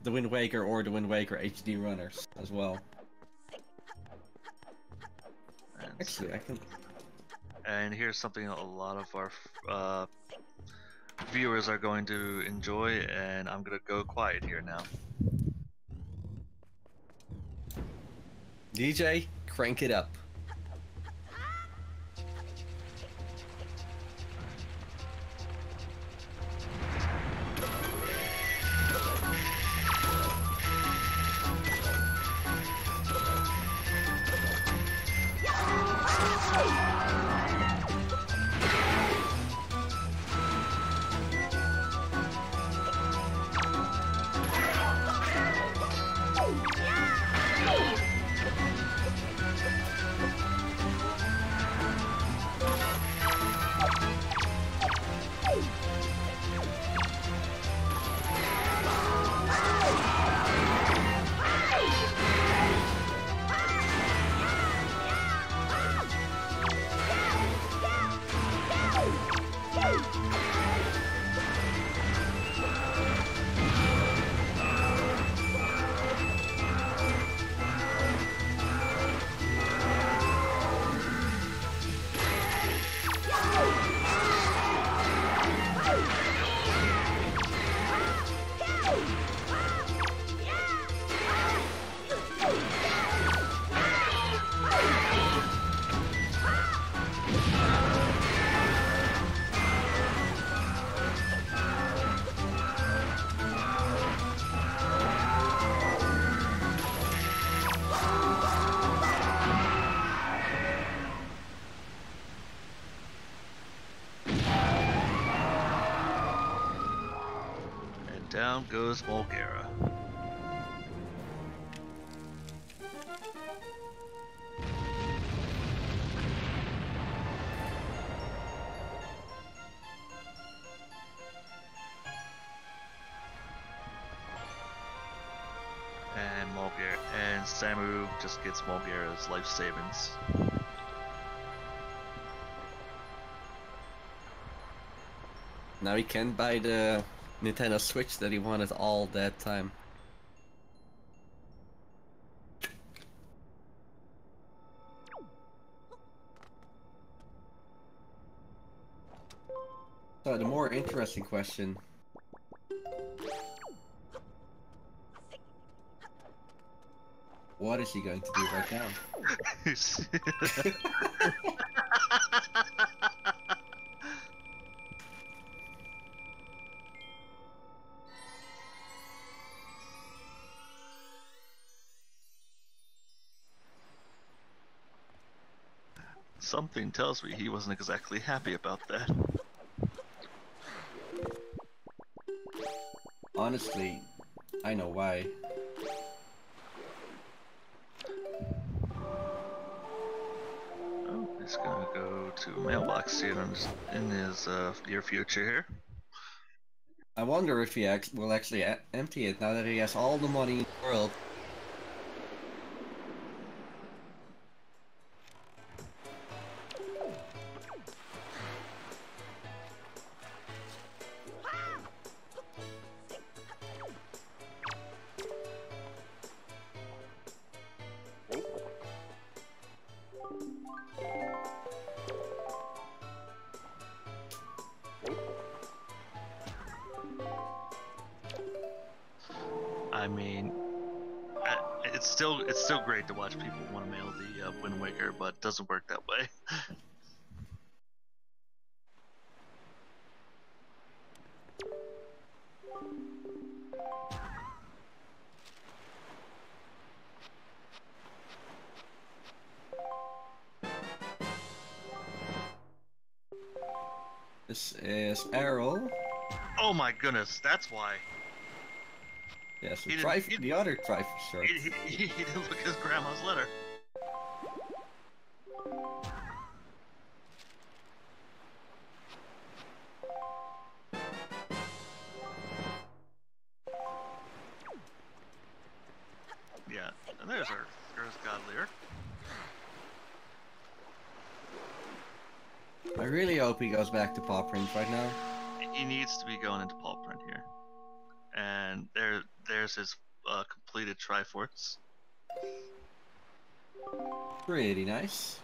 Speaker 1: The Wind Waker or The Wind Waker HD runners as well. Actually, I can...
Speaker 2: And here's something a lot of our viewers are going to enjoy, and I'm gonna go quiet here now.
Speaker 1: DJ, crank it up.
Speaker 2: Down goes Mulgara. And Samu just gets Mulgara's life savings.
Speaker 1: Now he can't buy the Nintendo Switch that he wanted all that time. So the more interesting question. What is he going to do right now?
Speaker 2: Something tells me he wasn't exactly happy about that.
Speaker 1: Honestly, I know why.
Speaker 2: Oh, he's gonna go to mailbox here in his near future here.
Speaker 1: I wonder if he will actually empty it now that he has all the money in the world.
Speaker 2: I mean, it's still great to watch people want to mail the Wind Waker, but it doesn't work that way.
Speaker 1: This is Errol.
Speaker 2: Oh my goodness, that's why.
Speaker 1: Yes, the other Triforce shirt.
Speaker 2: He didn't look at his grandma's letter. Yeah, and there's Godlier.
Speaker 1: I really hope he goes back to paw print right now.
Speaker 2: He needs to be going into paw print here. And there's his completed Triforce.
Speaker 1: Pretty nice.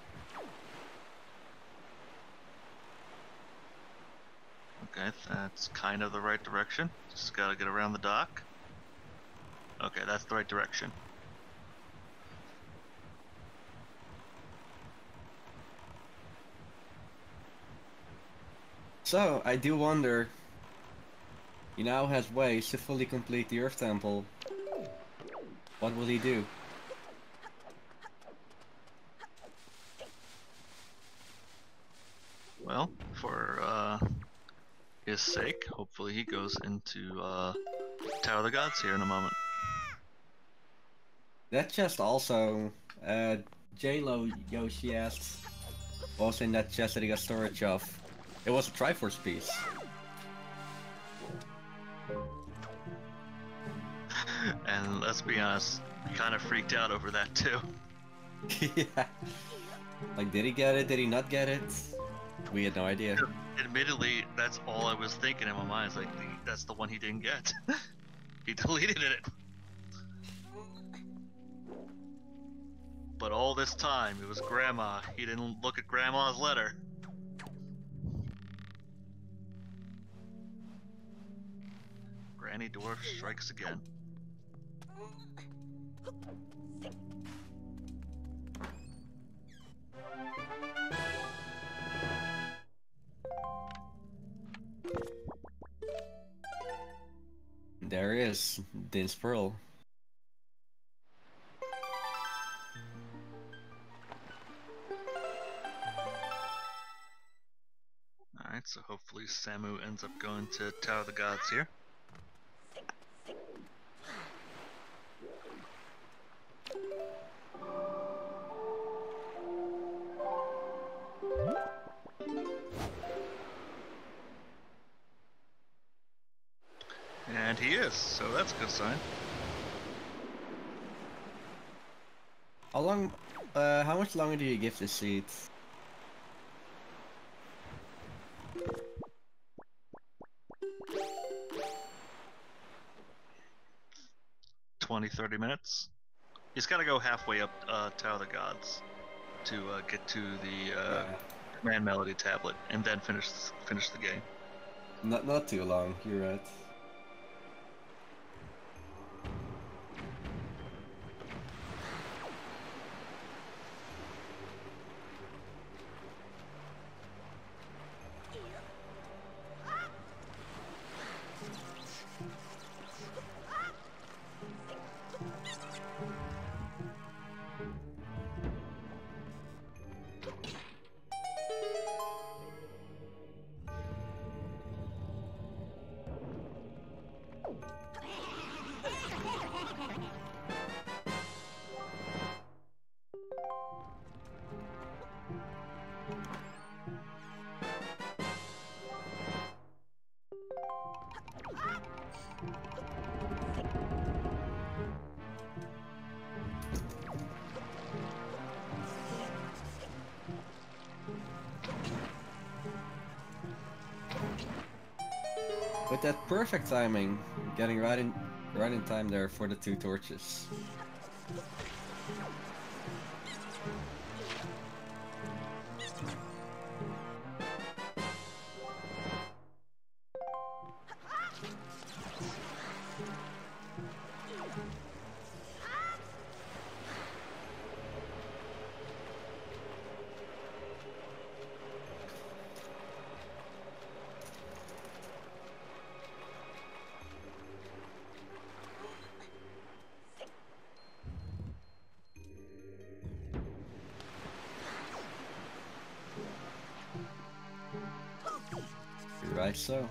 Speaker 2: Okay, that's kind of the right direction. Just gotta get around the dock. Okay, that's the right direction.
Speaker 1: So, I do wonder, he now has ways to fully complete the Earth Temple. What will he do?
Speaker 2: Well, for his sake, hopefully he goes into Tower of the Gods here in a moment.
Speaker 1: That chest also, J-Lo Yoshi asked, what was in that chest that he got storage of? It was a Triforce piece.
Speaker 2: And let's be honest, we kind of freaked out over that too.
Speaker 1: Yeah. Like, did he get it? Did he not get it? We had no idea.
Speaker 2: Admittedly, that's all I was thinking in my mind. It's like, that's the one he didn't get. He deleted it. But all this time, it was Grandma. He didn't look at Grandma's letter. Granny Dwarf strikes again.
Speaker 1: There is Din's Pearl.
Speaker 2: Alright, so hopefully Samu ends up going to Tower of the Gods here. And he is, so that's a good sign.
Speaker 1: How much longer do you give this seed?
Speaker 2: 20-30 minutes. He's got to go halfway up Tower of the Gods to get to the Command Melody tablet, and then finish the game.
Speaker 1: Not too long. You're right. With that perfect timing, getting right in time there for the 2 torches. Right, so.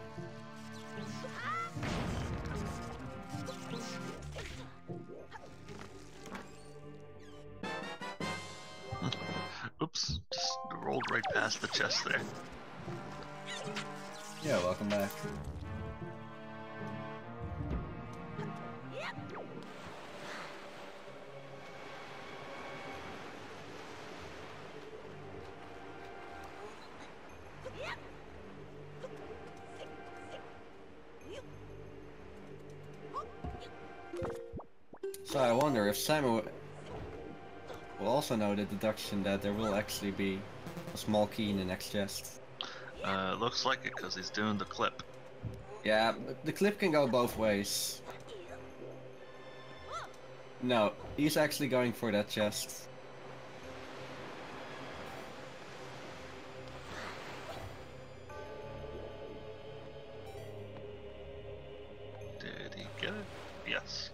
Speaker 2: Oops, just rolled right past the chest there.
Speaker 1: Yeah, welcome back. So I wonder if Samu will also know the deduction that there will actually be a small key in the next chest.
Speaker 2: Looks like it, because he's doing the clip.
Speaker 1: Yeah, the clip can go both ways. No, he's actually going for that chest.
Speaker 2: Did he get it? Yes.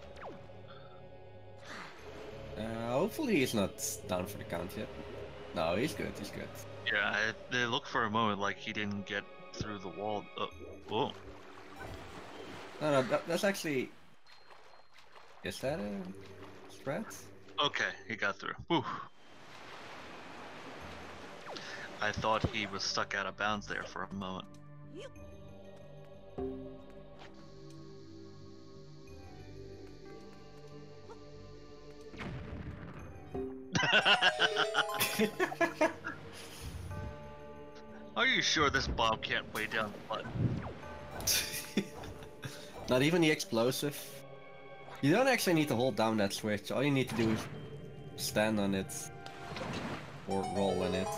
Speaker 1: Hopefully he's not down for the count yet. No, he's good, he's good.
Speaker 2: Yeah, they looked for a moment like he didn't get through the wall. Whoa.
Speaker 1: No, that's actually... Is that a threat?
Speaker 2: Okay, he got through. Whew. I thought he was stuck out of bounds there for a moment. Are you sure this bomb can't weigh down the button?
Speaker 1: Not even the explosive. You don't actually need to hold down that switch. All you need to do is stand on it or roll on it.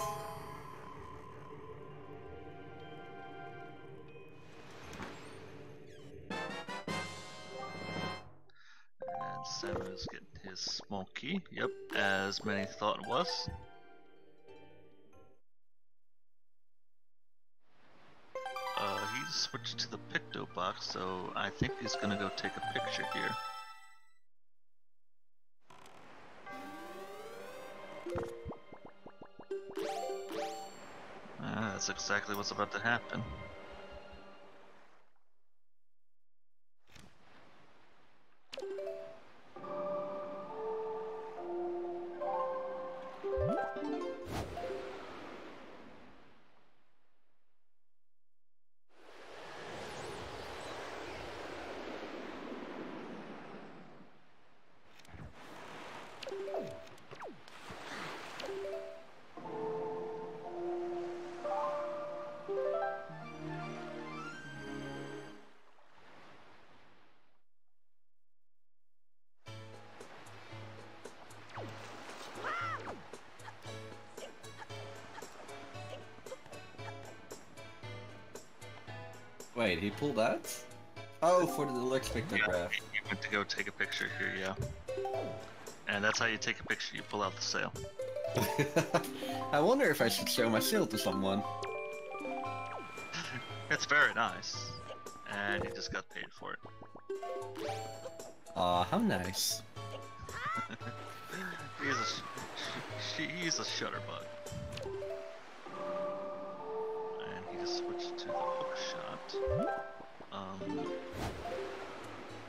Speaker 2: And Samu's getting his small key. Yep, as many thought it was. He switched to the Picto box, so I think he's gonna go take a picture here. That's exactly what's about to happen.
Speaker 1: Wait, he pulled out? Oh, for the deluxe pictograph.
Speaker 2: You went to go take a picture here, yeah. And that's how you take a picture, you pull out the sail.
Speaker 1: I wonder if I should show my sail to someone.
Speaker 2: It's very nice. And he just got paid for it.
Speaker 1: Aw, how nice.
Speaker 2: He's a shutterbug. And he just switched to the hook shot.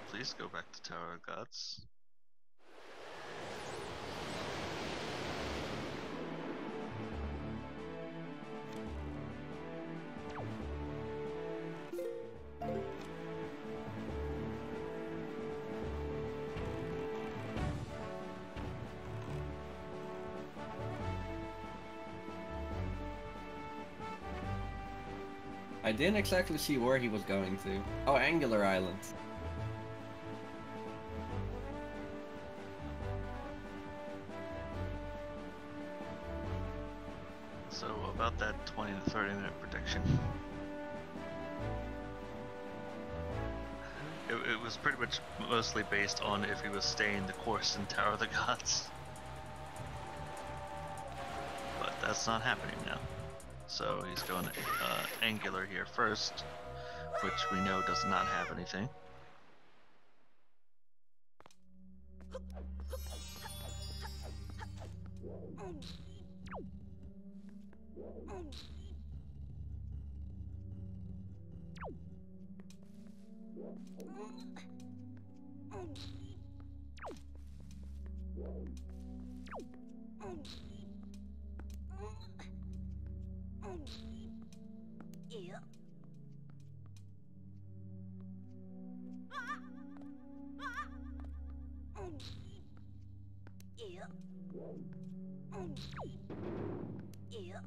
Speaker 2: Please go back to Tower of Gods.
Speaker 1: I didn't exactly see where he was going to. Oh, Angular Island.
Speaker 2: So about that 20 to 30 minute prediction. It was pretty much mostly based on if he was staying the course in Tower of the Gods. But that's not happening now. So he's going Angular here first, which we know does not have anything.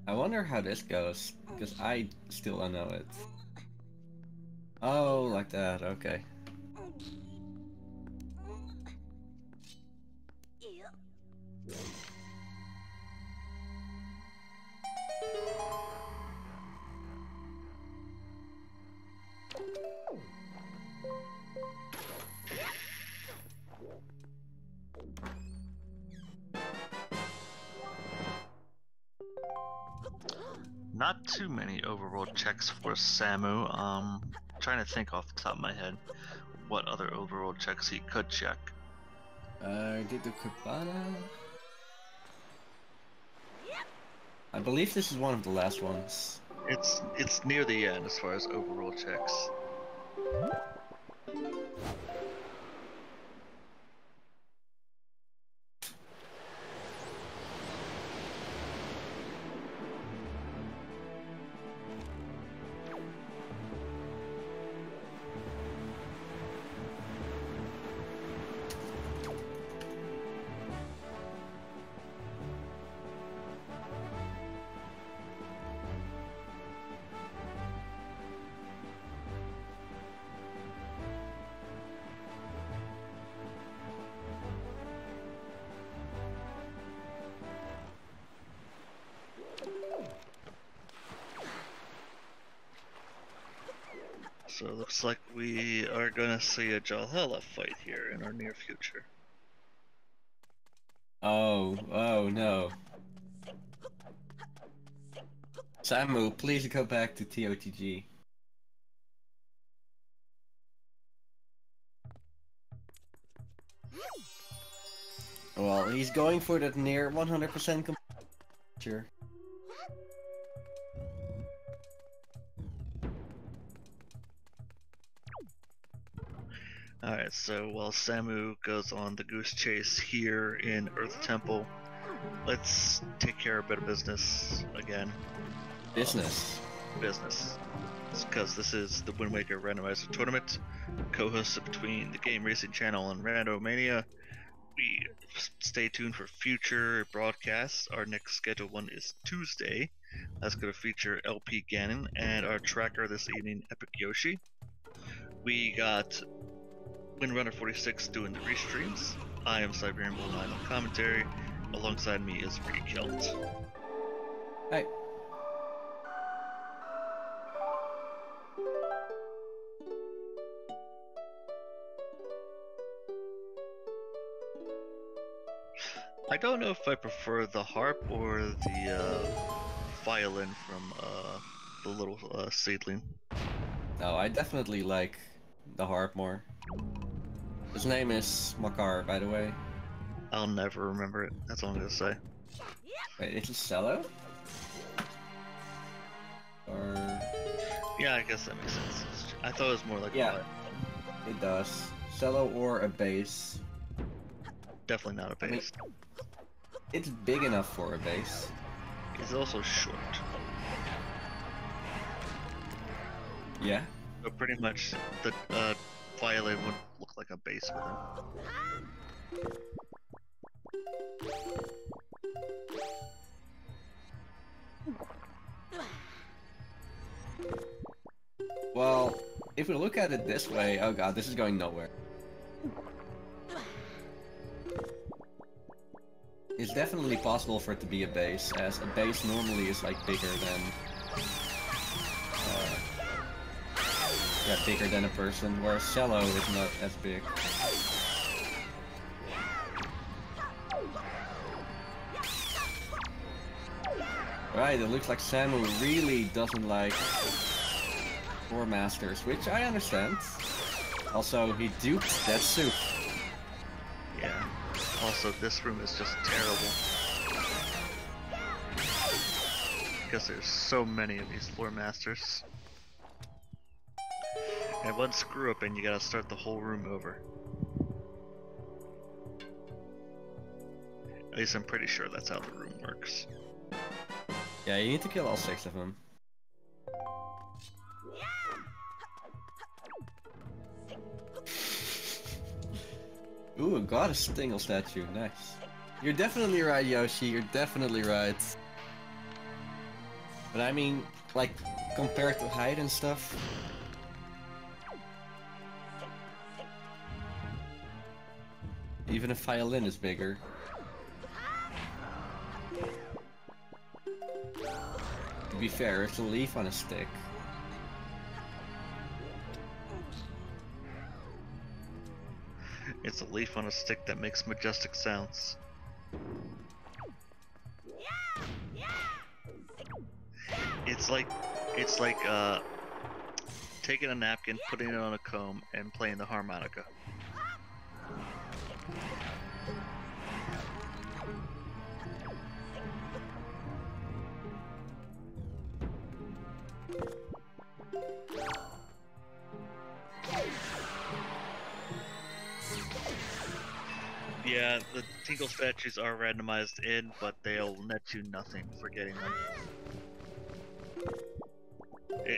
Speaker 1: I wonder how this goes, because I still don't know it. Oh, like that, okay.
Speaker 2: Not too many overworld checks for Samu. Trying to think off the top of my head what other overworld checks he could check.
Speaker 1: Did the Cabana? I believe this is one of the last ones.
Speaker 2: It's near the end as far as overworld checks. So it looks like we are gonna see a Jalhalla fight here in our near future.
Speaker 1: Oh no. Samu, please go back to TOTG. Well, he's going for that near 100% completion.
Speaker 2: Alright, so while Samu goes on the goose chase here in Earth Temple, let's take care of a bit of business again.
Speaker 1: Business.
Speaker 2: Business. Because this is the Wind Waker Randomizer Tournament, co-hosted between the Game Racing Channel and Randomania. We stay tuned for future broadcasts. Our next scheduled one is Tuesday. That's going to feature LP Ganon and our tracker this evening, Epic Yoshi. We got Windrunner 46 doing the restreams. I am Siberian1man on commentary. Alongside me is Rekelt.
Speaker 1: Hey.
Speaker 2: I don't know if I prefer the harp or the violin from the little seedling.
Speaker 1: No, I definitely like the harp more. His name is Makar, by the way.
Speaker 2: I'll never remember it. That's all I'm gonna say.
Speaker 1: Wait, is it cello? Or...
Speaker 2: Yeah, I guess that makes sense. I thought it was more like
Speaker 1: Yeah.
Speaker 2: a violin.
Speaker 1: It does. Cello or a bass.
Speaker 2: Definitely not a
Speaker 1: I mean,
Speaker 2: bass.
Speaker 1: it's big enough for a bass.
Speaker 2: He's also short.
Speaker 1: Yeah.
Speaker 2: So pretty much the violin would look like a bass with him.
Speaker 1: Well, if we look at it this way, oh god, this is going nowhere. It's definitely possible for it to be a bass, as a bass normally is like bigger than... yeah, bigger than a person, whereas cello is not as big. Right, it looks like Samu really doesn't like Floor Masters, which I understand. Also, he duped that soup.
Speaker 2: Yeah. Also, this room is just terrible. Because there's so many of these floor masters. And one screw up and you gotta start the whole room over. At least I'm pretty sure that's how the room works.
Speaker 1: Yeah, you need to kill all 6 of them. Ooh, a goddess Stingle statue, nice. You're definitely right, Yoshi, you're definitely right. But I mean, like, compared to height and stuff... even a violin is bigger. To be fair, it's a leaf on a stick.
Speaker 2: It's a leaf on a stick that makes majestic sounds. It's like taking a napkin, putting it on a comb, and playing the harmonica. Yeah, the Tingle statues are randomized in, but they'll net you nothing for getting them.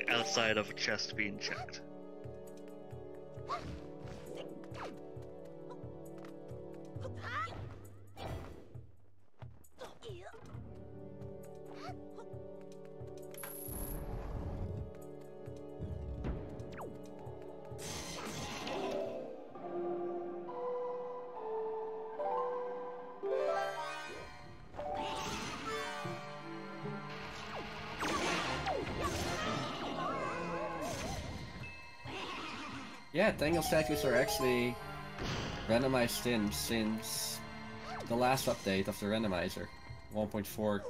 Speaker 2: Outside of a chest being checked.
Speaker 1: Yeah, Tangle statues are actually randomized in since the last update of the randomizer, 1.4.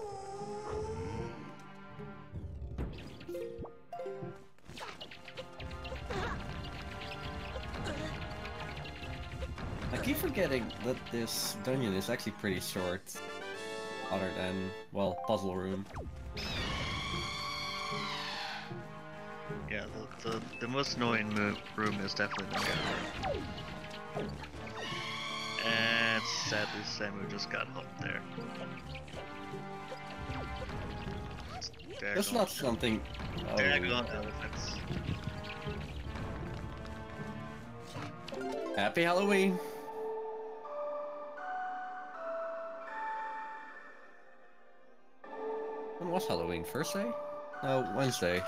Speaker 1: I keep forgetting that this dungeon is actually pretty short, other than, well, puzzle room.
Speaker 2: Yeah, the most annoying room is definitely the main room. And sadly, Samu just got helped there.
Speaker 1: That's not something... Oh.
Speaker 2: Daggone elephants.
Speaker 1: Happy Halloween! When was Halloween? Thursday? No, Wednesday.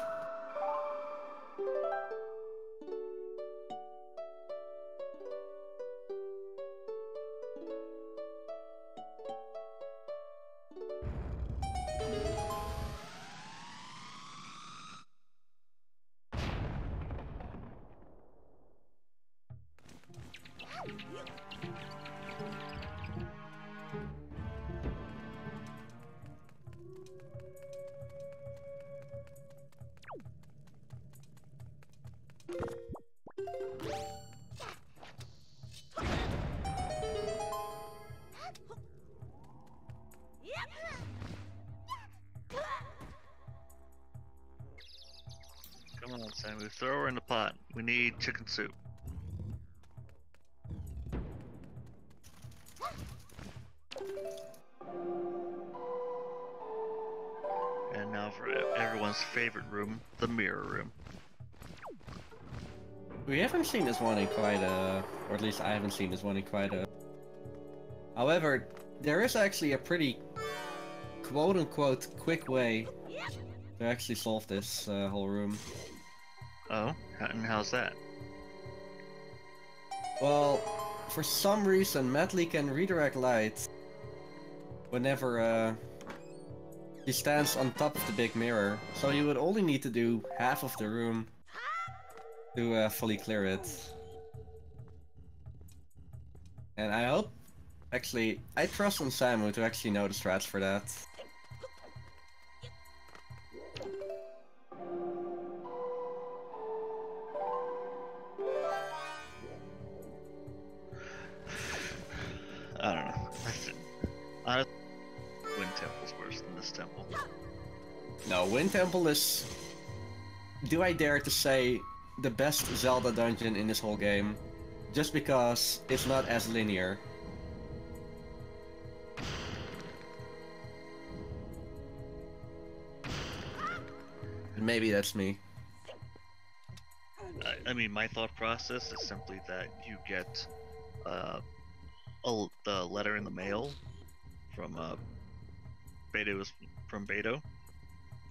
Speaker 2: throw her in the pot. We need chicken soup. And now for everyone's favorite room, the mirror room.
Speaker 1: We haven't seen this one in quite a... or at least I haven't seen this one in quite a... However, there is actually a pretty quote-unquote quick way to actually solve this whole room.
Speaker 2: Oh, and how's that?
Speaker 1: Well, for some reason, Medley can redirect light whenever he stands on top of the big mirror. So you would only need to do half of the room to fully clear it. And I hope... Actually, I trust on Samu to actually know the strats for that.
Speaker 2: I don't know. Honestly, Wind Temple's worse than this temple.
Speaker 1: No, Wind Temple is... Do I dare to say the best Zelda dungeon in this whole game? Just because it's not as linear. Maybe that's me.
Speaker 2: I mean, my thought process is simply that you get the letter in the mail from Beto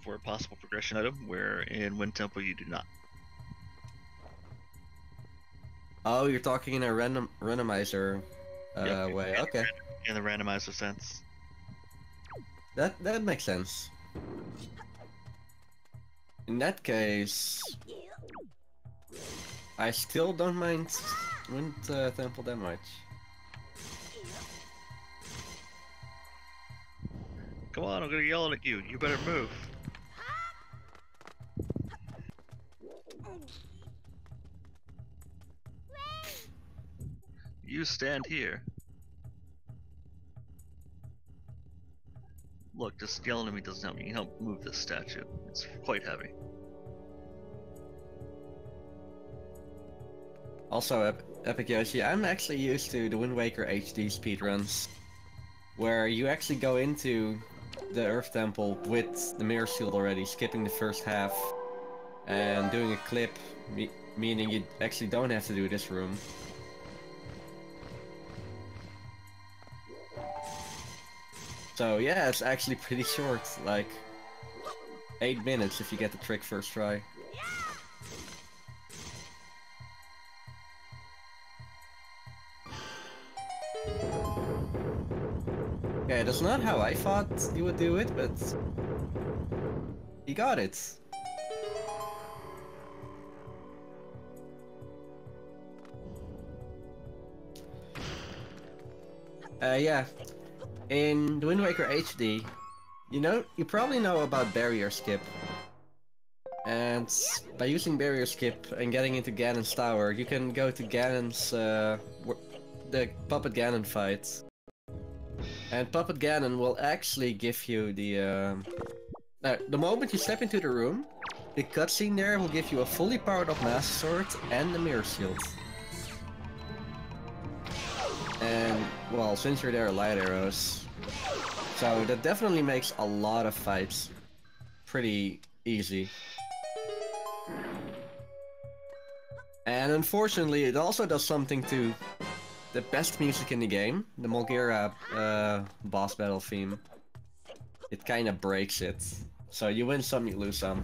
Speaker 2: for a possible progression item, where in Wind Temple you do not.
Speaker 1: Oh, you're talking in a randomizer
Speaker 2: Yep,
Speaker 1: way. Okay,
Speaker 2: in the randomizer sense.
Speaker 1: that makes sense. In that case, I still don't mind Wind Temple that much.
Speaker 2: Come on, I'm gonna yell at you. You better move. You stand here. Look, just yelling at me doesn't help me. You can help move this statue. It's quite heavy.
Speaker 1: Also, Epic Yoshi, I'm actually used to the Wind Waker HD speedruns, where you actually go into the Earth Temple with the mirror shield already, skipping the first half, and doing a clip, meaning you actually don't have to do this room. So yeah, it's actually pretty short, like 8 minutes if you get the trick first try. Okay, that's not how I thought you would do it, but you got it. Yeah. In the Wind Waker HD, you probably know about barrier skip. And by using barrier skip and getting into Ganon's tower, you can go to Ganon's, the Puppet Ganon fight. And Puppet Ganon will actually give you the moment you step into the room, the cutscene there will give you a fully powered up Master Sword and the Mirror Shield. And, well, since you're there, light arrows. So that definitely makes a lot of fights pretty easy. And unfortunately, it also does something to the best music in the game, the Mulgira boss battle theme. It kinda breaks it. So you win some, you lose some.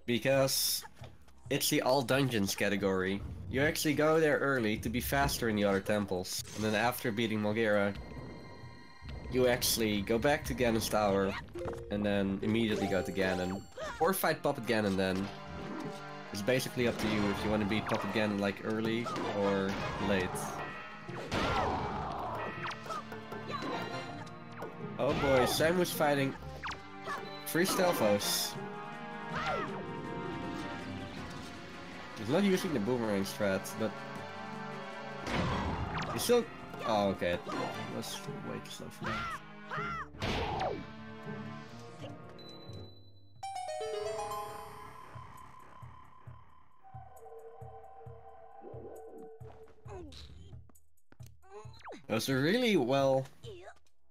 Speaker 1: Because it's the all dungeons category. You actually go there early to be faster in the other temples. And then after beating Mulgira, you actually go back to Ganon's tower and then immediately go to Ganon. Or fight Puppet Ganon then. It's basically up to you if you want to beat Puppet Ganon like early or late. Oh boy, Sam was fighting 3 Stelphos. He's not using the boomerang strat, but he's still... Oh, okay. Let's wait slow for that. It was a really well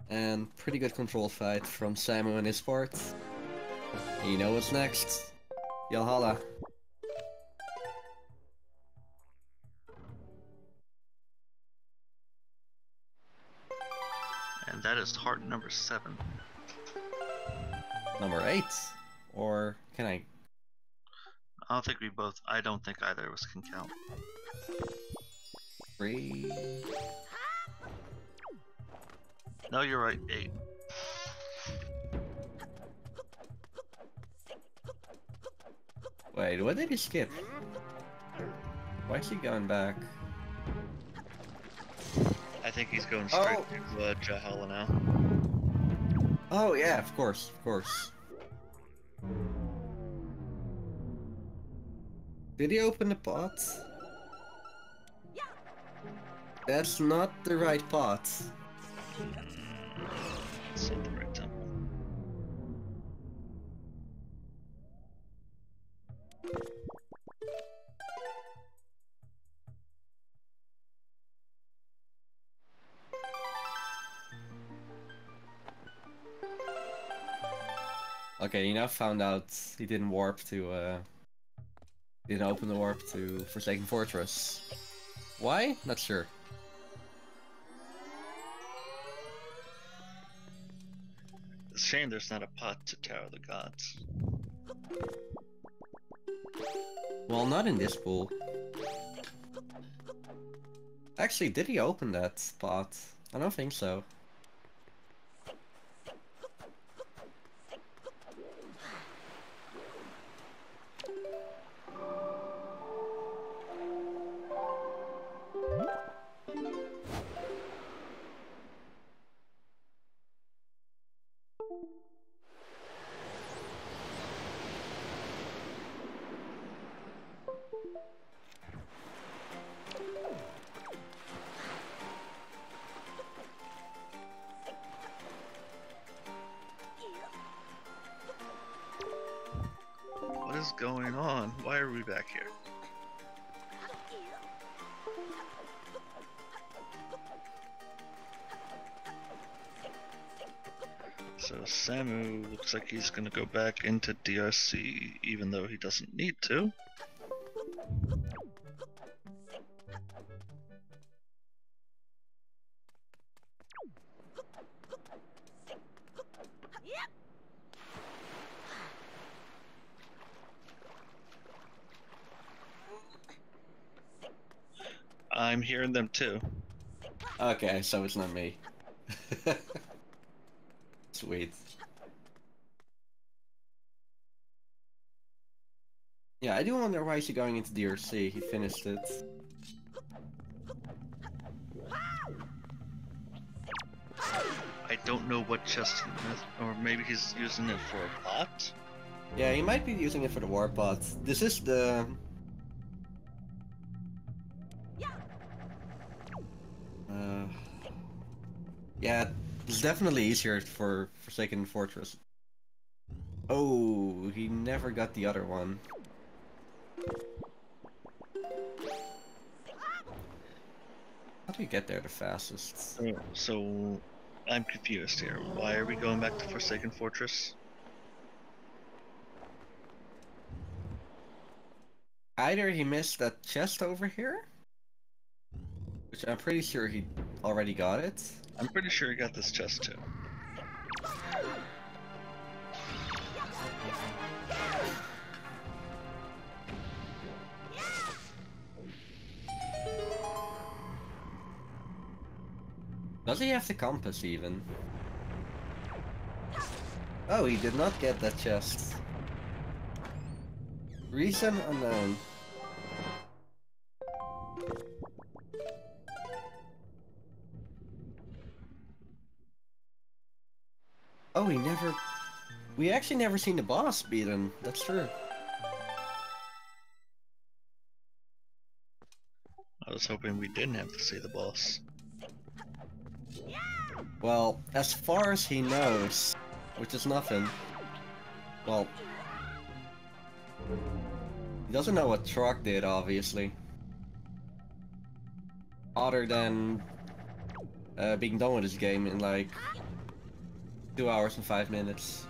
Speaker 1: and pretty good control fight from Samu and his part. And you know what's next? Yalhalla.
Speaker 2: And that is heart number 7.
Speaker 1: Number 8? Or can I?
Speaker 2: I don't think either of us can count.
Speaker 1: 3?
Speaker 2: No, you're right, 8.
Speaker 1: Wait, what did he skip? Why is he going back?
Speaker 2: I think he's going straight to Jahala now.
Speaker 1: Oh yeah, of course, of course. Did he open the pot? That's not the right pot.
Speaker 2: It's not the right temple.
Speaker 1: Okay, you now found out he didn't warp to, didn't open the warp to Forsaken Fortress. Why? Not sure.
Speaker 2: It's a shame there's not a pot to Tower of the Gods.
Speaker 1: Well, not in this pool. Actually, did he open that pot? I don't think so.
Speaker 2: What is going on? Why are we back here? So Samu looks like he's gonna go back into DRC even though he doesn't need to. I'm hearing them too.
Speaker 1: Okay, so it's not me. Sweet. Yeah, I do wonder why is he going into DRC. He finished it.
Speaker 2: I don't know what chest he has, or maybe he's using it for a pot?
Speaker 1: Yeah, he might be using it for the war pot. This is the... yeah, it's definitely easier for Forsaken Fortress. Oh, he never got the other one. How do you get there the fastest?
Speaker 2: So I'm confused here. Why are we going back to Forsaken Fortress?
Speaker 1: Either he missed that chest over here, which I'm pretty sure he already got it.
Speaker 2: I'm pretty sure he got this chest too.
Speaker 1: Does he have the compass even? Oh, he did not get that chest. Reason unknown. Oh, we actually never seen the boss beaten. That's true.
Speaker 2: I was hoping we didn't have to see the boss.
Speaker 1: Well, as far as he knows, which is nothing. Well, he doesn't know what Trog did, obviously. Other than being done with this game in like 2 hours and 5 minutes.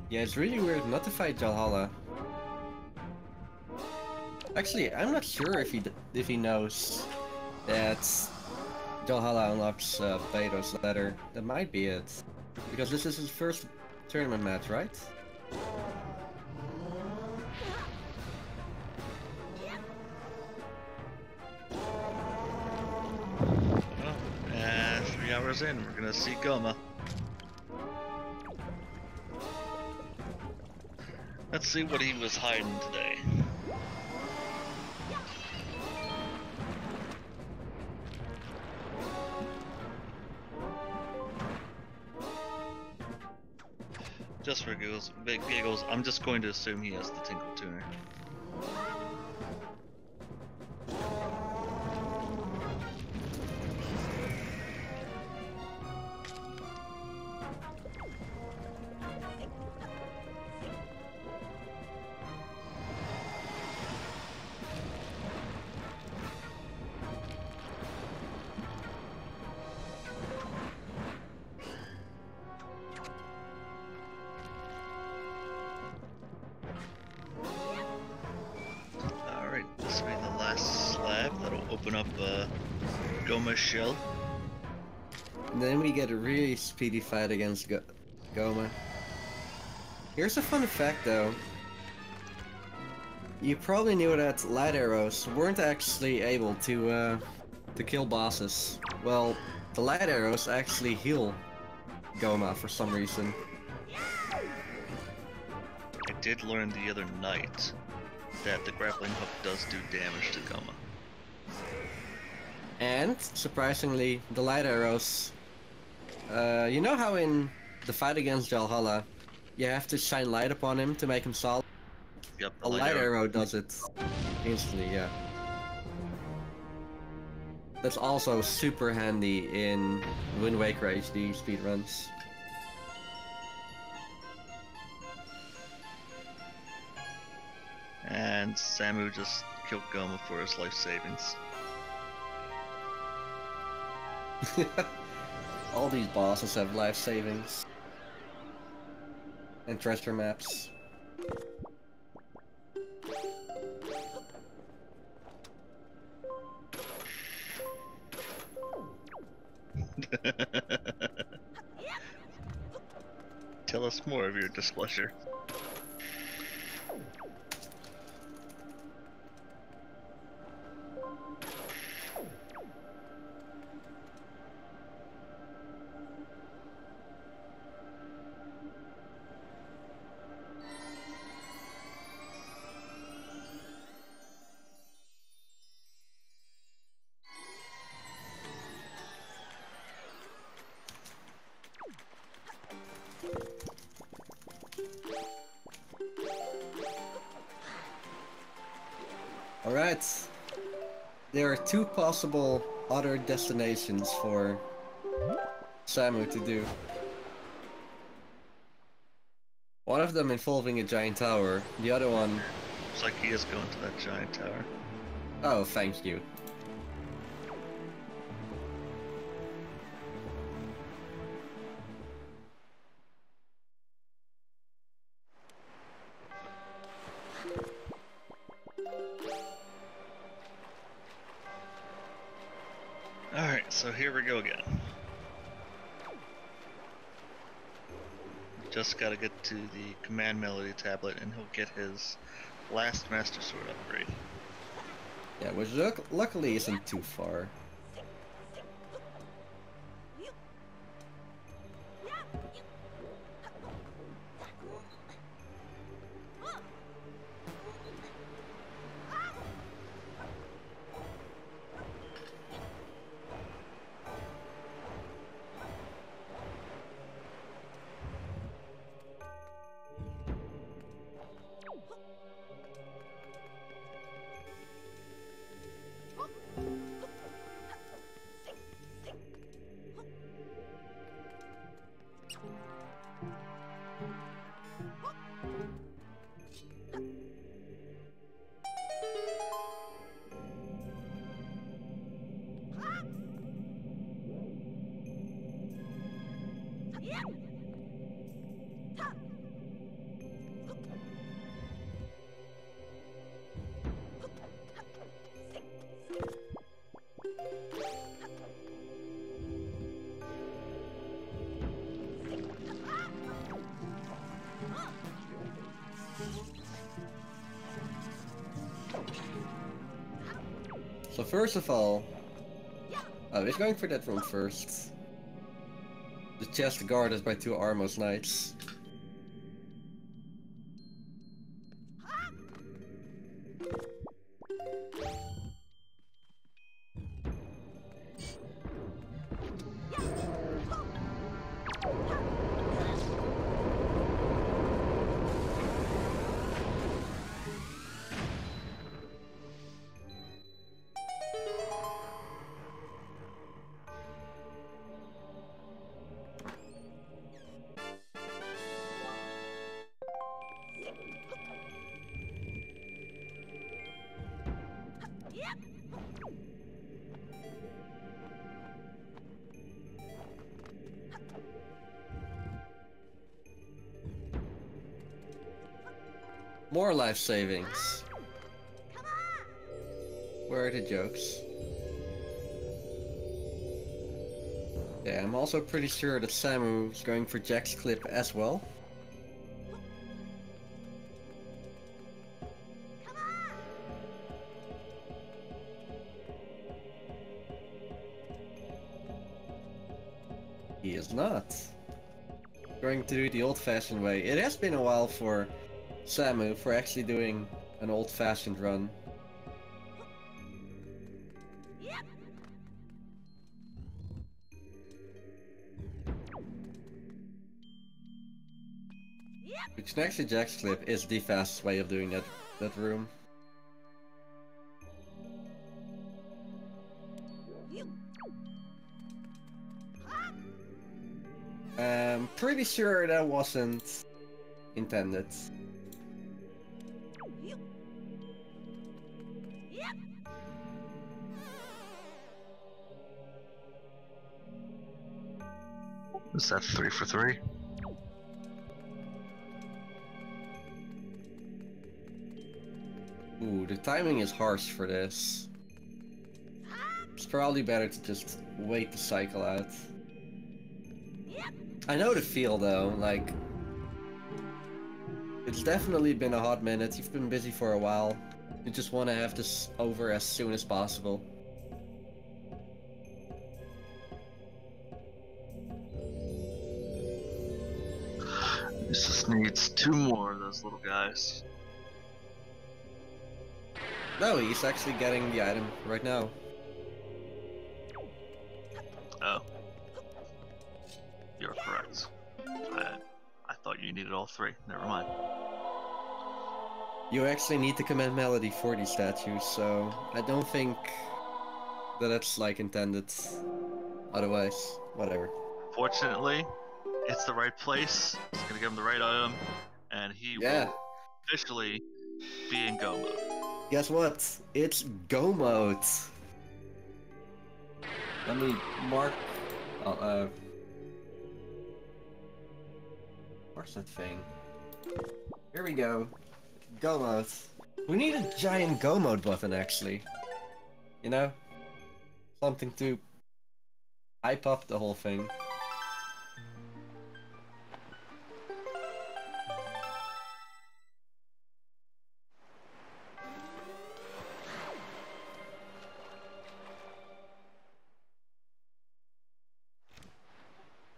Speaker 1: Yeah, it's really weird not to fight Valhalla. Actually, I'm not sure if he knows that Valhalla unlocks Beto's ladder. That might be it, because this is his first tournament match, right?
Speaker 2: Well, and 3 hours in, we're gonna see Goma. Let's see what he was hiding today. Just for giggles, I'm just going to assume he has the Tinkle Tuner. This will be the last slab that'll open up Goma's shell.
Speaker 1: And then we get a really speedy fight against Goma. Here's a fun fact though. You probably knew that light arrows weren't actually able to kill bosses. Well, the light arrows actually heal Goma for some reason.
Speaker 2: I did learn the other night that the grappling hook does do damage to Goma.
Speaker 1: And, surprisingly, the light arrows... you know how in the fight against Valhalla, you have to shine light upon him to make him solid?
Speaker 2: Yep,
Speaker 1: A light arrow does it instantly, yeah. That's also super handy in Wind Waker HD speedruns.
Speaker 2: And Samu just killed Goma for his life savings.
Speaker 1: All these bosses have life savings. And treasure maps.
Speaker 2: Tell us more of your displeasure.
Speaker 1: Alright. There are two possible other destinations for Samu to do. One of them involving a giant tower, the other one...
Speaker 2: Looks like he is going to that giant tower.
Speaker 1: Oh, thank you.
Speaker 2: Alright, so here we go again. Just gotta get to the command melody tablet and he'll get his last Master Sword upgrade.
Speaker 1: Yeah, which luckily isn't too far. So first of all, oh, he's going for that room first. The chest guarded by 2 Armos Knights. More life savings. Where are the jokes? Yeah, I'm also pretty sure that Samu is going for Jack's clip as well. He is not. Going to do it the old-fashioned way. It has been a while for Samu for actually doing an old-fashioned run. Which next to Jack's clip is the fastest way of doing that room. I'm pretty sure that wasn't intended.
Speaker 2: Is that 3 for 3?
Speaker 1: Ooh, the timing is harsh for this. It's probably better to just wait the cycle out. I know the feel though, like... It's definitely been a hot minute, you've been busy for a while. You just want to have this over as soon as possible.
Speaker 2: This just needs 2 more of those little guys.
Speaker 1: No, he's actually getting the item right now.
Speaker 2: Oh. You're correct. I thought you needed all 3. Never mind.
Speaker 1: You actually need the command melody for these statues, so I don't think that that's like intended. Otherwise, whatever.
Speaker 2: Fortunately, it's the right place. It's gonna give him the right item, and he will officially be in go mode.
Speaker 1: Guess what? It's go mode. Let me mark. Where's that thing? Here we go. Go mode. We need a giant go mode button, actually. You know? Something to hype up the whole thing.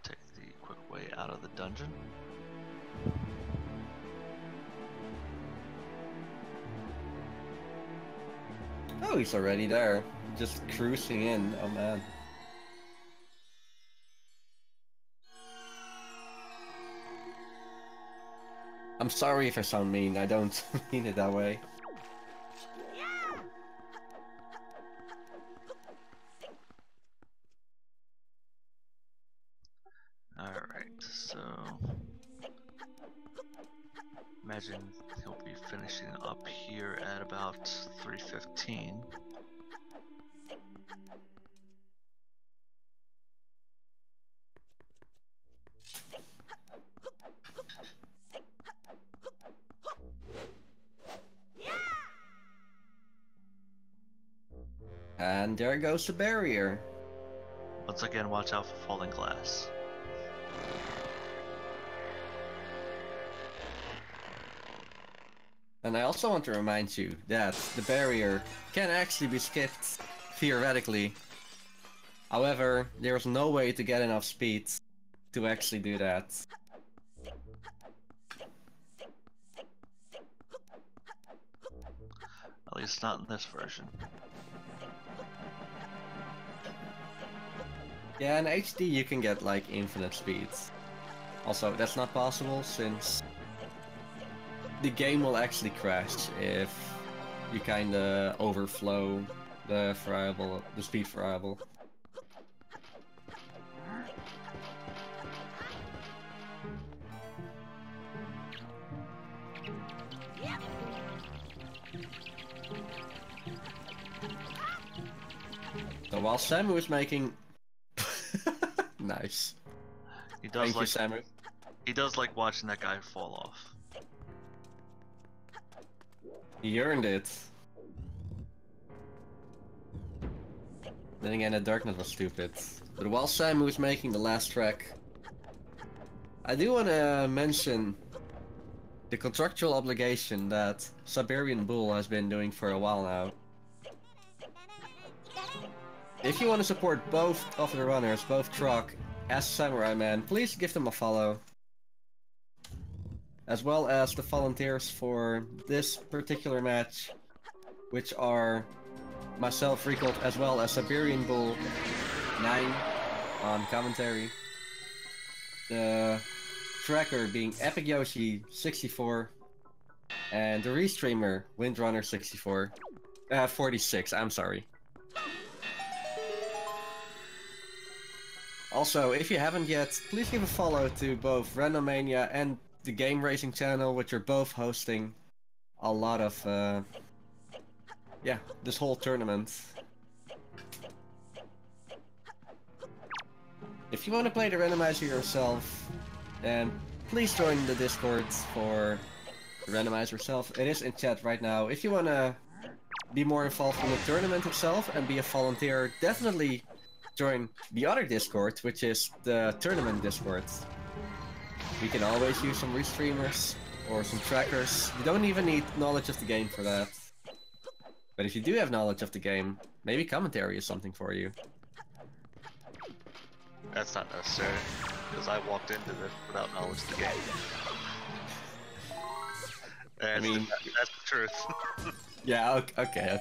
Speaker 2: Take the quick way out of the dungeon.
Speaker 1: Oh, he's already there. Just cruising in. Oh man. I'm sorry if I sound mean. I don't mean it that way.
Speaker 2: Alright, so... Imagine he'll be finishing up here at about 3:15.
Speaker 1: And there goes the barrier.
Speaker 2: Once again, watch out for falling glass.
Speaker 1: And I also want to remind you that the barrier can actually be skipped theoretically. However, there's no way to get enough speed to actually do that.
Speaker 2: At least not in this version.
Speaker 1: Yeah, in HD you can get like infinite speeds. Also, that's not possible since the game will actually crash if you kinda overflow the speed variable. So while Samu is making... Nice.
Speaker 2: He does
Speaker 1: Thank
Speaker 2: like
Speaker 1: you, Samu.
Speaker 2: He does like watching that guy fall off.
Speaker 1: He earned it. Then again, the darkness was stupid. But while Samu is making the last track, I do want to mention the contractual obligation that Siberian Bull has been doing for a while now. If you want to support both of the runners, both Trog as Samura1man, please give them a follow. As well as the volunteers for this particular match, which are myself, Recalled, as well as Siberian Bull 9 on commentary. The tracker being Epic Yoshi 64, and the restreamer Windrunner 46, I'm sorry. Also, if you haven't yet, please give a follow to both Randomizer and the Game Racing channel, which are both hosting a lot of, yeah, this whole tournament. If you want to play the Randomizer yourself, then please join the Discord for the Randomizer itself. It is in chat right now. If you want to be more involved in the tournament itself and be a volunteer, definitely join the other Discord, which is the tournament Discord. We can always use some restreamers or some trackers. You don't even need knowledge of the game for that. But if you do have knowledge of the game, maybe commentary is something for you.
Speaker 2: That's not necessary, because I walked into this without knowledge of the game.
Speaker 1: I mean,
Speaker 2: that's the truth.
Speaker 1: Yeah, okay.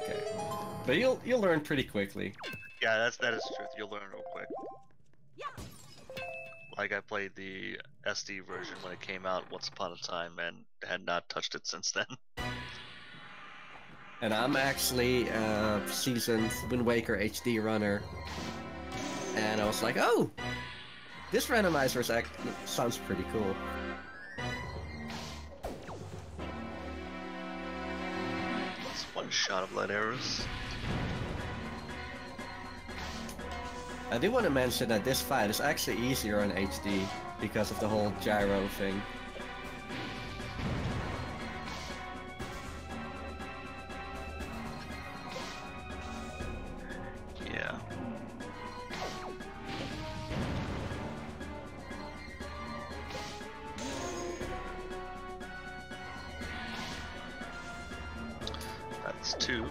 Speaker 1: But you'll learn pretty quickly.
Speaker 2: Yeah, that is the truth. You'll learn real quick. Like, I played the SD version when it came out once upon a time and had not touched it since then.
Speaker 1: And I'm actually a seasoned Wind Waker HD runner. And I was like, oh! This randomizer sounds pretty cool.
Speaker 2: It's one shot of lead arrows.
Speaker 1: I do want to mention that this fight is actually easier on HD because of the whole gyro thing.
Speaker 2: Yeah. That's 2.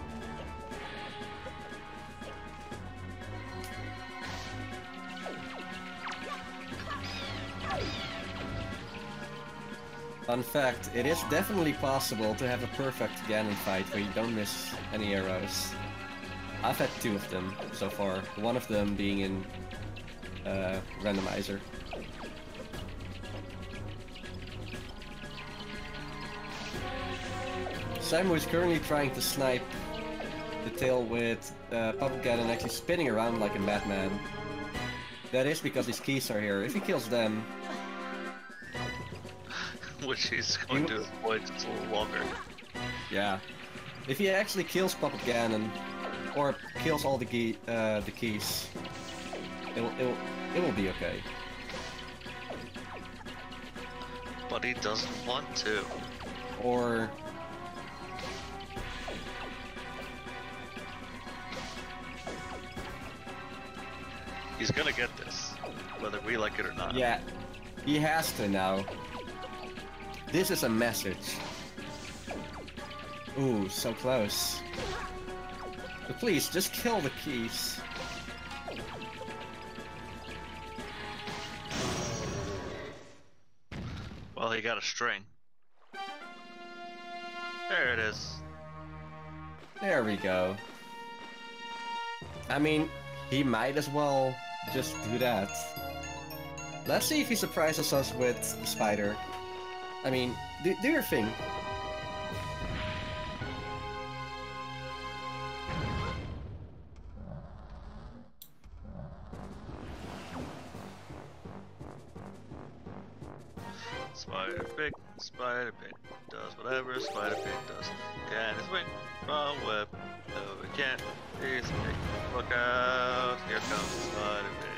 Speaker 1: Fun fact, it is definitely possible to have a perfect Ganon fight where you don't miss any arrows. I've had 2 of them so far, one of them being in Randomizer. Samu is currently trying to snipe the tail with Puppet Ganon actually spinning around like a madman. That is because his keys are here. If he kills them...
Speaker 2: Which he's going to avoid just a little longer.
Speaker 1: Yeah. If he actually kills Puppet Ganon, or kills all the keys, it will be okay.
Speaker 2: But he doesn't want to.
Speaker 1: Or...
Speaker 2: He's gonna get this, whether we like it or not.
Speaker 1: Yeah, he has to now. This is a message. Ooh, so close. But please, just kill the keys.
Speaker 2: Well, he got a string. There it is.
Speaker 1: There we go. I mean, he might as well just do that. Let's see if he surprises us with the spider. I mean, do your thing.
Speaker 2: Spider Pig does whatever Spider Pig does. Can his wing from web? No, it can't. He's a pig. Look out! Here comes the Spider Pig.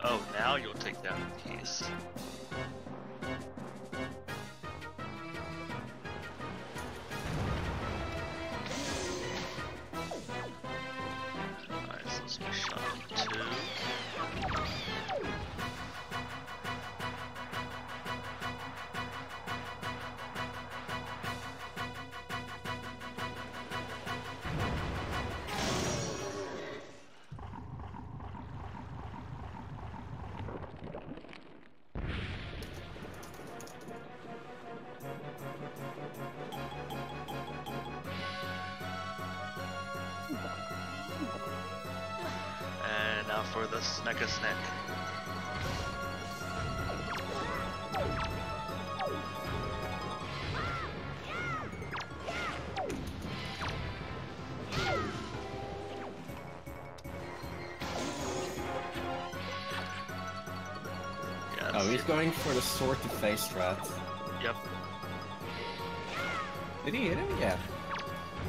Speaker 2: Oh, now you'll take down the keys. And now for the snack-a-snack.
Speaker 1: Oh, he's going for the sword to face strat.
Speaker 2: Yep.
Speaker 1: Did he hit him? Yeah.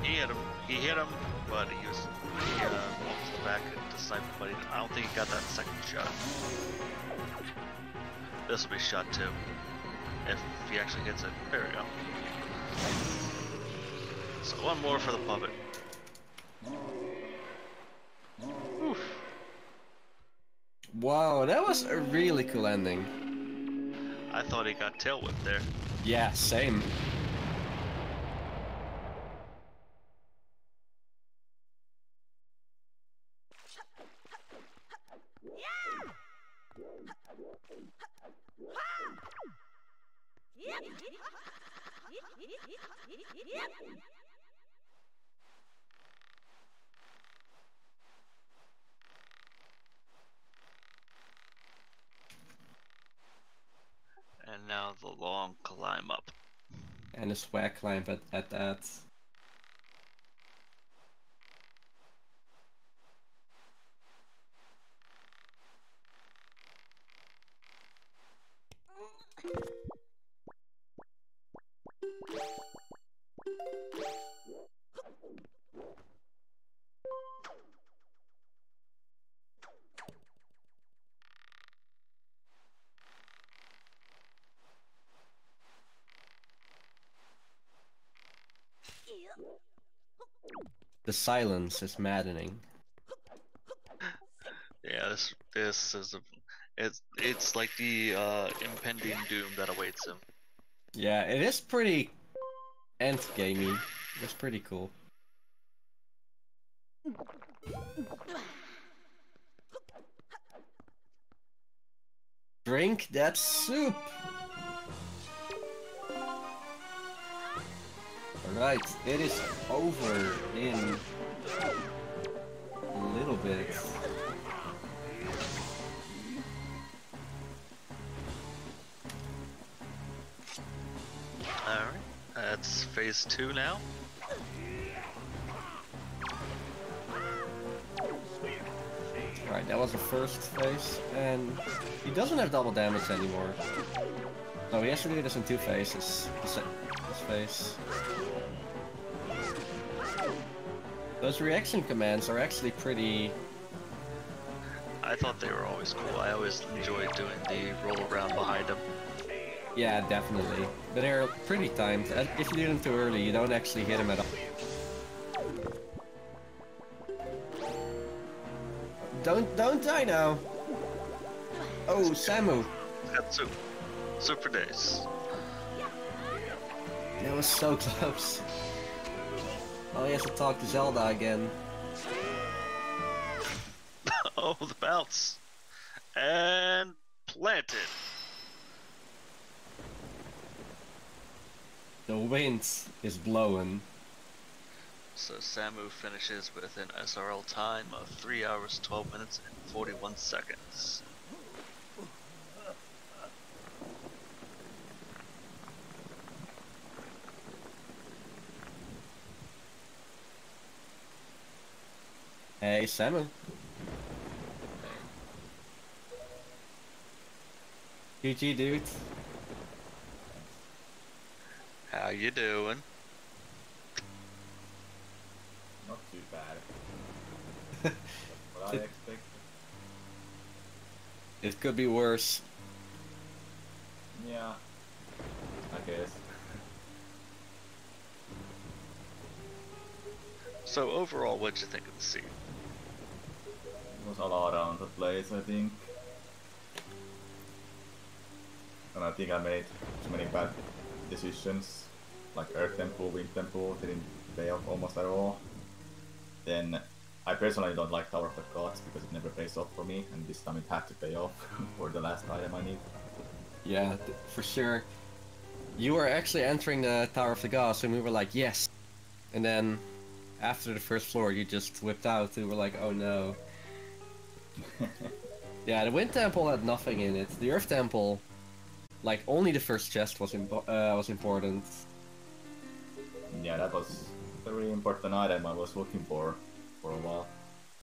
Speaker 2: He hit him. He hit him, but he was almost back to snipe, but I don't think he got that second shot. This will be shot too. If he actually hits it. There we go. So one more for the puppet. Oof.
Speaker 1: Wow, that was a really cool ending.
Speaker 2: I thought he got tail whipped there.
Speaker 1: Yeah, same.
Speaker 2: And now the long climb up.
Speaker 1: And a swag climb at that. The silence is maddening.
Speaker 2: Yeah, this is it's like the impending doom that awaits him.
Speaker 1: Yeah, it is pretty endgamey. It's pretty cool. Drink that soup! Alright, it is over in a little bit.
Speaker 2: Alright, that's phase 2 now.
Speaker 1: Right, that was the first phase, and he doesn't have double damage anymore. No, he has to do this in 2 phases. This phase. Those reaction commands are actually pretty...
Speaker 2: I thought they were always cool. I always enjoyed doing the roll around behind him.
Speaker 1: Yeah, definitely. But they're pretty timed. If you do them too early, you don't actually hit him at all. Don't die now! Oh, Samu!
Speaker 2: Katsu. Super Days.
Speaker 1: It was so close. Oh, he has to talk to Zelda again.
Speaker 2: Oh, the bounce. And planted.
Speaker 1: The wind is blowing.
Speaker 2: So Samu finishes with an SRL time of 3 hours, 12 minutes, and 41 seconds.
Speaker 1: Hey, Samu. GG, dude.
Speaker 2: How you doing?
Speaker 4: Not too bad. That's what I expected.
Speaker 1: It could be worse.
Speaker 4: Yeah, I guess.
Speaker 2: So overall, what'd you think of the scene?
Speaker 4: It was all around the place, I think. And I think I made too many bad decisions. Like Earth Temple, Wind Temple didn't pay off almost at all. Then I personally don't like Tower of the Gods because it never pays off for me, and this time it had to pay off for the last item I need.
Speaker 1: Yeah, for sure. You were actually entering the Tower of the Gods, and we were like, yes. And then, after the first floor, you just whipped out, and we were like, oh no. Yeah, the Wind Temple had nothing in it. The Earth Temple, like, only the first chest was important.
Speaker 4: Yeah, that was a very important item I was looking for a while.